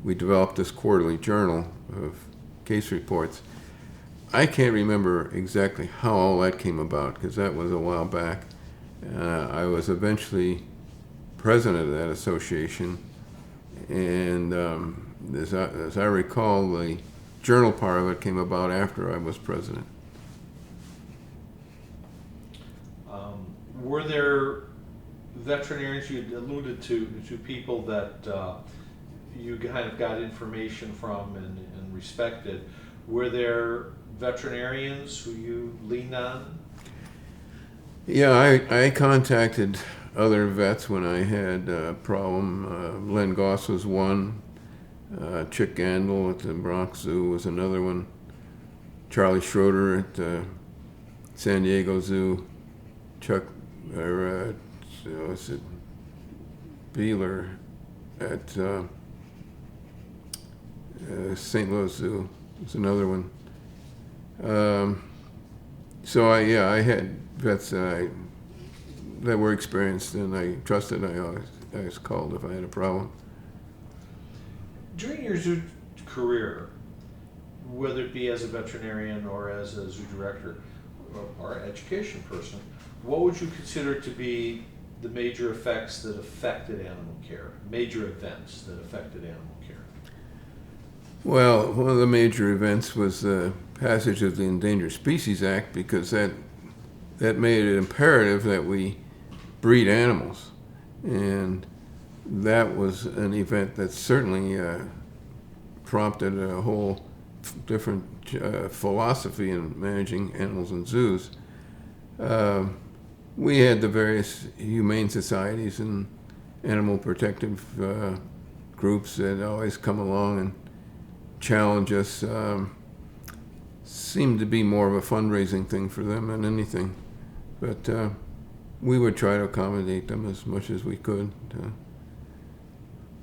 we developed this quarterly journal of case reports. I can't remember exactly how all that came about, because that was a while back. I was eventually president of that association. And as I recall, the journal part of it came about after I was president. Were there veterinarians, you alluded to people that you kind of got information from and respected. Were there veterinarians who you leaned on? Yeah, I contacted other vets when I had a problem. Len Goss was one. Chick Gandil at the Bronx Zoo was another one. Charlie Schroeder at San Diego Zoo. Chuck, what's it? Beeler at St. Louis Zoo was another one. So I had vets that were experienced and I trusted. I always called if I had a problem. During your zoo career, whether it be as a veterinarian or as a zoo director or education person, what would you consider to be the major effects that affected animal care, major events that affected animal care? Well, one of the major events was the passage of the Endangered Species Act, because that made it imperative that we breed animals. And that was an event that certainly prompted a whole different philosophy in managing animals in zoos. We had the various humane societies and animal protective groups that always come along and challenge us. Seemed to be more of a fundraising thing for them than anything. But we would try to accommodate them as much as we could.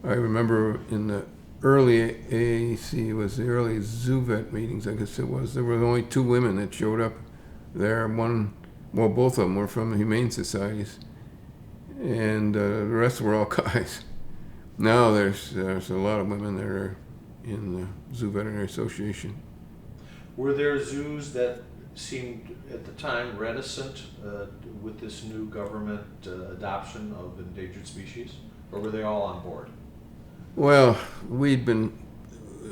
I remember in the early AAC, it was the early Zoo Vet meetings, I guess it was, there were only 2 women that showed up there. Both of them were from the humane societies, and the rest were all guys. Now there's a lot of women that are in the Zoo Veterinary Association. Were there zoos that seemed at the time reticent with this new government adoption of endangered species, or were they all on board? Well, we'd been,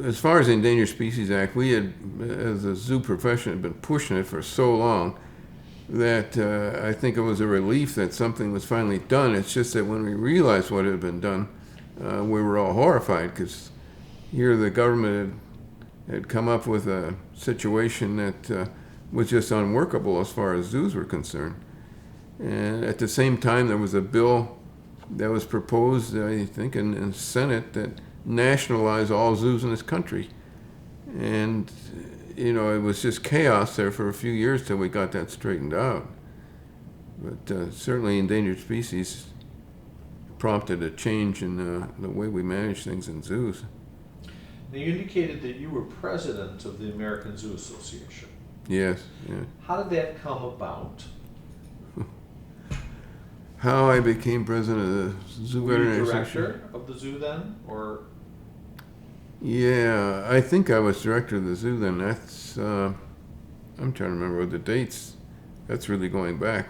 as far as the Endangered Species Act, we had, as a zoo profession, had been pushing it for so long that I think it was a relief that something was finally done. It's just that when we realized what had been done, we were all horrified, because here the government had come up with a situation that was just unworkable as far as zoos were concerned. And at the same time, there was a bill that was proposed, I think, in the Senate that nationalized all zoos in this country. And, it was just chaos there for a few years till we got that straightened out. But certainly endangered species prompted a change in the way we manage things in zoos. Now, you indicated that you were president of the American Zoo Association. Yes, yeah. How did that come about? How I became president of the Zoo Veterinary Association. Were you director of the zoo then, or? Yeah, I think I was director of the zoo then. That's, I'm trying to remember the dates. That's really going back.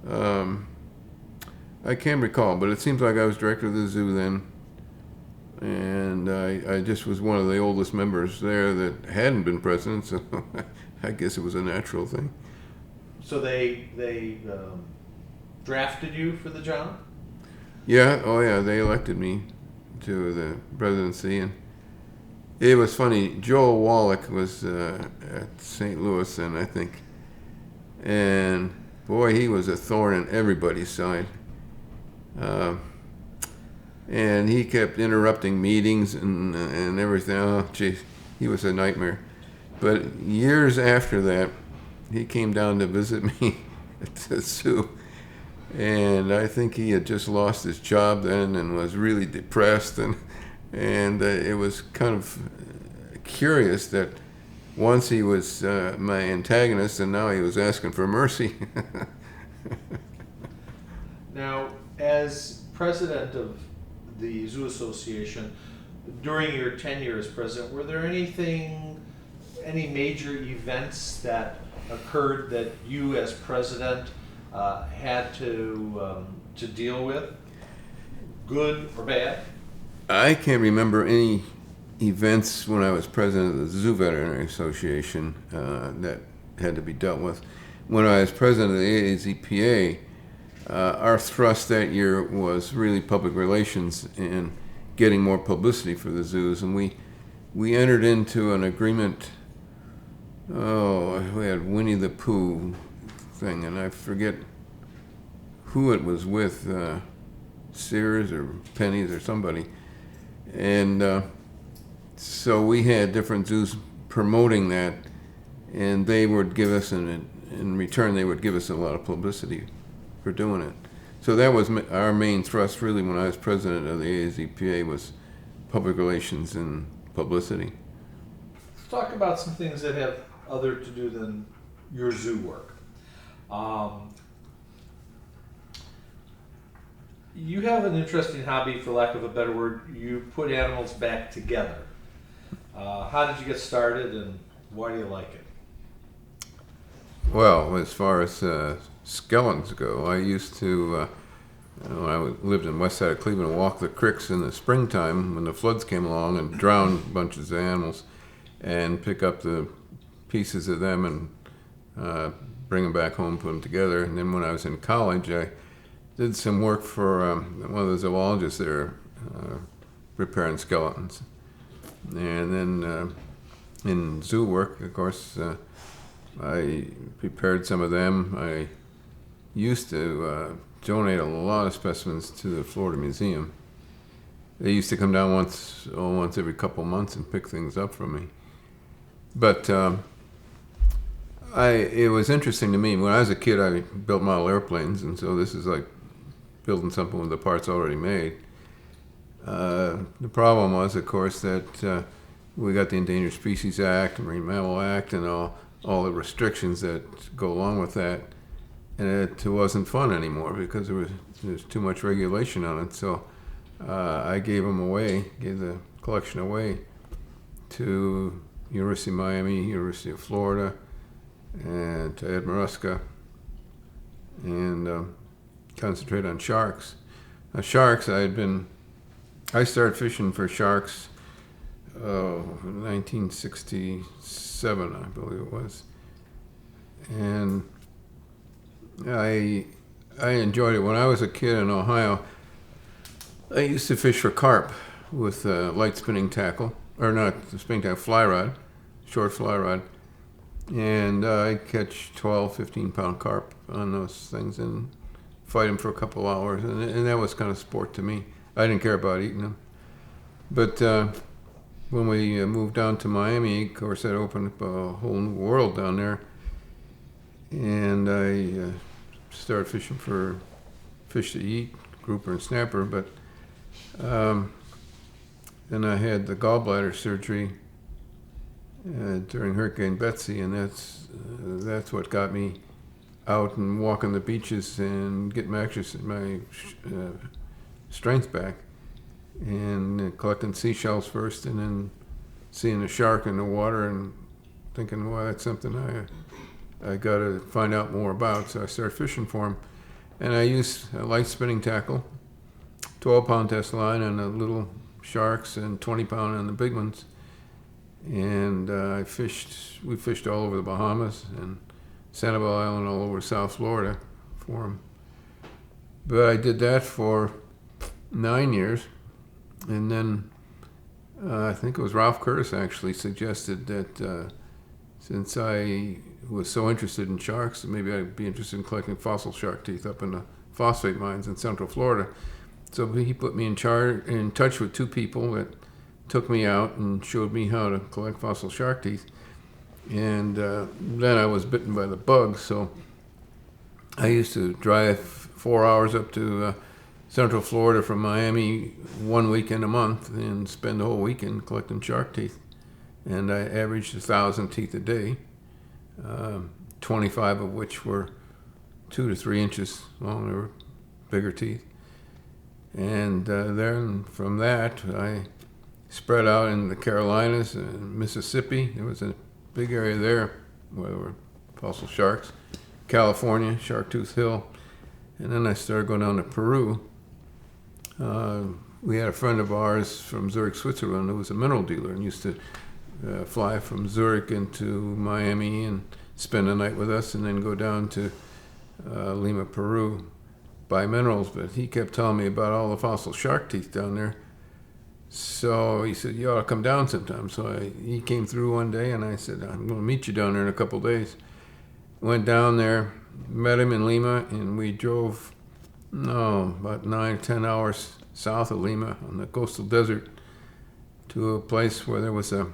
I can't recall, but it seems like I was director of the zoo then. And I just was one of the oldest members there that hadn't been president, so I guess it was a natural thing. So they drafted you for the job? Yeah, oh yeah, they elected me to the presidency, and it was funny. Joel Wallach was at St. Louis, and I think, and boy, he was a thorn in everybody's side. And he kept interrupting meetings and everything. Oh, geez, he was a nightmare. But years after that, he came down to visit me at the zoo. And I think he had just lost his job then and was really depressed. And it was kind of curious that once he was my antagonist and now he was asking for mercy. Now, as president of the Zoo Association, during your tenure as president, were there any major events that occurred that you as president had to deal with? good or bad? I can't remember any events when I was president of the Zoo Veterinary Association that had to be dealt with. When I was president of the AAZPA, our thrust that year was really public relations and getting more publicity for the zoos, and we entered into an agreement. Oh, we had Winnie the Pooh thing, and I forget who it was with, Sears or Penny's or somebody. And so we had different zoos promoting that, and they would give us, in return, they would give us a lot of publicity for doing it. So that was our main thrust, really, when I was president of the AAZPA, was public relations and publicity. Let's talk about some things that have other to do than your zoo work. You have an interesting hobby, for lack of a better word. You put animals back together. How did you get started, and why do you like it? Well, as far as skeletons go, I used to, when I lived in west side of Cleveland, walk the creeks in the springtime when the floods came along and drowned bunches of animals, and pick up the pieces of them and bring them back home, put them together. And then when I was in college, I did some work for one of the zoologists there, repairing skeletons. And then in zoo work, of course, I prepared some of them. I used to donate a lot of specimens to the Florida Museum. They used to come down once every couple months and pick things up from me. But it was interesting to me. When I was a kid, I built model airplanes, and so this is like building something with the parts already made. The problem was, of course, that we got the Endangered Species Act, Marine Mammal Act, and all the restrictions that go along with that. And it wasn't fun anymore because there was too much regulation on it. So I gave the collection away to University of Miami, University of Florida, and to Ed Maruska, and concentrate on sharks. Now, sharks, I started fishing for sharks in 1967, I believe it was. And I enjoyed it. When I was a kid in Ohio, I used to fish for carp with light spinning tackle, or not the spinning tackle, fly rod, short fly rod. And I'd catch 12, 15-pound carp on those things and fight them for a couple hours. And that was kind of sport to me. I didn't care about eating them. But when we moved down to Miami, of course, that opened up a whole new world down there. And I started fishing for fish to eat, grouper and snapper. But then I had the gallbladder surgery during Hurricane Betsy, and that's what got me out and walking the beaches and getting my strength back, and collecting seashells first, and then seeing a shark in the water and thinking, well, that's something I got to find out more about. So I started fishing for them, and I used a light spinning tackle, 12-pound test line on the little sharks and 20-pound on the big ones. And we fished all over the Bahamas and Sanibel Island, all over South Florida for them. But I did that for 9 years, and then I think it was Ralph Curtis actually suggested that since I was so interested in sharks, maybe I'd be interested in collecting fossil shark teeth up in the phosphate mines in Central Florida. So he put me in touch with two people that took me out and showed me how to collect fossil shark teeth. And then I was bitten by the bug, so I used to drive 4 hours up to Central Florida from Miami 1 weekend a month and spend the whole weekend collecting shark teeth. And I averaged 1,000 teeth a day, 25 of which were 2 to 3 inches long. They were bigger teeth. And then from that, I spread out in the Carolinas and Mississippi. There was a big area there where there were fossil sharks. California, Shark Tooth Hill. And then I started going down to Peru. We had a friend of ours from Zurich, Switzerland, who was a mineral dealer and used to fly from Zurich into Miami and spend a night with us and then go down to Lima, Peru, buy minerals. But he kept telling me about all the fossil shark teeth down there. So he said, you ought to come down sometime. So he came through one day and I said, I'm going to meet you down there in a couple of days. Went down there, met him in Lima, and we drove, about 9 or 10 hours south of Lima on the coastal desert to a place where there was a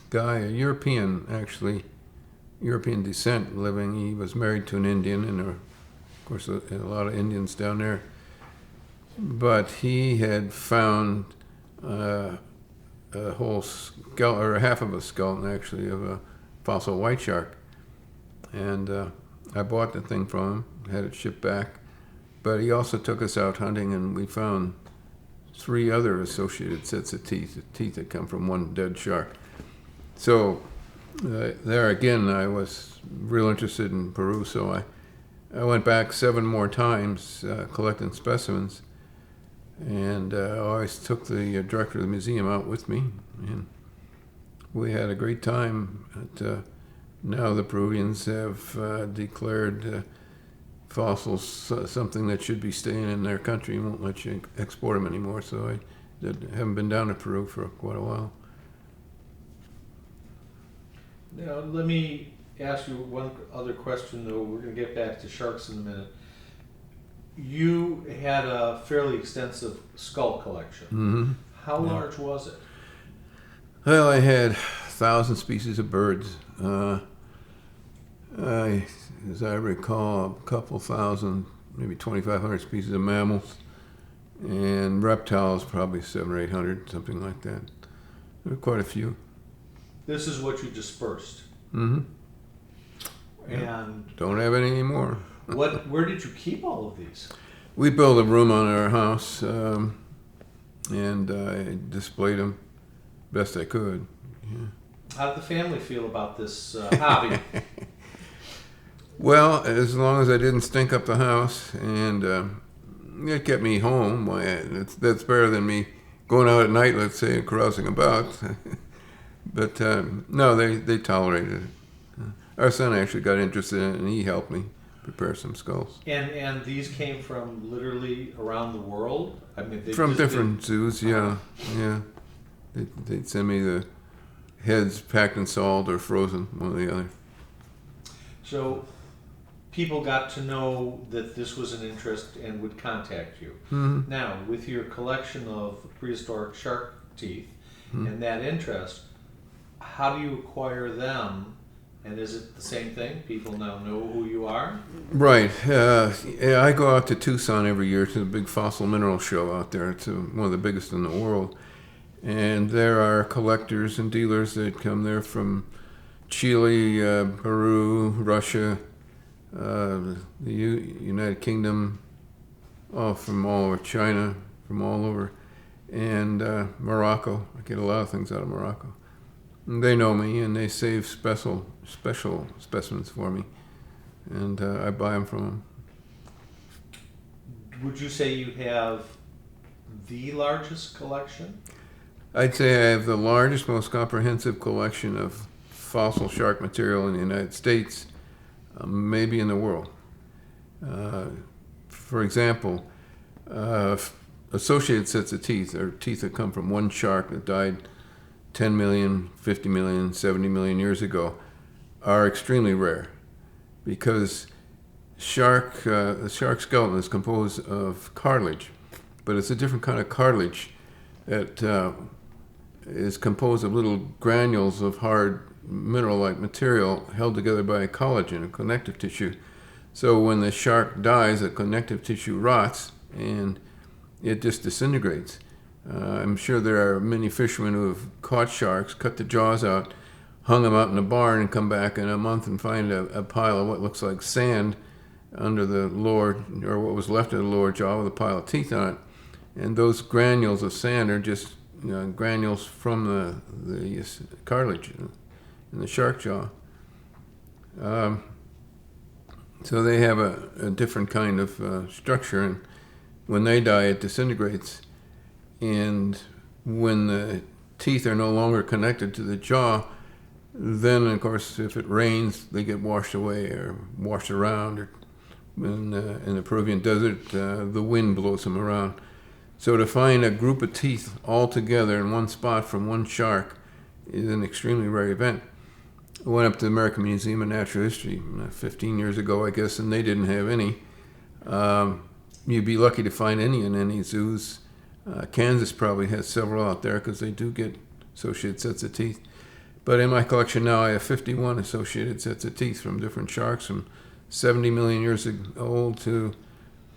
guy, a European descent living. He was married to an Indian, and of course a lot of Indians down there. But he had found a whole skeleton, or half of a skeleton actually, of a fossil white shark. And I bought the thing from him, had it shipped back. But he also took us out hunting, and we found 3 other associated sets of teeth that come from one dead shark. So there again, I was real interested in Peru, so I went back 7 more times collecting specimens. And I always took the director of the museum out with me, and we had a great time. Now the Peruvians have declared fossils something that should be staying in their country and won't let you export them anymore. So I haven't been down to Peru for quite a while. Now, let me ask you one other question, though. We're going to get back to sharks in a minute. You had a fairly extensive skull collection. Mm-hmm. How large was it? Well, I had 1,000 species of birds. As I recall, a couple thousand, maybe 2,500 species of mammals, and reptiles, probably 700 or 800, something like that. There were quite a few. This is what you dispersed. Mm-hmm. And don't have any anymore. where did you keep all of these? We built a room on our house, and I displayed them best I could. Yeah. How did the family feel about this hobby? Well, as long as I didn't stink up the house, and it kept me home. That's better than me going out at night, let's say, and carousing about. But no, they tolerated it. Our son actually got interested in it, and he helped me prepare some skulls. And these came from literally around the world? I mean, From different zoos, yeah. They'd send me the heads packed in salt or frozen, one or the other. So people got to know that this was an interest and would contact you. Mm-hmm. Now, with your collection of prehistoric shark teeth and that interest, how do you acquire them? And is it the same thing? People now know who you are? Right. Yeah, I go out to Tucson every year to the big fossil mineral show out there. It's one of the biggest in the world. And there are collectors and dealers that come there from Chile, Peru, Russia, the United Kingdom, from all over China, from all over, and Morocco. I get a lot of things out of Morocco. And they know me, and they save special specimens for me, and I buy them from them. Would you say you have the largest collection? I'd say I have the largest, most comprehensive collection of fossil shark material in the United States, maybe in the world. For example, associated sets of teeth, or teeth that come from one shark that died 10 million, 50 million, 70 million years ago, are extremely rare because the shark skeleton is composed of cartilage, but it's a different kind of cartilage that is composed of little granules of hard mineral-like material held together by collagen, a connective tissue. So when the shark dies, the connective tissue rots and it just disintegrates. I'm sure there are many fishermen who have caught sharks, cut the jaws out, hung them out in a barn, and come back in a month and find a pile of what looks like sand under the lower, or what was left of the lower jaw with a pile of teeth on it. And those granules of sand are just granules from the cartilage in the shark jaw. So they have a different kind of structure, when they die, it disintegrates. And when the teeth are no longer connected to the jaw, then, of course, if it rains, they get washed away or washed around. Or in the Peruvian desert, the wind blows them around. So to find a group of teeth all together in one spot from one shark is an extremely rare event. I went up to the American Museum of Natural History 15 years ago, I guess, and they didn't have any. You'd be lucky to find any in any zoos. Kansas probably has several out there because they do get associated sets of teeth. But in my collection now, I have 51 associated sets of teeth from different sharks from 70 million years old to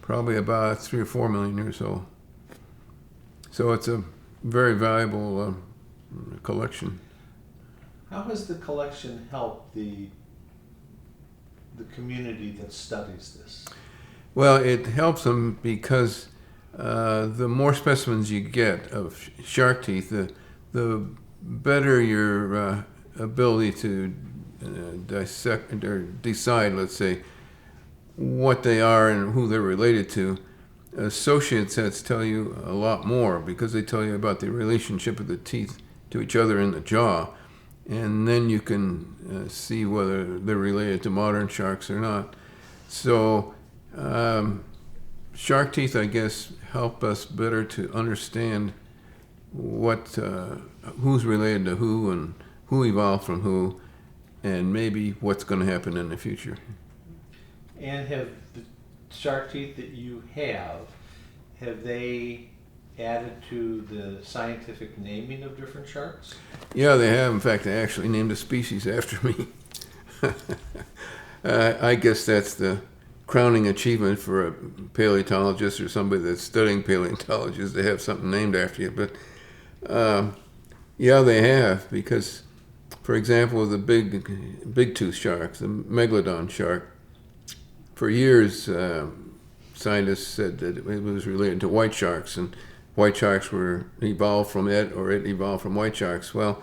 probably about 3 or 4 million years old. So it's a very valuable collection. How has the collection helped the community that studies this? Well, it helps them because the more specimens you get of shark teeth, the better your ability to dissect or decide, let's say, what they are and who they're related to. Associate sets tell you a lot more because they tell you about the relationship of the teeth to each other in the jaw, and then you can see whether they're related to modern sharks or not. So shark teeth, I guess, help us better to understand who's related to who and who evolved from who, and maybe what's going to happen in the future. And have the shark teeth that you have they added to the scientific naming of different sharks? Yeah, they have. In fact, they actually named a species after me. I guess that's the crowning achievement for a paleontologist or somebody that's studying paleontology, to have something named after you. But yeah, they have, because, for example, the big tooth sharks, the megalodon shark, for years scientists said that it was related to white sharks, and white sharks were evolved from it, or it evolved from white sharks. Well,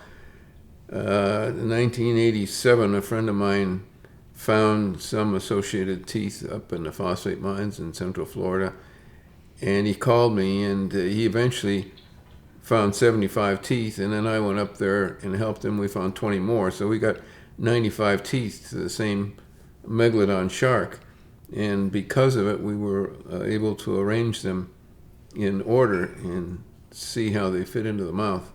in 1987, a friend of mine found some associated teeth up in the phosphate mines in Central Florida, and he called me, and he eventually found 75 teeth, and then I went up there and helped him. We found 20 more, so we got 95 teeth to the same megalodon shark, and because of it, we were able to arrange them in order and see how they fit into the mouth.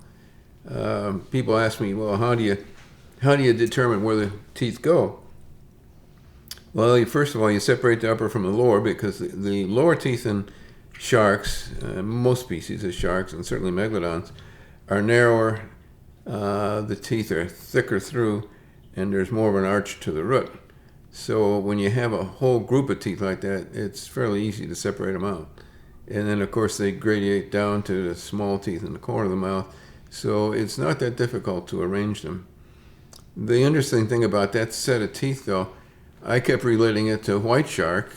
People ask me, well, how do you determine where the teeth go? Well, first of all, you separate the upper from the lower, because the lower teeth in sharks, most species of sharks, and certainly megalodons, are narrower. The teeth are thicker through, and there's more of an arch to the root. So when you have a whole group of teeth like that, it's fairly easy to separate them out. And then, of course, they gradiate down to the small teeth in the corner of the mouth. So it's not that difficult to arrange them. The interesting thing about that set of teeth, though, I kept relating it to white shark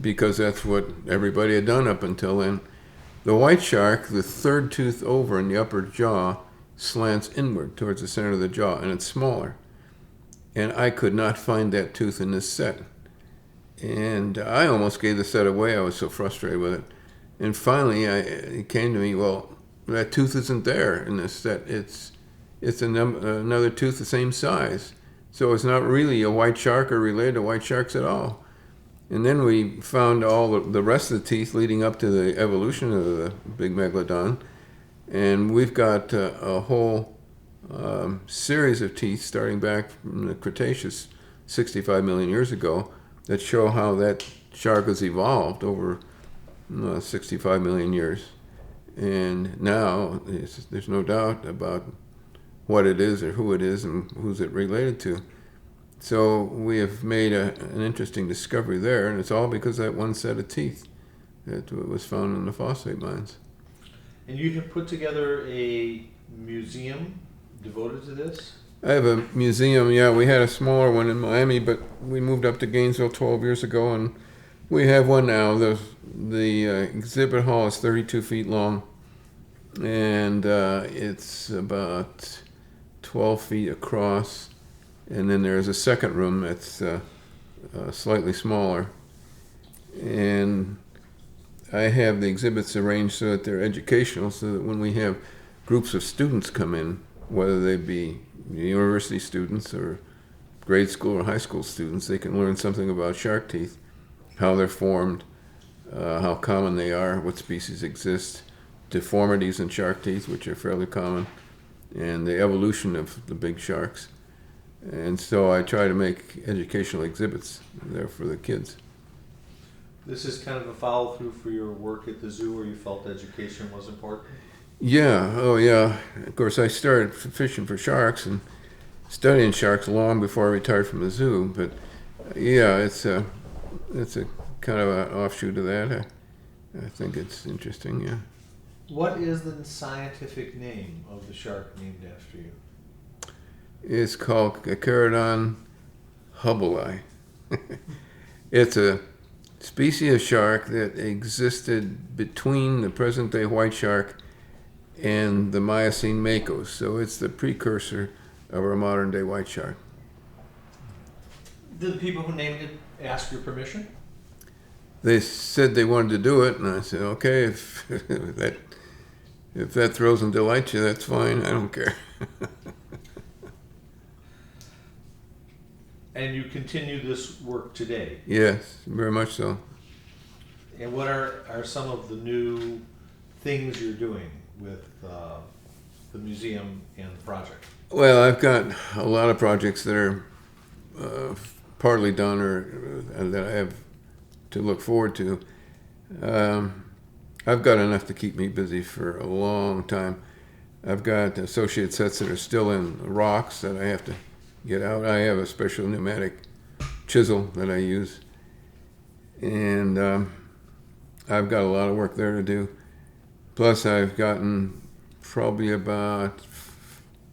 because that's what everybody had done up until then. The white shark, the third tooth over in the upper jaw, slants inward towards the center of the jaw, and it's smaller. And I could not find that tooth in this set. And I almost gave the set away. I was so frustrated with it. And finally, it came to me, well, that tooth isn't there in this set. It's another tooth the same size. So it's not really a white shark or related to white sharks at all. And then we found all the rest of the teeth leading up to the evolution of the big megalodon. And we've got a whole series of teeth starting back from the Cretaceous 65 million years ago that show how that shark has evolved over 65 million years. And now there's no doubt about what it is or who it is and who's it related to. So we have made an interesting discovery there, and it's all because of that one set of teeth that was found in the phosphate mines. And you have put together a museum devoted to this? I have a museum, yeah. We had a smaller one in Miami, but we moved up to Gainesville 12 years ago, and we have one now. The exhibit hall is 32 feet long, and it's about 12 feet across. And then there's a second room that's slightly smaller. And I have the exhibits arranged so that they're educational, so that when we have groups of students come in, whether they be university students or grade school or high school students, they can learn something about shark teeth, how they're formed, how common they are, what species exist, deformities in shark teeth, which are fairly common, and the evolution of the big sharks. And so I try to make educational exhibits there for the kids. This is kind of a follow through for your work at the zoo where you felt education was important? Yeah, oh yeah. Of course, I started fishing for sharks and studying sharks long before I retired from the zoo. But yeah, it's a kind of an offshoot of that. I think it's interesting, yeah. What is the scientific name of the shark named after you? It's called Crandon Hubbell. It's a species of shark that existed between the present-day white shark and the Miocene makos. So it's the precursor of our modern-day white shark. Did the people who named it ask your permission? They said they wanted to do it, and I said, okay, if that thrills and delights you, that's fine. I don't care. And you continue this work today? Yes, very much so. And what are some of the new things you're doing with the museum and the project? Well, I've got a lot of projects that are partly done or that I have to look forward to. I've got enough to keep me busy for a long time. I've got associate sets that are still in rocks that I have to get out. I have a special pneumatic chisel that I use. And I've got a lot of work there to do. Plus, I've gotten probably about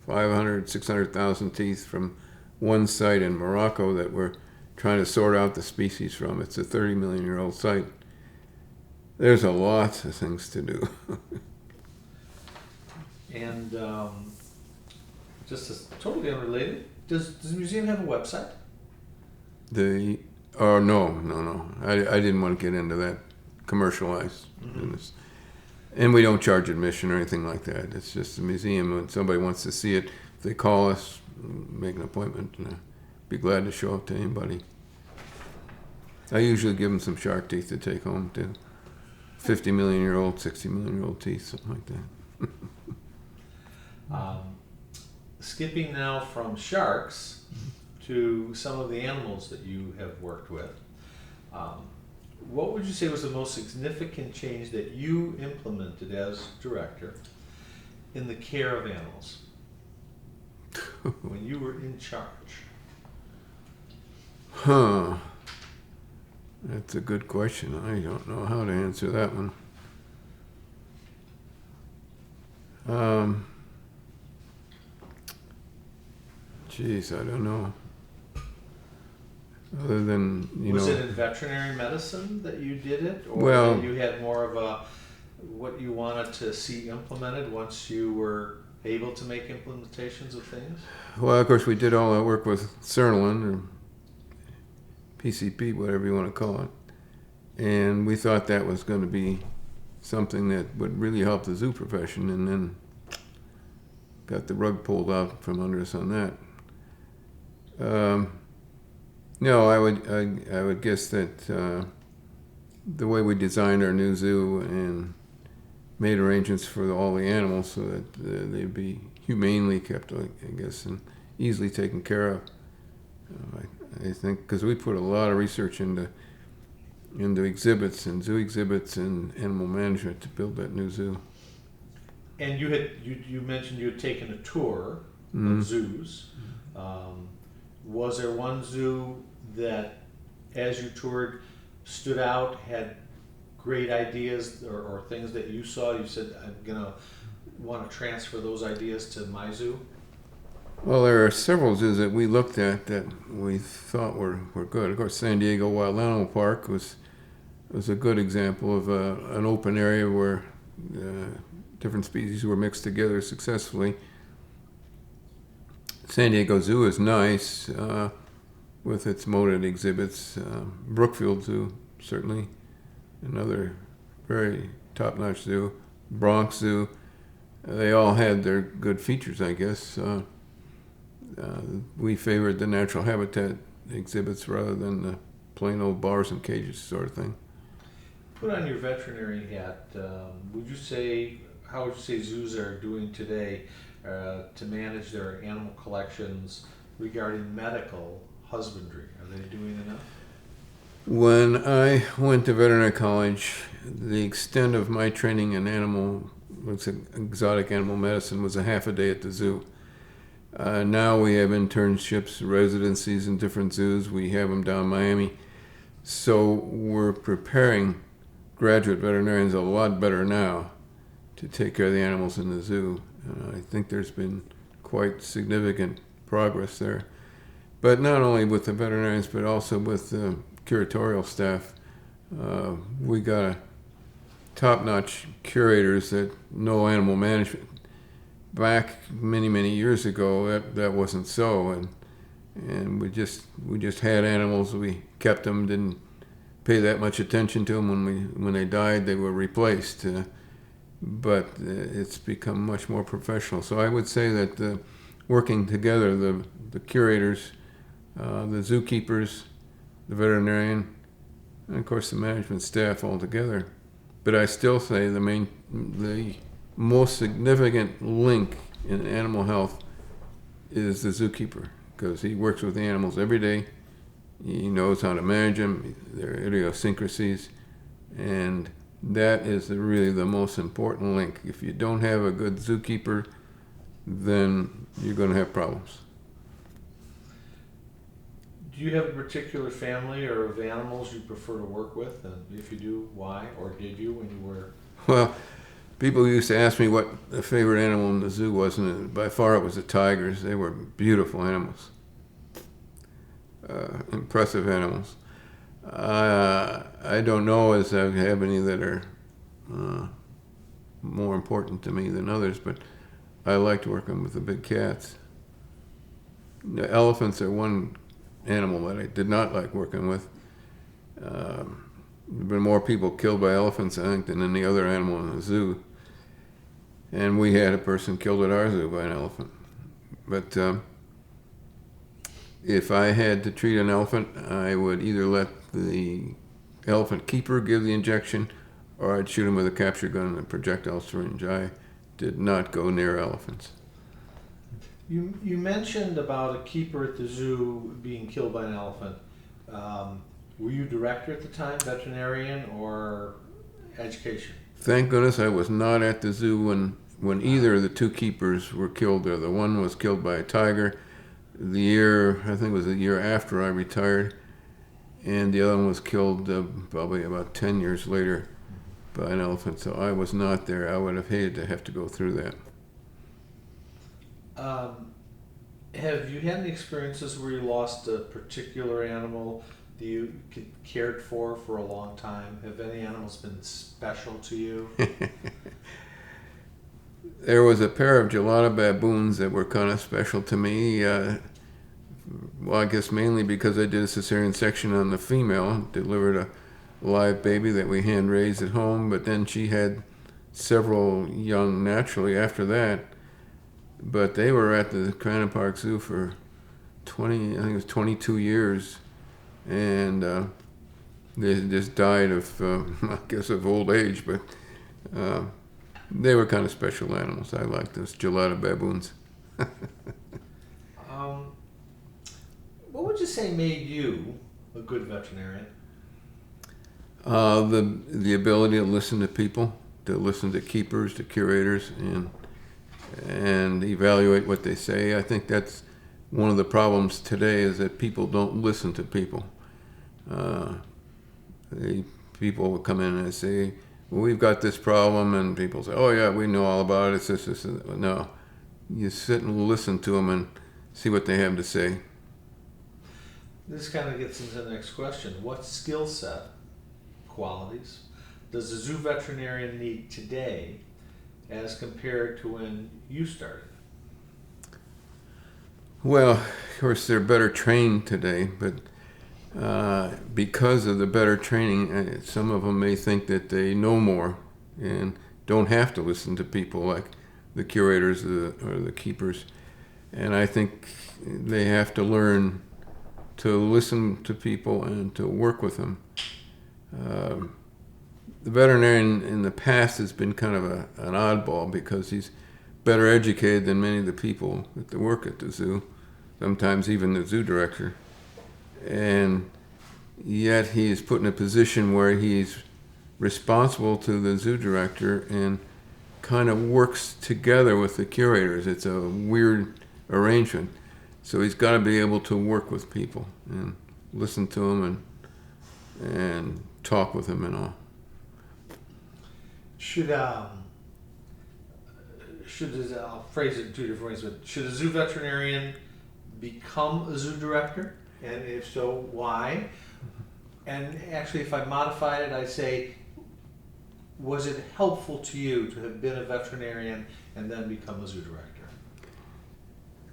500, 600,000 teeth from one site in Morocco that we're trying to sort out the species from. It's a 30-million-year-old site. There's a lot of things to do. And just as totally unrelated, does the museum have a website? No. I didn't want to get into that commercialized business. And we don't charge admission or anything like that. It's just a museum. When somebody wants to see it, if they call us, make an appointment, and I'd be glad to show it to anybody. I usually give them some shark teeth to take home too. 50-million-year-old, 60-million-year-old teeth, something like that. Skipping now from sharks to some of the animals that you have worked with, what would you say was the most significant change that you implemented as director in the care of animals when you were in charge? Huh. That's a good question. I don't know how to answer that one. Geez, I don't know. Other than, Was it in veterinary medicine that you did it? Or Well- that you had more of a, what you wanted to see implemented once you were able to make implementations of things? Well, of course, we did all that work with Cernalin, or PCP, whatever you want to call it. And we thought that was going to be something that would really help the zoo profession, and then got the rug pulled out from under us on that. No, I would guess that the way we designed our new zoo and made arrangements for all the animals so that they'd be humanely kept, I guess, and easily taken care of. I think because we put a lot of research into exhibits and zoo exhibits and animal management to build that new zoo. And you mentioned you had taken a tour of zoos. Was there one zoo that, as you toured, stood out, had great ideas or things that you saw? You said, I'm going to want to transfer those ideas to my zoo? Well, there are several zoos that we looked at that we thought were good. Of course, San Diego Wild Animal Park was a good example of an open area where different species were mixed together successfully. San Diego Zoo is nice with its moated exhibits. Brookfield Zoo, certainly, another very top-notch zoo. Bronx Zoo, they all had their good features, I guess. We favored the natural habitat exhibits rather than the plain old bars and cages sort of thing. Put on your veterinary hat. How would you say zoos are doing today to manage their animal collections regarding medical husbandry? Are they doing enough? When I went to veterinary college, the extent of my training in exotic animal medicine was a half a day at the zoo. Now we have internships, residencies in different zoos. We have them down in Miami. So we're preparing graduate veterinarians a lot better now to take care of the animals in the zoo. I think there's been quite significant progress there. But not only with the veterinarians, but also with the curatorial staff. We got top-notch curators that know animal management. Back many, many years ago, that wasn't so, and we just had animals. We kept them, didn't pay that much attention to them. When they died, they were replaced. But it's become much more professional. So I would say that working together, the curators, the zookeepers, the veterinarian, and of course the management staff all together. But I still say the most significant link in animal health is the zookeeper, because he works with the animals every day. He knows how to manage them, their idiosyncrasies, and that is really the most important link. If you don't have a good zookeeper, then you're going to have problems. Do you have a particular family or of animals you prefer to work with? And if you do, why? Or did you when you were? Well, people used to ask me what the favorite animal in the zoo was, and by far it was the tigers. They were beautiful animals, impressive animals. I don't know as I have any that are more important to me than others, but I liked working with the big cats. The elephants are one animal that I did not like working with. There have been more people killed by elephants, I think, than any other animal in the zoo. And we had a person killed at our zoo by an elephant. But if I had to treat an elephant, I would either let the elephant keeper give the injection, or I'd shoot him with a capture gun and a projectile syringe. I did not go near elephants. You mentioned about a keeper at the zoo being killed by an elephant. Were you director at the time, veterinarian, or education? Thank goodness I was not at the zoo when either of the two keepers were killed there. The one was killed by a tiger I think it was the year after I retired, and the other one was killed probably about 10 years later by an elephant. So I was not there. I would have hated to have to go through that. Have you had any experiences where you lost a particular animal that you cared for a long time? Have any animals been special to you? There was a pair of gelada baboons that were kind of special to me. Well, I guess mainly because I did a cesarean section on the female, delivered a live baby that we hand raised at home, but then she had several young naturally after that. But they were at the Crandon Park Zoo for 22 years, and they just died of, I guess, of old age, but they were kind of special animals. I liked those gelada baboons. What would you say made you a good veterinarian? The ability to listen to people, to listen to keepers, to curators, and evaluate what they say. I think that's one of the problems today, is that people don't listen to people. People will come in and say, well, we've got this problem, and people say, oh yeah, we know all about it, it's this. No, you sit and listen to them and see what they have to say. This kind of gets into the next question. What skill set, qualities, does a zoo veterinarian need today as compared to when you started? Well, of course, they're better trained today, but because of the better training. Some of them may think that they know more and don't have to listen to people like the curators or the keepers. And I think they have to learn to listen to people and to work with them. The veterinarian in the past has been kind of an oddball because he's better educated than many of the people that work at the zoo, sometimes even the zoo director. And yet he's put in a position where he's responsible to the zoo director and kind of works together with the curators. It's a weird arrangement. So he's got to be able to work with people and listen to them and talk with them and all. I'll phrase it in two different ways, but should a zoo veterinarian become a zoo director? And if so, why? And actually, if I modify it, I say, was it helpful to you to have been a veterinarian and then become a zoo director?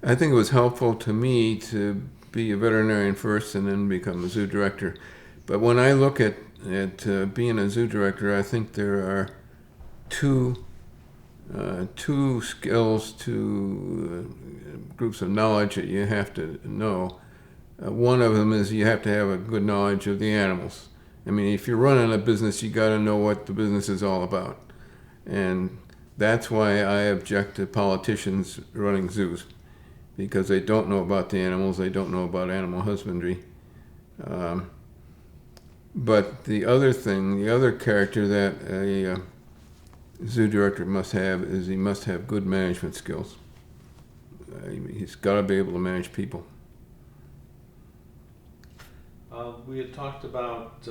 I think it was helpful to me to be a veterinarian first and then become a zoo director. But when I look at being a zoo director, I think there are two skills, two groups of knowledge that you have to know. One of them is you have to have a good knowledge of the animals. I mean, if you're running a business, you got to know what the business is all about. And that's why I object to politicians running zoos, because they don't know about the animals, they don't know about animal husbandry. But the other character that a zoo director must have is he must have good management skills. He's got to be able to manage people. We had talked about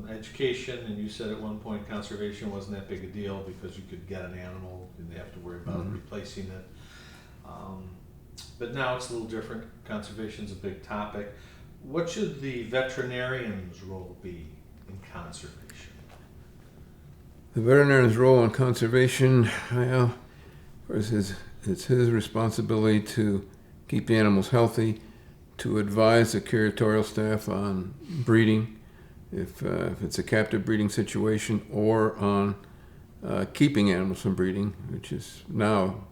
education, and you said at one point conservation wasn't that big a deal because you could get an animal and they have to worry about replacing it. But now it's a little different. Conservation's a big topic. What should the veterinarian's role be in conservation? The veterinarian's role in conservation, well, of course, it's his responsibility to keep the animals healthy, to advise the curatorial staff on breeding, if it's a captive breeding situation, or on keeping animals from breeding, which has now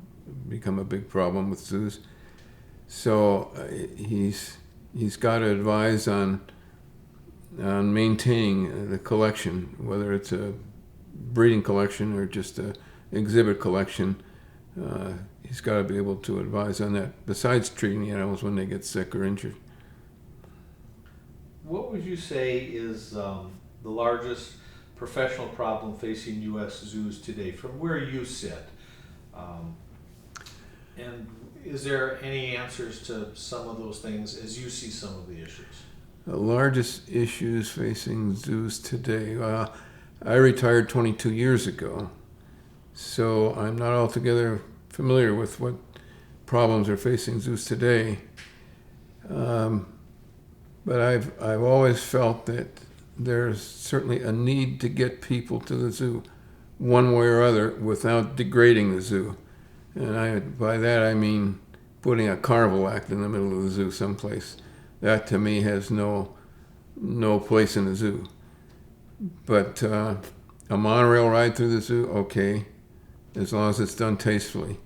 become a big problem with zoos. So he's got to advise on maintaining the collection, whether it's a breeding collection or just an exhibit collection. He's got to be able to advise on that, besides treating the animals when they get sick or injured. What would you say is the largest professional problem facing U.S. zoos today, from where you sit? And is there any answers to some of those things as you see some of the issues? The largest issues facing zoos today. I retired 22 years ago, so I'm not altogether familiar with what problems are facing zoos today. But I've always felt that there's certainly a need to get people to the zoo one way or other without degrading the zoo. And by that I mean putting a carnival act in the middle of the zoo someplace. That to me has no place in the zoo. But a monorail ride through the zoo, okay, as long as it's done tastefully.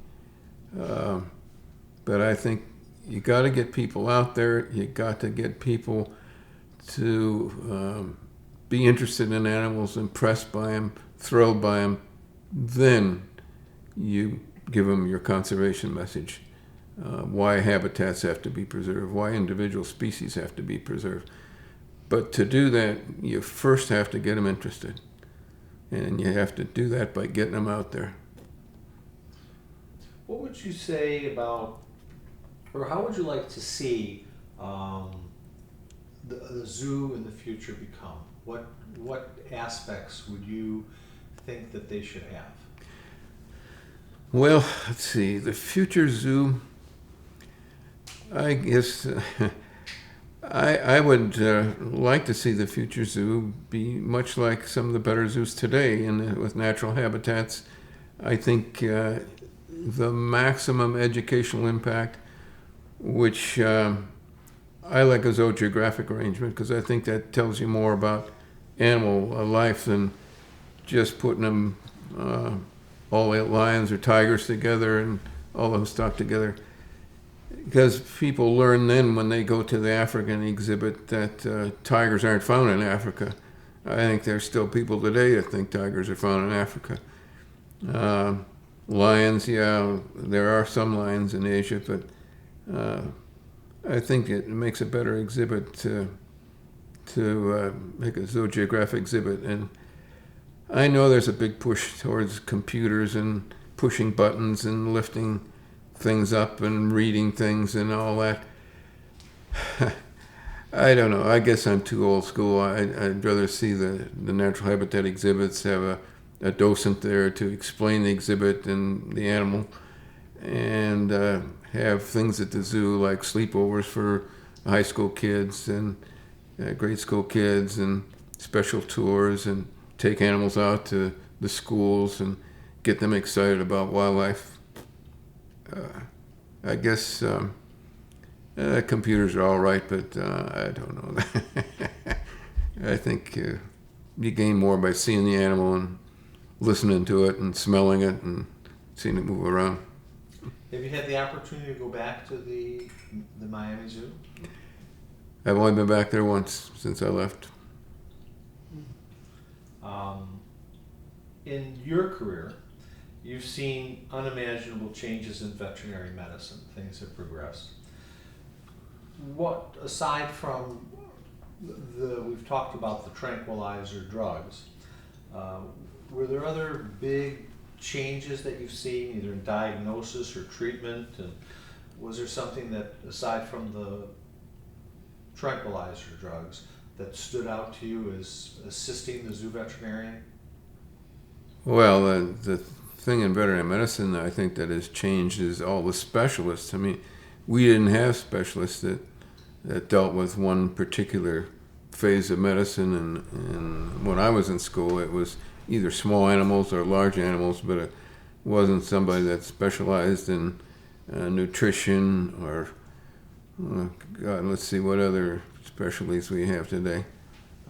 But I think you got to get people out there. You got to get people to be interested in animals, impressed by them, thrilled by them. Then you give them your conservation message. Why habitats have to be preserved, why individual species have to be preserved. But to do that, you first have to get them interested. And you have to do that by getting them out there. What would you say about, or how would you like to see the zoo in the future become? What aspects would you think that they should have? Well, let's see. The future zoo, I guess I would like to see the future zoo be much like some of the better zoos today with natural habitats. I think the maximum educational impact, which I like a zoogeographic arrangement because I think that tells you more about animal life than just putting them all the lions or tigers together and all those stock together. Because people learn then when they go to the African exhibit that tigers aren't found in Africa. I think there's still people today that think tigers are found in Africa. Lions, yeah, there are some lions in Asia, but I think it makes a better exhibit to make a zoogeographic exhibit. And I know there's a big push towards computers and pushing buttons and lifting things up and reading things and all that. I don't know. I guess I'm too old school. I'd rather see the natural habitat exhibits, have a docent there to explain the exhibit and the animal, and have things at the zoo like sleepovers for high school kids and grade school kids and special tours, and take animals out to the schools and get them excited about wildlife. I guess computers are all right, but I don't know. I think you gain more by seeing the animal and listening to it and smelling it and seeing it move around. Have you had the opportunity to go back to the Miami Zoo? I've only been back there once since I left. In your career, you've seen unimaginable changes in veterinary medicine. Things have progressed. What, aside from we've talked about the tranquilizer drugs, were there other big changes that you've seen, either in diagnosis or treatment? And was there something that, aside from the tranquilizer drugs, that stood out to you as assisting the zoo veterinarian? Well, the thing in veterinary medicine I think that has changed is all the specialists. I mean, we didn't have specialists that dealt with one particular phase of medicine, and when I was in school it was either small animals or large animals, but it wasn't somebody that specialized in nutrition or, God, let's see what other specialties we have today.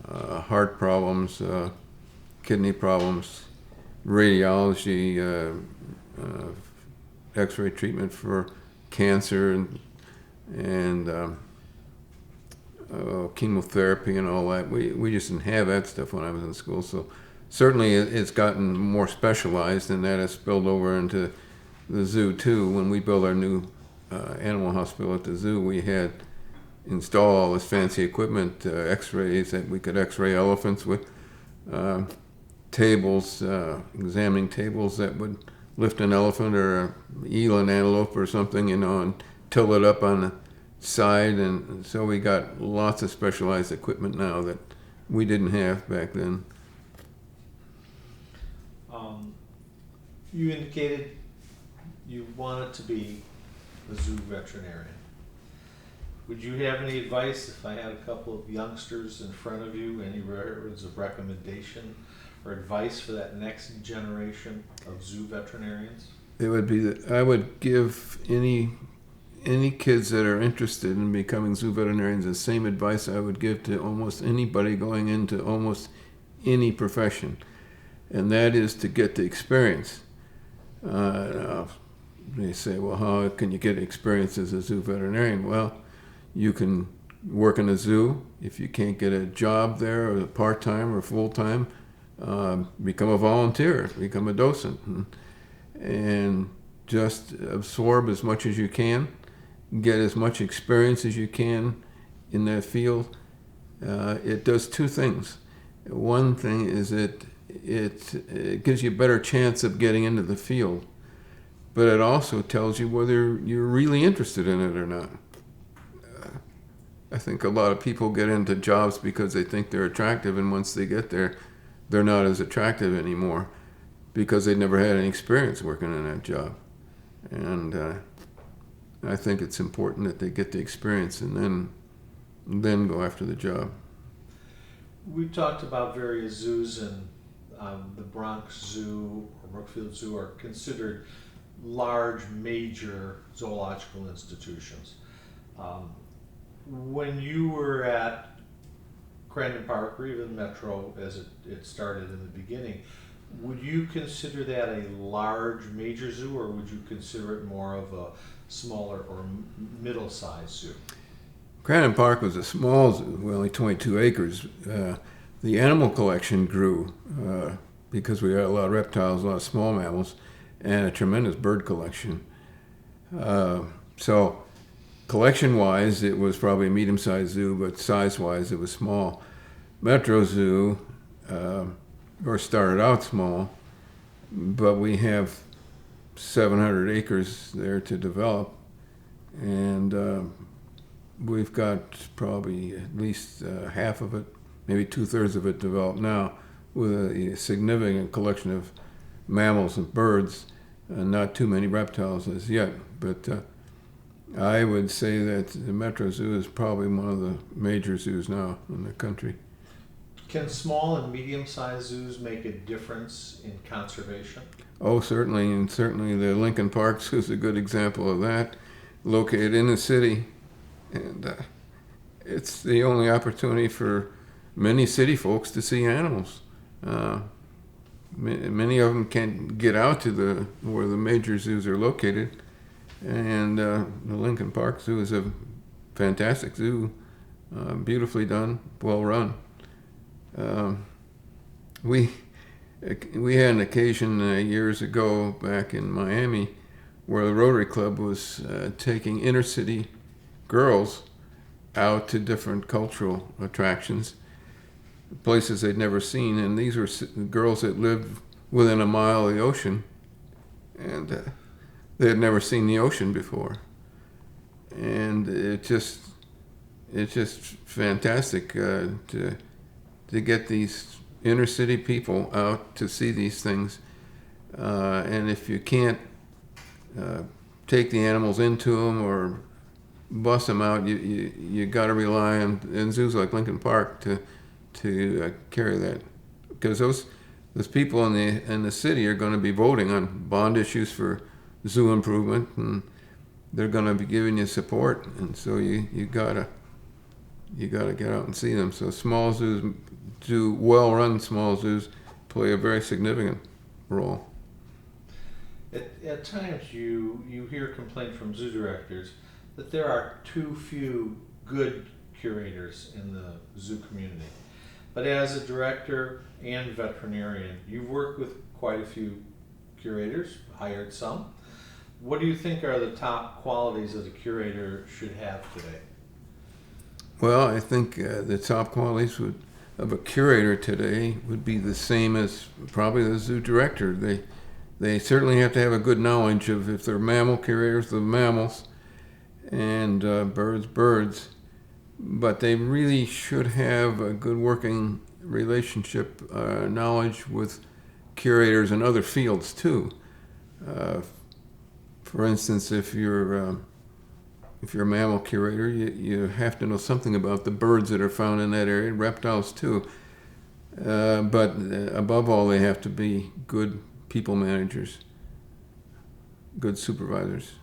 Heart problems, kidney problems, radiology, x-ray treatment for cancer, and chemotherapy and all that. We just didn't have that stuff when I was in school. So certainly it's gotten more specialized, and that has spilled over into the zoo too. When we built our new animal hospital at the zoo, we had installed all this fancy equipment, x-rays that we could x-ray elephants with, tables, examining tables that would lift an elephant or an eland antelope or something, and tilt it up on the side. And so we got lots of specialized equipment now that we didn't have back then. You indicated you wanted to be a zoo veterinarian. Would you have any advice if I had a couple of youngsters in front of you, any words of recommendation or advice for that next generation of zoo veterinarians? It would be that I would give any kids that are interested in becoming zoo veterinarians the same advice I would give to almost anybody going into almost any profession, and that is to get the experience. They say, well, how can you get experience as a zoo veterinarian? Well, you can work in a zoo. If you can't get a job there, or part-time or full-time, become a volunteer, become a docent, and just absorb as much as you can, get as much experience as you can in that field. It does two things. One thing is it gives you a better chance of getting into the field, but it also tells you whether you're really interested in it or not. I think a lot of people get into jobs because they think they're attractive, and once they get there, they're not as attractive anymore because they never had any experience working in that job. And I think it's important that they get the experience and then go after the job. We talked about various zoos, and the Bronx Zoo or Brookfield Zoo are considered large, major zoological institutions. When you were at Crandon Park or even Metro as it started in the beginning, would you consider that a large major zoo, or would you consider it more of a smaller or middle-sized zoo? Crandon Park was a small zoo, only 22 acres. The animal collection grew because we had a lot of reptiles, a lot of small mammals, and a tremendous bird collection. So collection-wise, it was probably a medium-sized zoo, but size-wise, it was small. Metro Zoo, started out small, but we have 700 acres there to develop, and we've got probably at least half of it, maybe 2/3 of it developed now, with a significant collection of mammals and birds, not too many reptiles as yet, but I would say that the Metro Zoo is probably one of the major zoos now in the country. Can small and medium-sized zoos make a difference in conservation? Oh, certainly, and certainly the Lincoln Park Zoo is a good example of that, located in the city, and it's the only opportunity for many city folks to see animals. Many of them can't get out to where the major zoos are located, and the Lincoln Park Zoo is a fantastic zoo, beautifully done, well run. We had an occasion years ago back in Miami where the Rotary Club was taking inner city girls out to different cultural attractions, places they'd never seen, and these were girls that lived within a mile of the ocean, and they had never seen the ocean before, and it's just fantastic to get these inner city people out to see these things, and if you can't take the animals into them or bust them out, you got to rely on in zoos like Lincoln Park to carry that, because those people in the city are going to be voting on bond issues for zoo improvement, and they're going to be giving you support, and so you gotta get out and see them. So small zoos, well-run small zoos, play a very significant role. At times you hear complaint from zoo directors that there are too few good curators in the zoo community. But as a director and veterinarian, you've worked with quite a few curators, hired some. What do you think are the top qualities that a curator should have today? Well, I think the top qualities of a curator today would be the same as probably the zoo director. They certainly have to have a good knowledge of, if they're mammal curators, the mammals, and birds, but they really should have a good working relationship, knowledge with curators in other fields too. For instance, if you're a mammal curator, you have to know something about the birds that are found in that area, reptiles too. But above all, they have to be good people managers, good supervisors.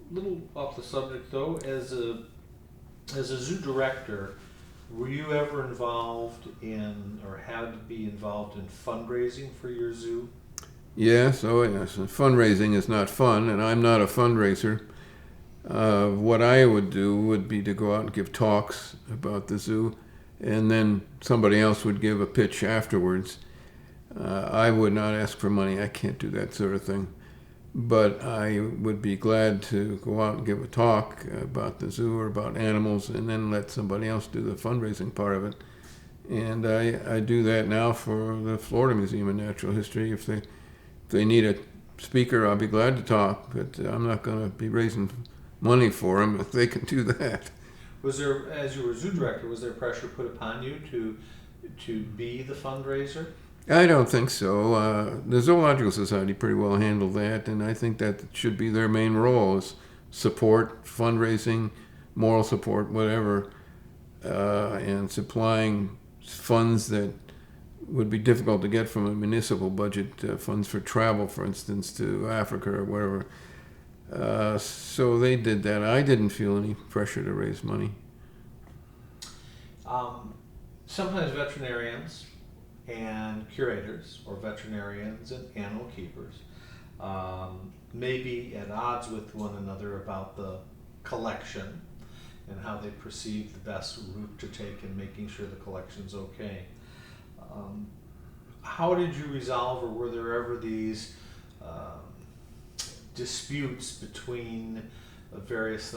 Little off the subject though, as a zoo director, were you ever involved in, or had to be involved in fundraising for your zoo? Yes, oh yes. Fundraising is not fun, and I'm not a fundraiser. What I would do would be to go out and give talks about the zoo, and then somebody else would give a pitch afterwards. I would not ask for money. I can't do that sort of thing. But I would be glad to go out and give a talk about the zoo or about animals, and then let somebody else do the fundraising part of it. And I do that now for the Florida Museum of Natural History. If they need a speaker, I'll be glad to talk, but I'm not going to be raising money for them if they can do that. Was there, as you were zoo director, was there pressure put upon you to be the fundraiser? I don't think so. The Zoological Society pretty well handled that, and I think that should be their main role, is support, fundraising, moral support, whatever, and supplying funds that would be difficult to get from a municipal budget, funds for travel, for instance, to Africa or wherever. So they did that. I didn't feel any pressure to raise money. Sometimes veterinarians and curators, or veterinarians and animal keepers, may be at odds with one another about the collection and how they perceive the best route to take in making sure the collection's okay. How did you resolve, or were there ever these disputes between various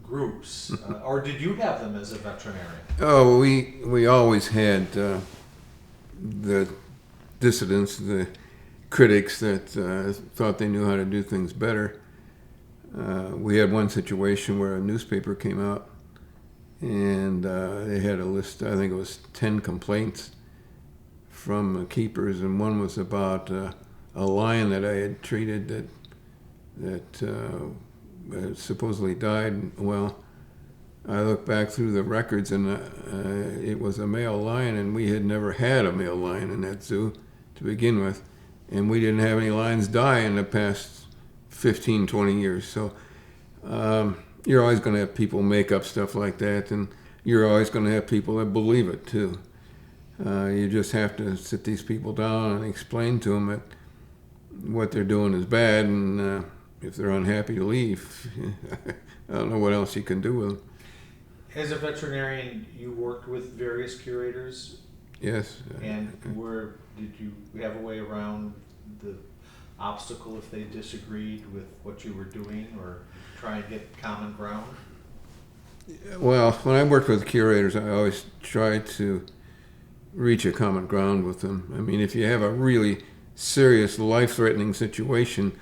groups, or did you have them as a veterinarian? Oh, we always had the dissidents, the critics that thought they knew how to do things better. We had one situation where a newspaper came out and they had a list, I think it was 10 complaints from keepers, and one was about a lion that I had treated that supposedly died. Well, I looked back through the records, and it was a male lion, and we had never had a male lion in that zoo to begin with, and we didn't have any lions die in the past 15, 20 years. So you're always going to have people make up stuff like that, and you're always going to have people that believe it too. You just have to sit these people down and explain to them that what they're doing is bad, and if they're unhappy to leave, I don't know what else you can do with them. As a veterinarian, you worked with various curators, Yes. and did you have a way around the obstacle if they disagreed with what you were doing, or try and get common ground? Well, when I worked with curators, I always tried to reach a common ground with them. I mean, if you have a really serious, life-threatening situation,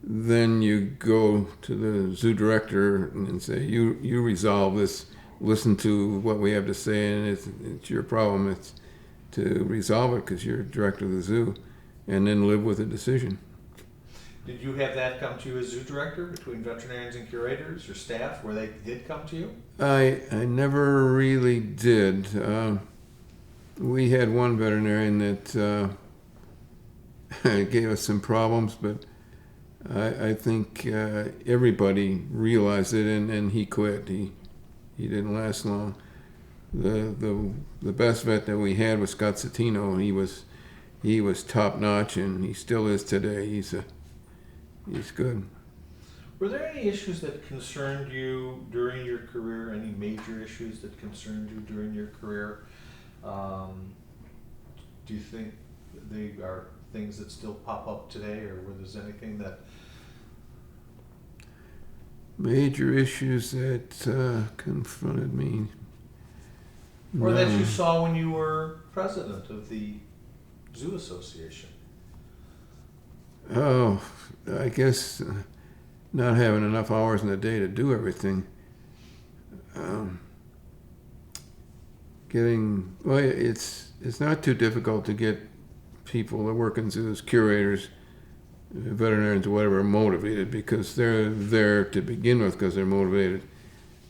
then you go to the zoo director and say, you resolve this, listen to what we have to say, and it's your problem. It's to resolve it because you're director of the zoo, and then live with the decision. Did you have that come to you as zoo director, between veterinarians and curators or staff, where they did come to you? I never really did. We had one veterinarian that gave us some problems, but I think everybody realized it, and he quit. He didn't last long. The best vet that we had was Scott Citino. He was top notch, and he still is today. He's good. Were there any issues that concerned you during your career? Any major issues that concerned you during your career? Do you think they are things that still pop up today, or were there anything that... Major issues that confronted me? Or that No. you saw when you were president of the Zoo Association? Oh, I guess not having enough hours in the day to do everything. It's not too difficult to get people that work in zoos, curators, veterinarians, or whatever, motivated, because they're there to begin with because they're motivated.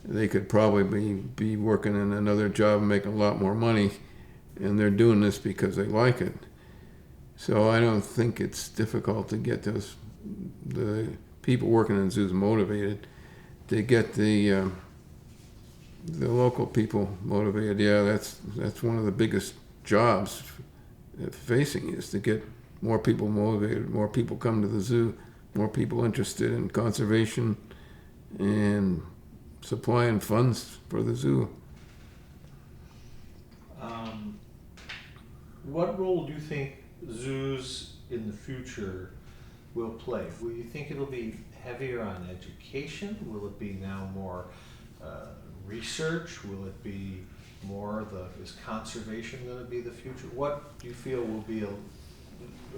They could probably be working in another job and making a lot more money, and they're doing this because they like it. So I don't think it's difficult to get the people working in zoos motivated. To get the local people motivated, yeah, that's one of the biggest jobs facing, is to get more people motivated, more people come to the zoo, more people interested in conservation and supplying funds for the zoo. What role do you think zoos in the future will play? Will you think it'll be heavier on education? Will it be now more research? Will it be more is conservation going to be the future? What do you feel will be a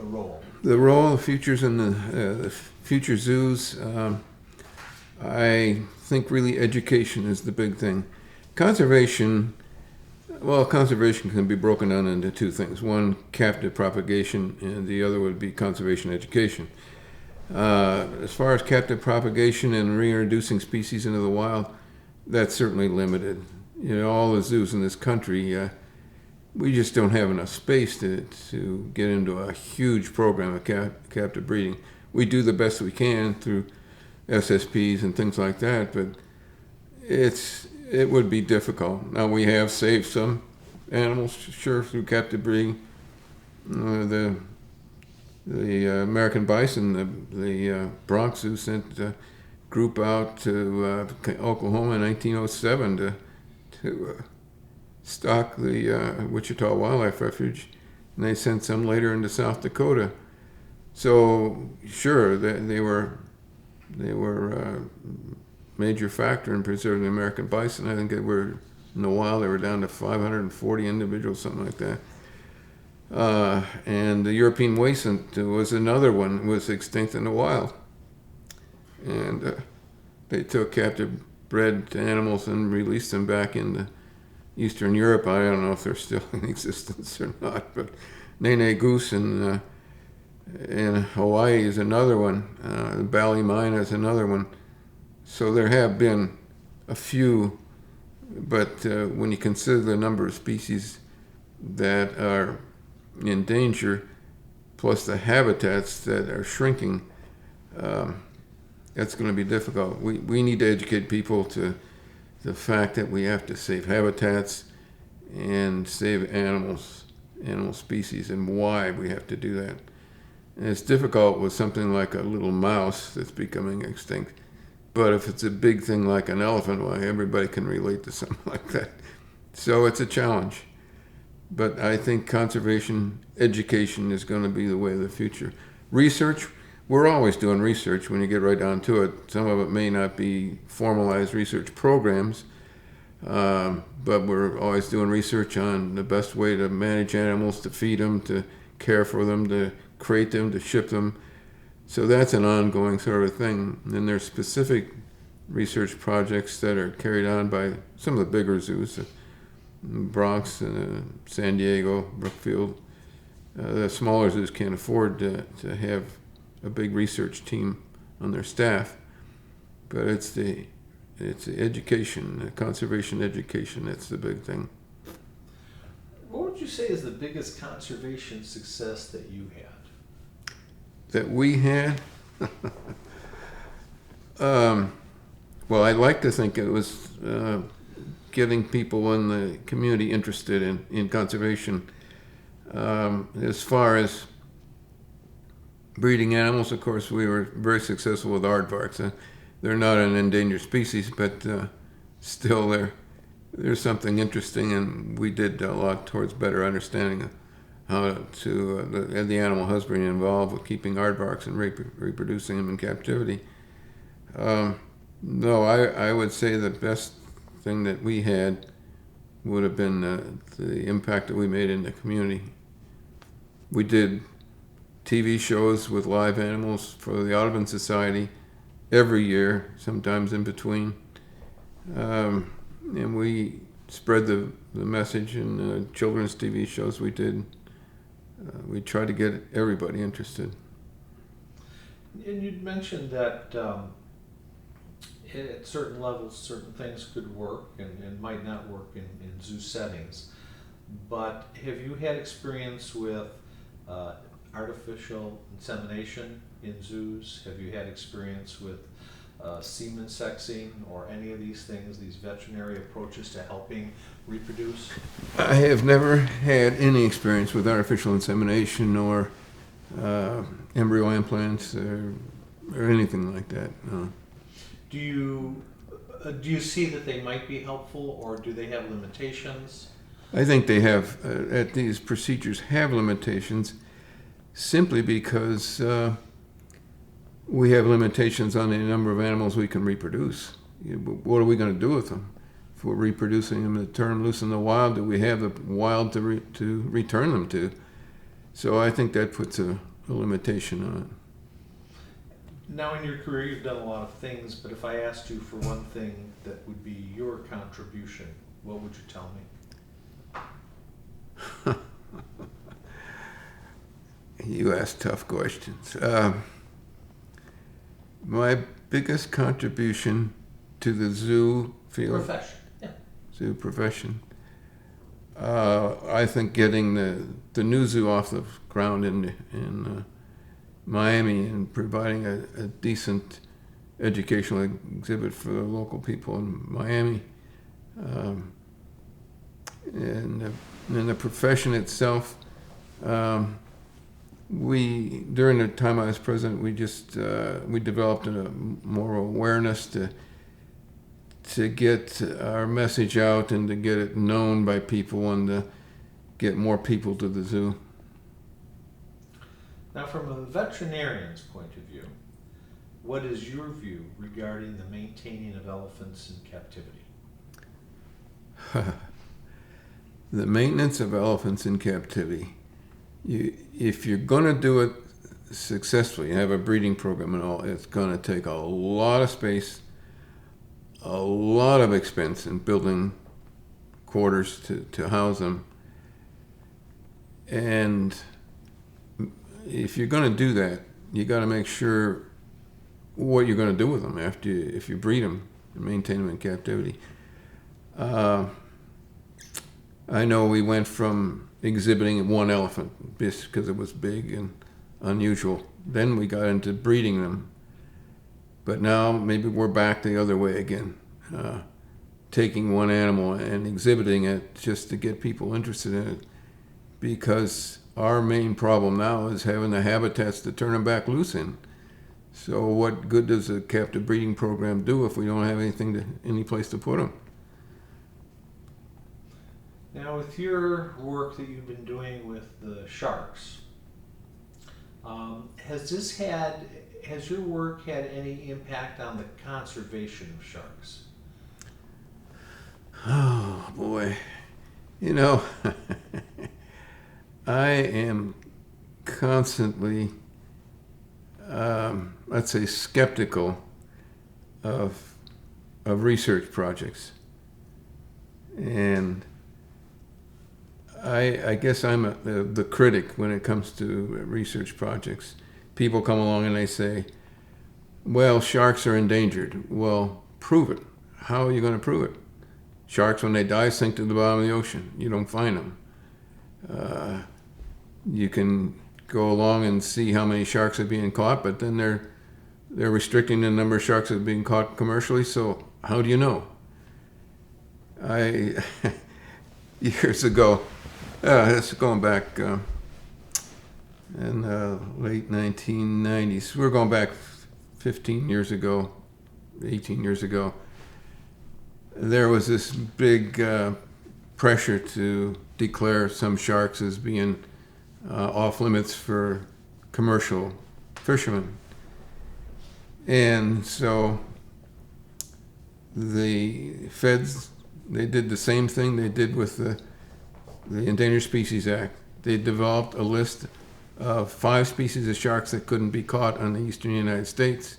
role? The role of futures in the future zoos, I think really education is the big thing. Conservation can be broken down into two things. One, captive propagation, and the other would be conservation education. As far as captive propagation and reintroducing species into the wild, that's certainly limited. All the zoos in this country, we just don't have enough space to get into a huge program of captive breeding. We do the best we can through SSPs and things like that, but it would be difficult. Now, we have saved some animals, sure, through captive breeding. The American bison, the Bronx Zoo sent a group out to Oklahoma in 1907 to stock the Wichita Wildlife Refuge, and they sent some later into South Dakota. So sure, they were a major factor in preserving the American bison. I think they were, in the wild, they were down to 540 individuals, something like that. And the European wadcent was another one, was extinct in the wild. And they took captive bred animals and released them back into Eastern Europe. I don't know if they're still in existence or not, but Nene goose in Hawaii is another one. Ballymine is another one. So there have been a few, but when you consider the number of species that are in danger, plus the habitats that are shrinking, that's going to be difficult. We need to educate people to the fact that we have to save habitats and save animal species, and why we have to do that. And it's difficult with something like a little mouse that's becoming extinct. But if it's a big thing like an elephant, well, everybody can relate to something like that. So it's a challenge. But I think conservation education is going to be the way of the future. Research, we're always doing research when you get right down to it. Some of it may not be formalized research programs, but we're always doing research on the best way to manage animals, to feed them, to care for them, to crate them, to ship them. So that's an ongoing sort of thing. And there's specific research projects that are carried on by some of the bigger zoos, Bronx, San Diego, Brookfield. The smaller zoos can't afford to have a big research team on their staff, but it's the education, the conservation education, that's the big thing. What would you say is the biggest conservation success that you had? That we had? Well, I'd like to think it was getting people in the community interested in conservation. As far as breeding animals, of course, we were very successful with aardvarks. They're not an endangered species, but still there's something interesting, and we did a lot towards better understanding of how to the animal husbandry involved with keeping aardvarks and reproducing them in captivity. No, I would say the best thing that we had would have been the impact that we made in the community. We did TV shows with live animals for the Audubon Society every year, sometimes in between. And we spread the message in children's TV shows we did. We tried to get everybody interested. And you'd mentioned that at certain levels, certain things could work and might not work in zoo settings. But have you had experience with artificial insemination in zoos? Have you had experience with semen sexing or any of these things, these veterinary approaches to helping reproduce? I have never had any experience with artificial insemination or embryo implants or anything like that. No. Do you see that they might be helpful, or do they have limitations? I think they have, these procedures have limitations simply because we have limitations on the number of animals we can reproduce. What are we going to do with them? If we're reproducing them to turn loose in the wild, do we have the wild to return them to? So I think that puts a limitation on it. Now in your career you've done a lot of things, but if I asked you for one thing that would be your contribution, what would you tell me? You ask tough questions. My biggest contribution to the zoo field, zoo profession, I think getting the new zoo off the ground in Miami and providing a decent educational exhibit for the local people in Miami. And in the profession itself, during the time I was president, we developed a more awareness to get our message out and to get it known by people and to get more people to the zoo. Now, from a veterinarian's point of view, what is your view regarding the maintaining of elephants in captivity? The maintenance of elephants in captivity. If you're going to do it successfully, have a breeding program and all, it's going to take a lot of space, a lot of expense in building quarters to house them. And if you're going to do that, you got to make sure what you're going to do with them if you breed them and maintain them in captivity. I know we went from exhibiting one elephant just because it was big and unusual. Then we got into breeding them. But now maybe we're back the other way again, taking one animal and exhibiting it just to get people interested in it. Because our main problem now is having the habitats to turn them back loose in. So what good does a captive breeding program do if we don't have any place to put them? Now, with your work that you've been doing with the sharks, has your work had any impact on the conservation of sharks? Oh boy, I am constantly, let's say, skeptical of research projects, and I guess I'm the critic when it comes to research projects. People come along and they say, well, sharks are endangered. Well, prove it. How are you going to prove it? Sharks, when they die, sink to the bottom of the ocean. You don't find them. You can go along and see how many sharks are being caught, but then they're restricting the number of sharks that are being caught commercially, so how do you know? Years ago, it's going back in the late 1990s. We're going back 15 years ago, 18 years ago. There was this big pressure to declare some sharks as being off limits for commercial fishermen. And so the feds, they did the same thing they did with the Endangered Species Act. They developed a list of 5 species of sharks that couldn't be caught on the eastern United States.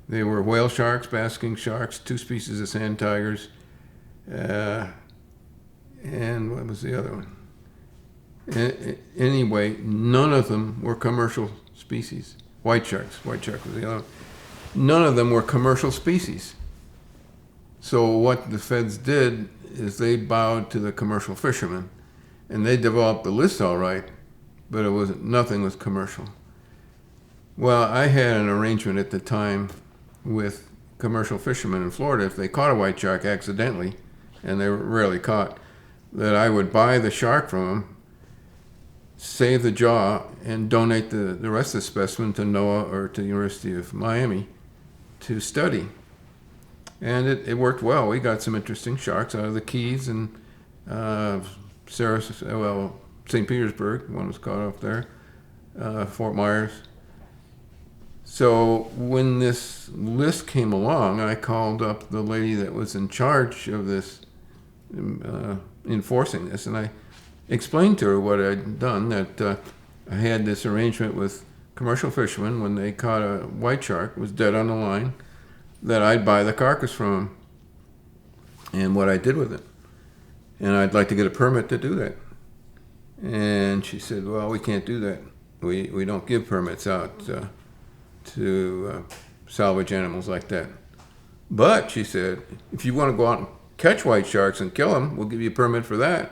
They were whale sharks, basking sharks, 2 species of sand tigers, and what was the other one? Anyway, none of them were commercial species. White shark was the other one. None of them were commercial species. So what the feds did is they bowed to the commercial fishermen, and they developed the list all right, but nothing was commercial. Well, I had an arrangement at the time with commercial fishermen in Florida. If they caught a white shark accidentally, and they were rarely caught, that I would buy the shark from them, save the jaw, and donate the rest of the specimen to NOAA or to the University of Miami to study. And it worked well. We got some interesting sharks out of the Keys and St. Petersburg. One was caught up there, Fort Myers. So when this list came along, I called up the lady that was in charge of this, enforcing this, and I explained to her what I'd done, that I had this arrangement with commercial fishermen. When they caught a white shark, it was dead on the line, that I'd buy the carcass from them and what I did with it. And I'd like to get a permit to do that. And she said, well, we can't do that. We don't give permits out to salvage animals like that. But, she said, if you want to go out and catch white sharks and kill them, we'll give you a permit for that.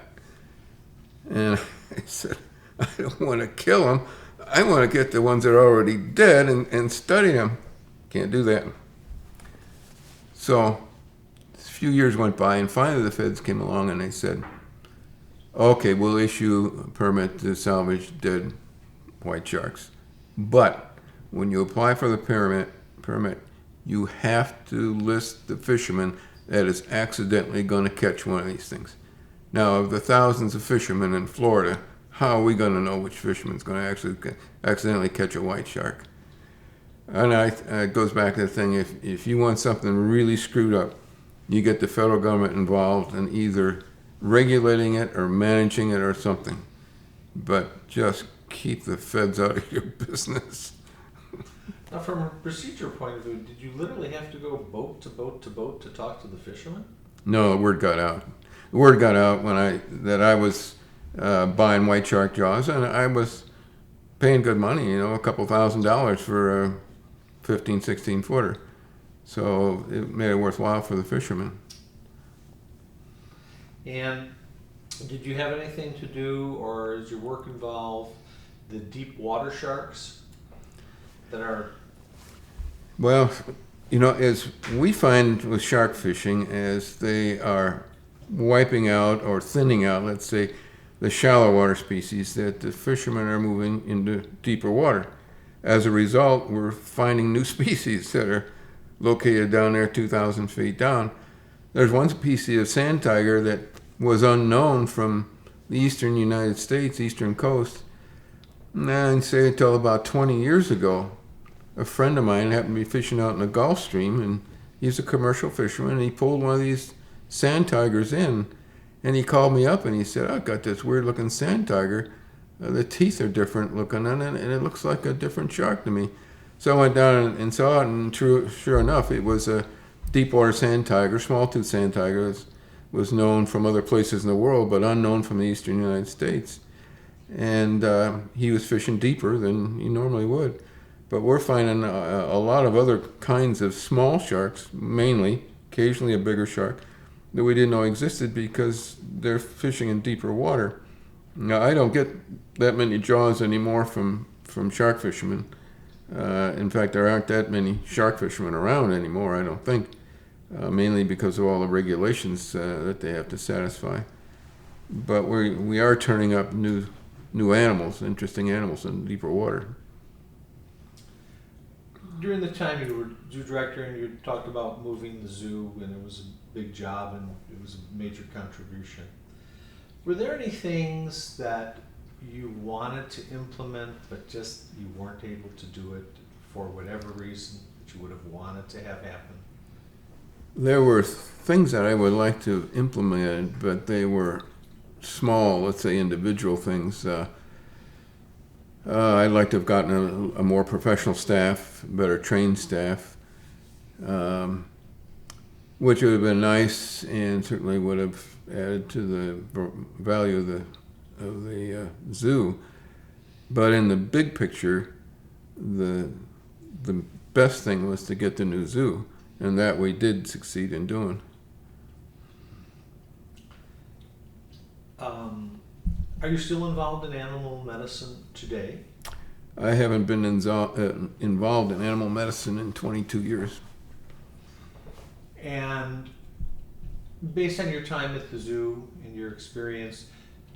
And I said, I don't want to kill them. I want to get the ones that are already dead and study them. Can't do that. So a few years went by, and finally the feds came along and they said, okay, we'll issue a permit to salvage dead white sharks. But when you apply for the permit, you have to list the fisherman that is accidentally going to catch one of these things. Now, of the thousands of fishermen in Florida, how are we going to know which fisherman's going to actually accidentally catch a white shark? And it goes back to the thing, if you want something really screwed up, you get the federal government involved in either regulating it or managing it or something. But just keep the feds out of your business. Now, from a procedure point of view, did you literally have to go boat to boat to boat to talk to the fishermen? No, the word got out. The word got out that I was buying white shark jaws, and I was paying good money, a couple $1,000s for a 15, 16 footer. So it made it worthwhile for the fishermen. And did you have anything to do, or is your work involve the deep water sharks that are... Well, as we find with shark fishing, as they are wiping out or thinning out, let's say, the shallow water species, that the fishermen are moving into deeper water. As a result, we're finding new species that are located down there 2,000 feet down. There's one species of sand tiger that was unknown from the eastern United States, eastern coast. And say until about 20 years ago, a friend of mine happened to be fishing out in the Gulf Stream, and he's a commercial fisherman, and he pulled one of these sand tigers in, and he called me up and he said, I've got this weird looking sand tiger. The teeth are different looking, and it looks like a different shark to me. So I went down and saw it, and sure enough, it was a deep water sand tiger, small tooth sand tiger. Was known from other places in the world, but unknown from the eastern United States. And he was fishing deeper than he normally would. But we're finding a lot of other kinds of small sharks, mainly, occasionally a bigger shark, that we didn't know existed because they're fishing in deeper water. Now, I don't get that many jaws anymore from shark fishermen. In fact, there aren't that many shark fishermen around anymore, I don't think, mainly because of all the regulations that they have to satisfy. But we are turning up new animals, interesting animals in deeper water. During the time you were zoo director and you talked about moving the zoo, and it was a big job and it was a major contribution, were there any things that you wanted to implement but just you weren't able to do it for whatever reason that you would have wanted to have happen? There were things that I would like to implement, but they were small, let's say individual things. I'd like to have gotten a more professional staff, better trained staff, which would have been nice and certainly would have added to the value of the zoo. But in the big picture, the best thing was to get the new zoo, and that we did succeed in doing. Are you still involved in animal medicine today? I haven't been involved in animal medicine in 22 years. And based on your time at the zoo and your experience,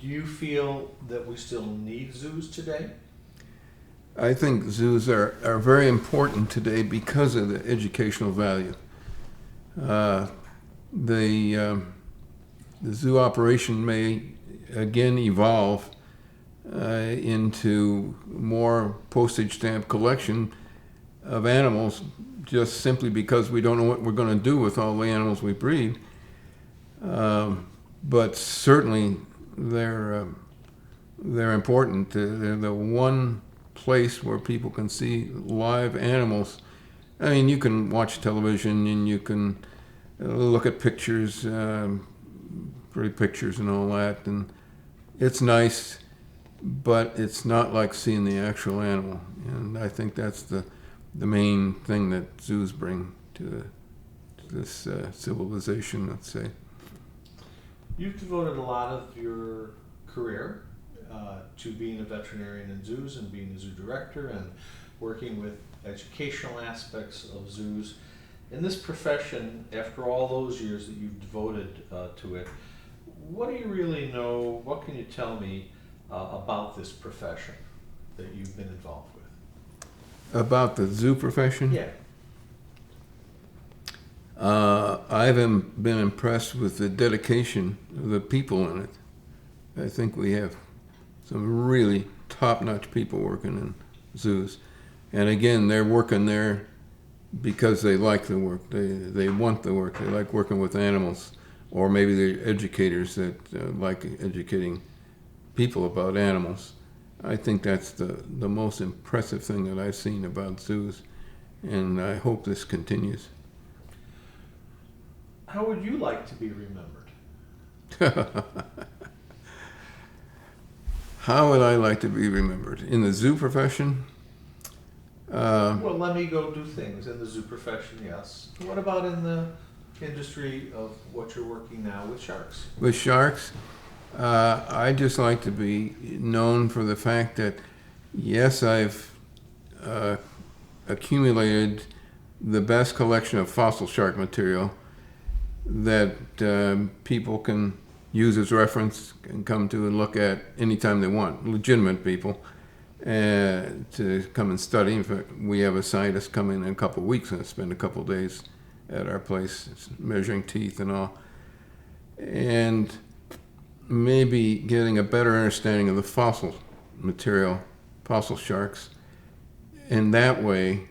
do you feel that we still need zoos today? I think zoos are very important today because of the educational value. The zoo operation may again evolve into more postage stamp collection of animals just simply because we don't know what we're going to do with all the animals we breed. But certainly they're important. They're the one place where people can see live animals. I mean, you can watch television and you can look at pictures, pretty pictures and all that, and it's nice, but it's not like seeing the actual animal. And I think that's the main thing that zoos bring to this civilization, let's say. You've devoted a lot of your career to being a veterinarian in zoos and being a zoo director and working with educational aspects of zoos. In this profession, after all those years that you've devoted to it, what do you really know, what can you tell me about this profession that you've been involved with? About the zoo profession? Yeah. I've been impressed with the dedication of the people in it. I think we have some really top-notch people working in zoos. And again, they're working there because they like the work. They want the work. They like working with animals. Or maybe they're educators that like educating people about animals. I think that's the most impressive thing that I've seen about zoos. And I hope this continues. How would you like to be remembered? How would I like to be remembered? In the zoo profession? Well, let me go do things in the zoo profession, yes. What about in the industry of what you're working now with sharks? With sharks, I just like to be known for the fact that, yes, I've accumulated the best collection of fossil shark material that people can use as reference and come to and look at anytime they want, legitimate people, to come and study. In fact, we have a scientist coming in a couple of weeks and spend a couple of days at our place measuring teeth and all. And maybe getting a better understanding of the fossil material, fossil sharks, and that way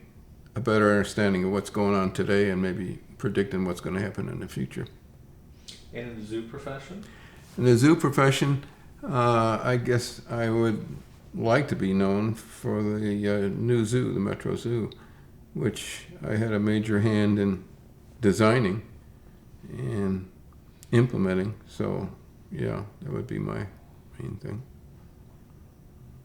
a better understanding of what's going on today and maybe predicting what's going to happen in the future. And in the zoo profession? In the zoo profession, I guess I would like to be known for the new zoo, the Metro Zoo, which I had a major hand in designing and implementing. So, yeah, that would be my main thing.